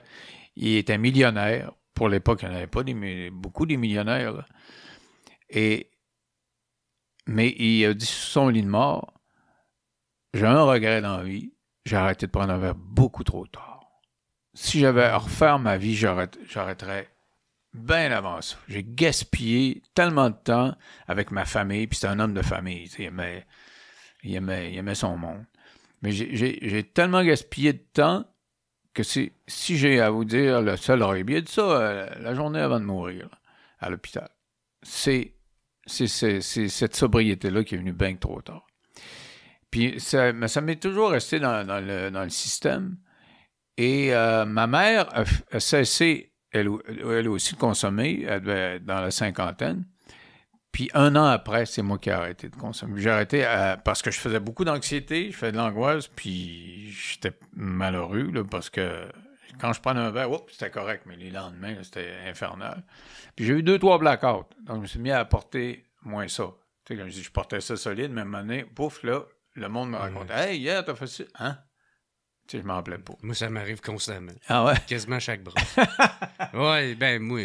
Il était millionnaire. Pour l'époque, il n'y en avait pas beaucoup des millionnaires. Là. Mais il a dit sur son lit de mort, j'ai un regret dans la vie, j'ai arrêté de prendre un verre beaucoup trop tard. Si j'avais à refaire ma vie, j'arrêterais bien avant ça. J'ai gaspillé tellement de temps avec ma famille, puis c'était un homme de famille. Il aimait son monde. Mais j'ai tellement gaspillé de temps que si j'ai à vous dire, le seul aurait bien dit ça la journée avant de mourir à l'hôpital. C'est cette sobriété-là qui est venue bien trop tard. Puis ça m'est toujours resté dans le système. Et ma mère a cessé, elle aussi, de consommer. Elle devait être dans la cinquantaine. Puis 1 an après, c'est moi qui ai arrêté de consommer. J'ai arrêté parce que je faisais beaucoup d'anxiété, je faisais de l'angoisse, puis j'étais malheureux là, parce que quand je prenais un verre, c'était correct, mais les lendemains, là, c'était infernal. Puis j'ai eu 2-3 blackouts. Donc je me suis mis à porter moins ça. Tu sais, comme je dis, je portais ça solide, mais à un moment donné, pouf, là, le monde me racontait « Hey, hier, t'as fait ça? Hein? » Tu sais, je m'en rappelais pas. Moi, ça m'arrive constamment. Ah ouais? Quasiment chaque bras. Ouais, ben moi,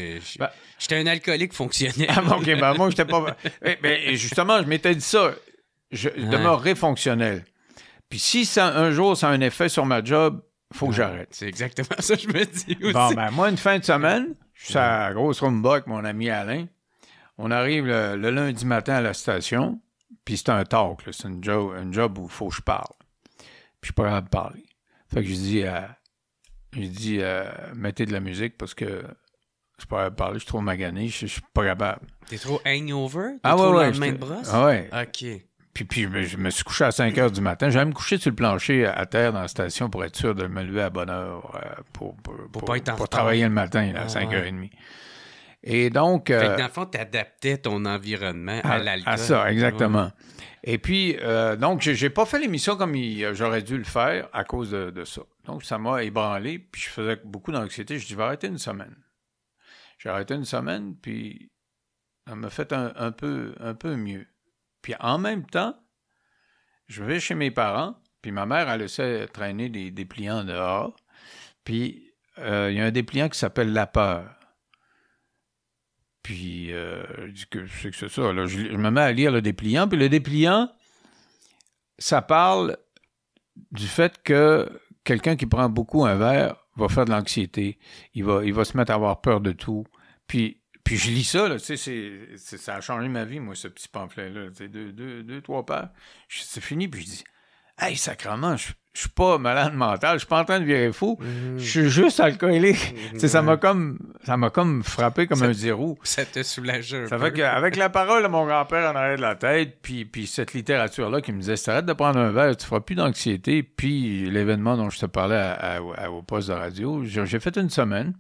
j'étais un alcoolique fonctionnel. Ah, OK, ben moi, j'étais pas... Ben, justement, je m'étais dit ça. Je demeurerai fonctionnel. Puis si un jour, ça a un effet sur ma job, il faut que j'arrête. C'est exactement ça que je me dis aussi. Bon, ben moi, une fin de semaine, je suis à la grosse rumba avec mon ami Alain. On arrive le lundi matin à la station, puis c'est un talk, là. C'est une job où il faut que je parle. Puis je suis pas capable de parler. Fait que je dis, mettez de la musique parce que je suis pas capable de parler, je suis trop magané, je suis pas capable. T'es trop hangover? T'es Ah trop ouais, lendemain de brosse? Ah ouais. OK. Puis je me suis couché à 5 heures du matin. J'allais me coucher sur le plancher à terre dans la station pour être sûr de me lever à bonne heure pour pas être en retard. travailler le matin là, à 5h30. Et donc... Fait que dans le fond, t'adaptais ton environnement à l'alcool. À ça, exactement. Et puis, donc, j'ai pas fait l'émission comme j'aurais dû le faire à cause de ça. Donc, ça m'a ébranlé, puis je faisais beaucoup d'anxiété. Je dis, je vais arrêter une semaine. J'ai arrêté une semaine, puis ça m'a fait un peu mieux. Puis en même temps, je vais chez mes parents, puis ma mère, elle laissait traîner des dépliants dehors. Puis, il y a un dépliant qui s'appelle La Peur. Puis, je dis que c'est ça. Là, je me mets à lire le dépliant. Puis le dépliant, ça parle du fait que quelqu'un qui prend beaucoup un verre va faire de l'anxiété. Il va se mettre à avoir peur de tout. Puis je lis ça, là, tu sais, ça a changé ma vie, moi, ce petit pamphlet-là. Tu sais, 2-3 pages. C'est fini, puis je dis, hey, sacrément, je suis pas malade mental, je suis pas en train de virer fou, je suis juste alcoolique. Ça m'a comme frappé comme un zéro. Ça te soulageait un peu. Ça fait qu'avec la parole de mon grand-père en arrière de la tête, puis cette littérature-là qui me disait, si t'arrêtes de prendre un verre, tu feras plus d'anxiété, puis l'événement dont je te parlais au poste de radio, j'ai fait une semaine.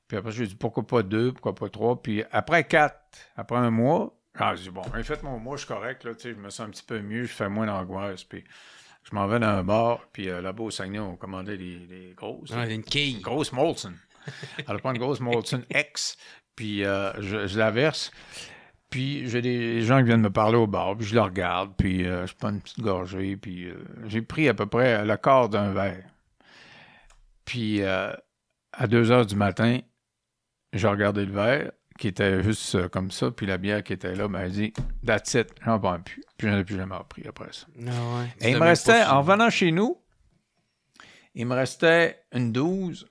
Puis après, j'ai dit, pourquoi pas 2, pourquoi pas 3? Puis après 4, après un mois, j'ai dit, bon, j'ai fait mon mois, je suis correct, là, tu sais, je me sens un petit peu mieux, je fais moins d'angoisse, puis je m'en vais dans un bar, puis là-bas au Saguenay, on commandait des grosses. Une quille. Une grosse Molson. Alors, je prends une grosse Molson X, puis je la verse, puis j'ai des gens qui viennent me parler au bar, puis je les regarde, puis je prends une petite gorgée, puis j'ai pris à peu près le quart d'un verre. Puis à 2 heures du matin, j'ai regardé le verre, qui était juste comme ça, puis la bière qui était là, m'a dit « That's it, j'en prends plus. » Puis j'en ai plus jamais repris après ça. Ah ouais. Et il me restait, en revenant chez nous, il me restait une 12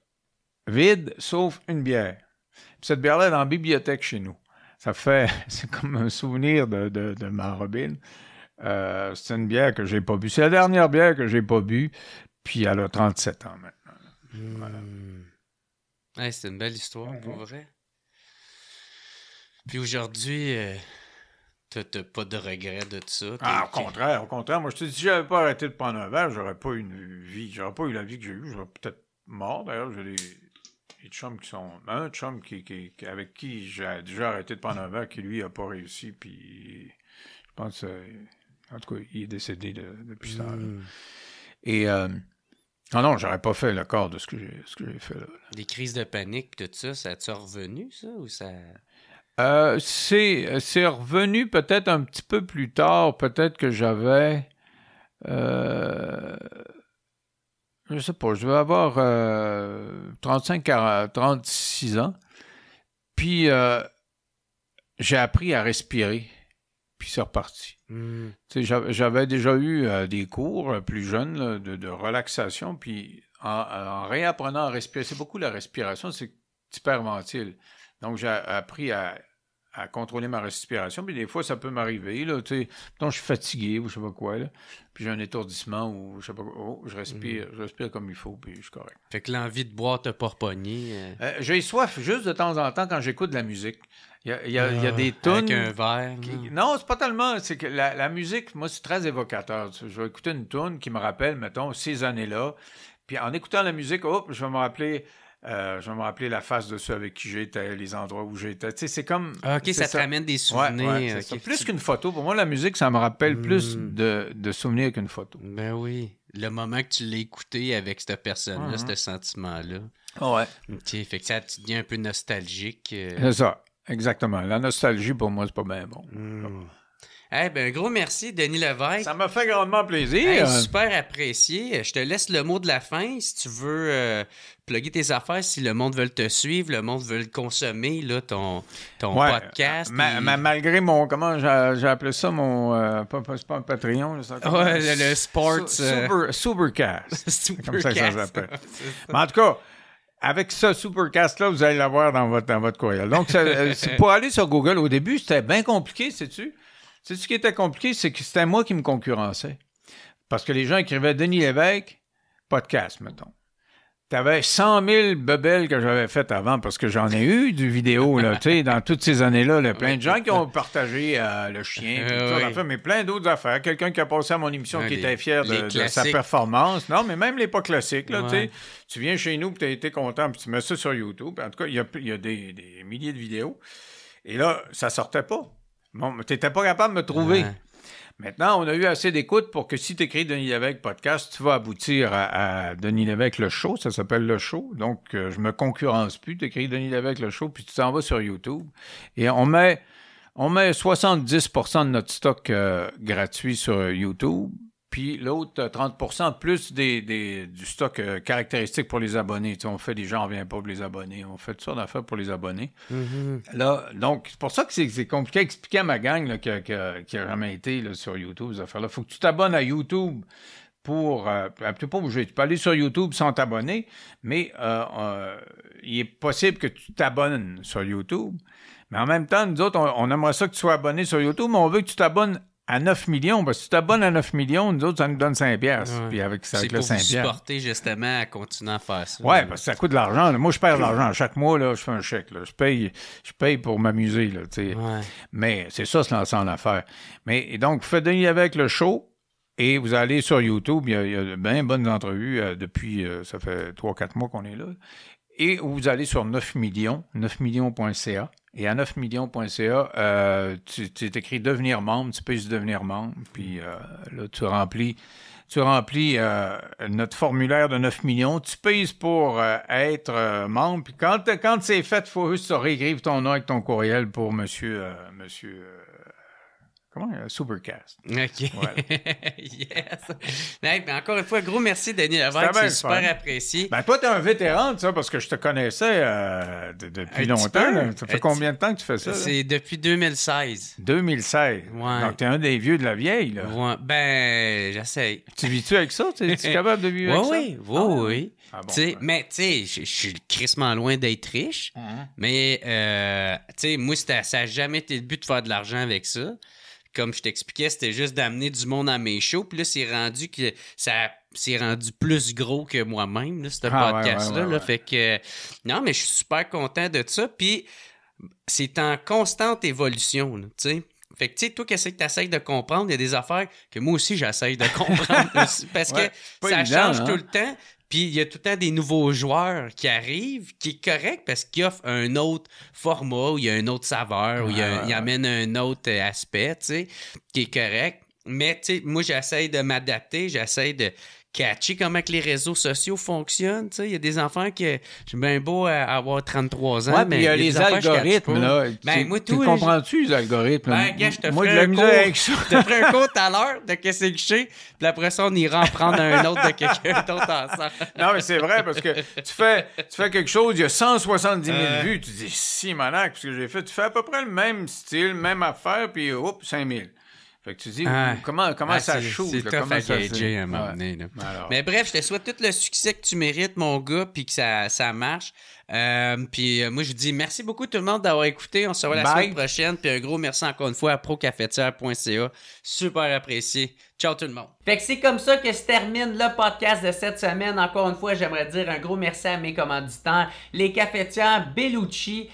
vide, sauf une bière. Puis cette bière-là est dans la bibliothèque chez nous. C'est comme un souvenir de ma robine. C'est une bière que j'ai pas bu. C'est la dernière bière que j'ai pas bu, puis elle a 37 ans maintenant. Voilà. Ouais, c'est une belle histoire, pour vrai. Puis aujourd'hui, t'as pas de regret de ça? Au contraire. Moi, je te dis, si j'avais pas arrêté de prendre un verre, j'aurais pas eu une vie. J'aurais pas eu la vie que j'ai eue. J'aurais peut-être mort. D'ailleurs, j'ai des chums qui sont... Un chum avec qui j'ai déjà arrêté de prendre un verre, qui, lui, a pas réussi. Puis, je pense... en tout cas, il est décédé depuis ça. Et... non, j'aurais pas fait le corps de ce que j'ai fait là. Des crises de panique, tout ça, ça a-tu revenu, ça? Ou ça... C'est revenu peut-être un petit peu plus tard. Peut-être que j'avais... je sais pas, je devais avoir 36 ans. Puis j'ai appris à respirer. Puis c'est reparti. J'avais déjà eu des cours plus jeunes là, de relaxation. Puis en réapprenant à respirer, c'est beaucoup la respiration, c'est hyperventile. Donc j'ai appris à à contrôler ma respiration. Puis des fois, ça peut m'arriver, là, tu sais, mettons, je suis fatigué ou je sais pas quoi, là, puis j'ai un étourdissement ou je sais pas quoi, je respire comme il faut, puis je suis correct. Fait que l'envie de boire t'a pas repogné. J'ai soif juste de temps en temps quand j'écoute de la musique. Il y a des tunes... Avec un verre. Non, c'est pas tellement... C'est que la musique, moi, c'est très évocateur. Je vais écouter une tune qui me rappelle, mettons, ces années-là. Puis en écoutant la musique, je vais me rappeler la face de ceux avec qui j'étais, les endroits où j'étais. Tu sais, c'est comme... OK, ça te ramène des souvenirs. Ouais, okay. Plus qu'une photo. Pour moi, la musique, ça me rappelle plus de souvenirs qu'une photo. Ben oui. Le moment que tu l'as écouté avec cette personne-là, ce sentiment-là. Ouais. OK, fait que ça te devient un peu nostalgique. C'est ça. Exactement. La nostalgie, pour moi, c'est pas bien bon. Eh ben, un gros merci, Denis Lévesque. Ça m'a fait grandement plaisir. Hey, super apprécié. Je te laisse le mot de la fin. Si tu veux plugger tes affaires, si le monde veut te suivre, le monde veut le consommer, là, ton podcast. Malgré mon... Comment j'ai appelé ça? C'est pas un Patreon. Le Sports... Supercast. C'est comme ça que ça s'appelle. Mais en tout cas... Avec ce Supercast-là, vous allez l'avoir dans votre courriel. Donc, pour aller sur Google, au début, c'était bien compliqué, sais-tu? Sais-tu ce qui était compliqué? C'est que c'était moi qui me concurrençais. Parce que les gens écrivaient Denis Lévesque, podcast, mettons. T'avais 100 000 bebelles que j'avais faites avant, parce que j'en ai eu du vidéo, là, tu sais, dans toutes ces années-là, là, plein de gens qui ont partagé le chien, mais plein d'autres affaires. Quelqu'un qui a passé à mon émission qui était fier de sa performance. Non, mais même les pas classiques, là, tu sais. Tu viens chez nous, puis tu as été content, puis tu mets ça sur YouTube. En tout cas, il y a des milliers de vidéos. Et là, ça sortait pas. Bon, tu n'étais pas capable de me trouver. Ouais. Maintenant, on a eu assez d'écoute pour que si tu écris Denis Lévesque podcast, tu vas aboutir à Denis Lévesque le show. Ça s'appelle le show. Donc, je me concurrence plus. Tu écris Denis Lévesque le show, puis tu t'en vas sur YouTube. Et on met 70% de notre stock gratuit sur YouTube. Puis l'autre 30% plus du stock caractéristique pour les abonnés. Tu sais, on fait des gens, on vient pas pour les abonnés. On fait toutes sortes d'affaires pour les abonnés. Là, donc, c'est pour ça que c'est compliqué à expliquer à ma gang là, qui a jamais été là, sur YouTube, ces affaires-là. Il faut que tu t'abonnes à YouTube pour... tu pas obligé. Tu peux aller sur YouTube sans t'abonner, mais il est possible que tu t'abonnes sur YouTube. Mais en même temps, nous autres, on aimerait ça que tu sois abonné sur YouTube, mais on veut que tu t'abonnes à 9 millions, parce que si tu t'abonnes à 9 millions, nous autres, ça nous donne 5 piastres. Puis avec le 5 piastres. C'est pour vous supporter, justement, à continuer à faire ça. Oui, parce que ça coûte de l'argent. Moi, je perds de l'argent. Chaque mois, là, je fais un chèque. Là. Je paye pour m'amuser. Là, mais c'est ça, se lancer en affaires. Mais donc, vous faites Denis Lévesque le show, et vous allez sur YouTube. Il y a bien bonnes entrevues depuis, ça fait 3-4 mois qu'on est là. Et vous allez sur 9 millions, 9millions.ca. Et à 9millions.ca, tu écris devenir membre, tu peux devenir membre, puis là, tu remplis notre formulaire de 9 millions, tu payes pour être membre, puis quand c'est fait, il faut juste réécrire ton nom avec ton courriel pour monsieur comment? Supercast. OK. Voilà. Yes. Mais encore une fois, gros merci, Denis Lévesque. C'est super apprécié. Ben, toi, t'es un vétéran de ça, parce que je te connaissais depuis longtemps. Là. Ça fait combien de temps que tu fais ça? C'est depuis 2016. 2016? Ouais. Donc, t'es un des vieux de la vieille, là. Ouais. Ben, j'essaye. Tu vis-tu avec ça? Es-tu capable de vivre avec ça? Oui. Ah, bon, mais, tu sais, je suis crissement loin d'être riche. Mais, tu sais, moi, ça n'a jamais été le but de faire de l'argent avec ça. Comme je t'expliquais, c'était juste d'amener du monde à mes shows. Puis là, c'est rendu plus gros que moi-même, là, ce podcast-là. Ouais. Fait que, non, mais je suis super content de ça. Puis c'est en constante évolution, tu sais. Fait que, tu sais, toi, qu'est-ce que tu essaies de comprendre? Il y a des affaires que moi aussi, j'essaie de comprendre aussi. Parce que ça change tout le temps. Puis il y a tout le temps des nouveaux joueurs qui arrivent, qui est correct parce qu'ils offrent un autre format, où il y a une autre saveur, où il amène un autre aspect, tu sais, qui est correct. Mais, tu sais, moi, j'essaie de m'adapter, j'essaie de catcher comment que les réseaux sociaux fonctionnent, tu sais. Il y a des enfants qui... J'ai bien beau avoir 33 ans, mais il y a les algorithmes, là. Ben, moi, tu comprends-tu, les algorithmes? Ben, gars, je te ferai un cours. Je te ferai un cours tout à l'heure de qu'est-ce que je sais, puis après ça, on ira en prendre un autre de quelqu'un d'autre ensemble. Non, mais c'est vrai, parce que tu fais quelque chose, il y a 170 000 vues, tu dis, si, manac, parce que j'ai fait, tu fais à peu près le même style, même affaire, puis, 5 000. Fait que tu dis, comment ça shoot? C'est tough à gager à un moment donné. Mais bref, je te souhaite tout le succès que tu mérites, mon gars, puis que ça marche. Puis moi, je vous dis merci beaucoup tout le monde d'avoir écouté. On se revoit la semaine prochaine. Puis un gros merci encore une fois à procafetière.ca. Super apprécié. Ciao tout le monde. Fait que c'est comme ça que se termine le podcast de cette semaine. Encore une fois, j'aimerais dire un gros merci à mes commanditaires, les cafetières Bellucci,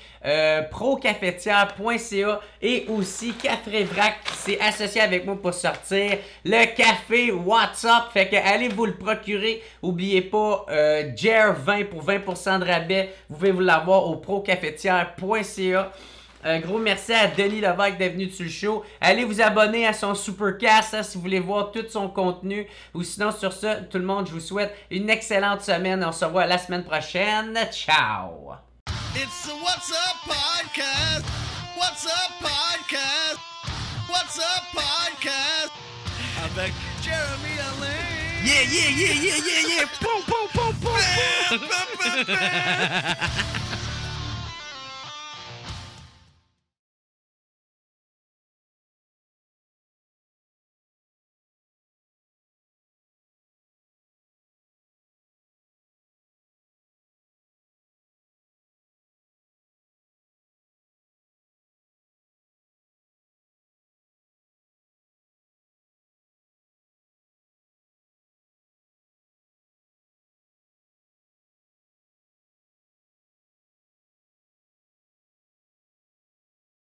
procafetière.ca et aussi Café Vrac qui s'est associé avec moi pour sortir le café WhatsApp. Fait que allez vous le procurer. Oubliez pas Jer20 pour 20% de rabais. Vous pouvez vous l'avoir au procafetière.ca. Un gros merci à Denis Levesque d'être venu sur le show. Allez vous abonner à son Supercast si vous voulez voir tout son contenu. Ou sinon, sur ça, tout le monde, je vous souhaite une excellente semaine. On se revoit la semaine prochaine. Ciao! It's the What's Up Podcast. What's Up Podcast. What's Up Podcast. Avec Jeremy Alain. Yeah. Pom, pom, pom, pom.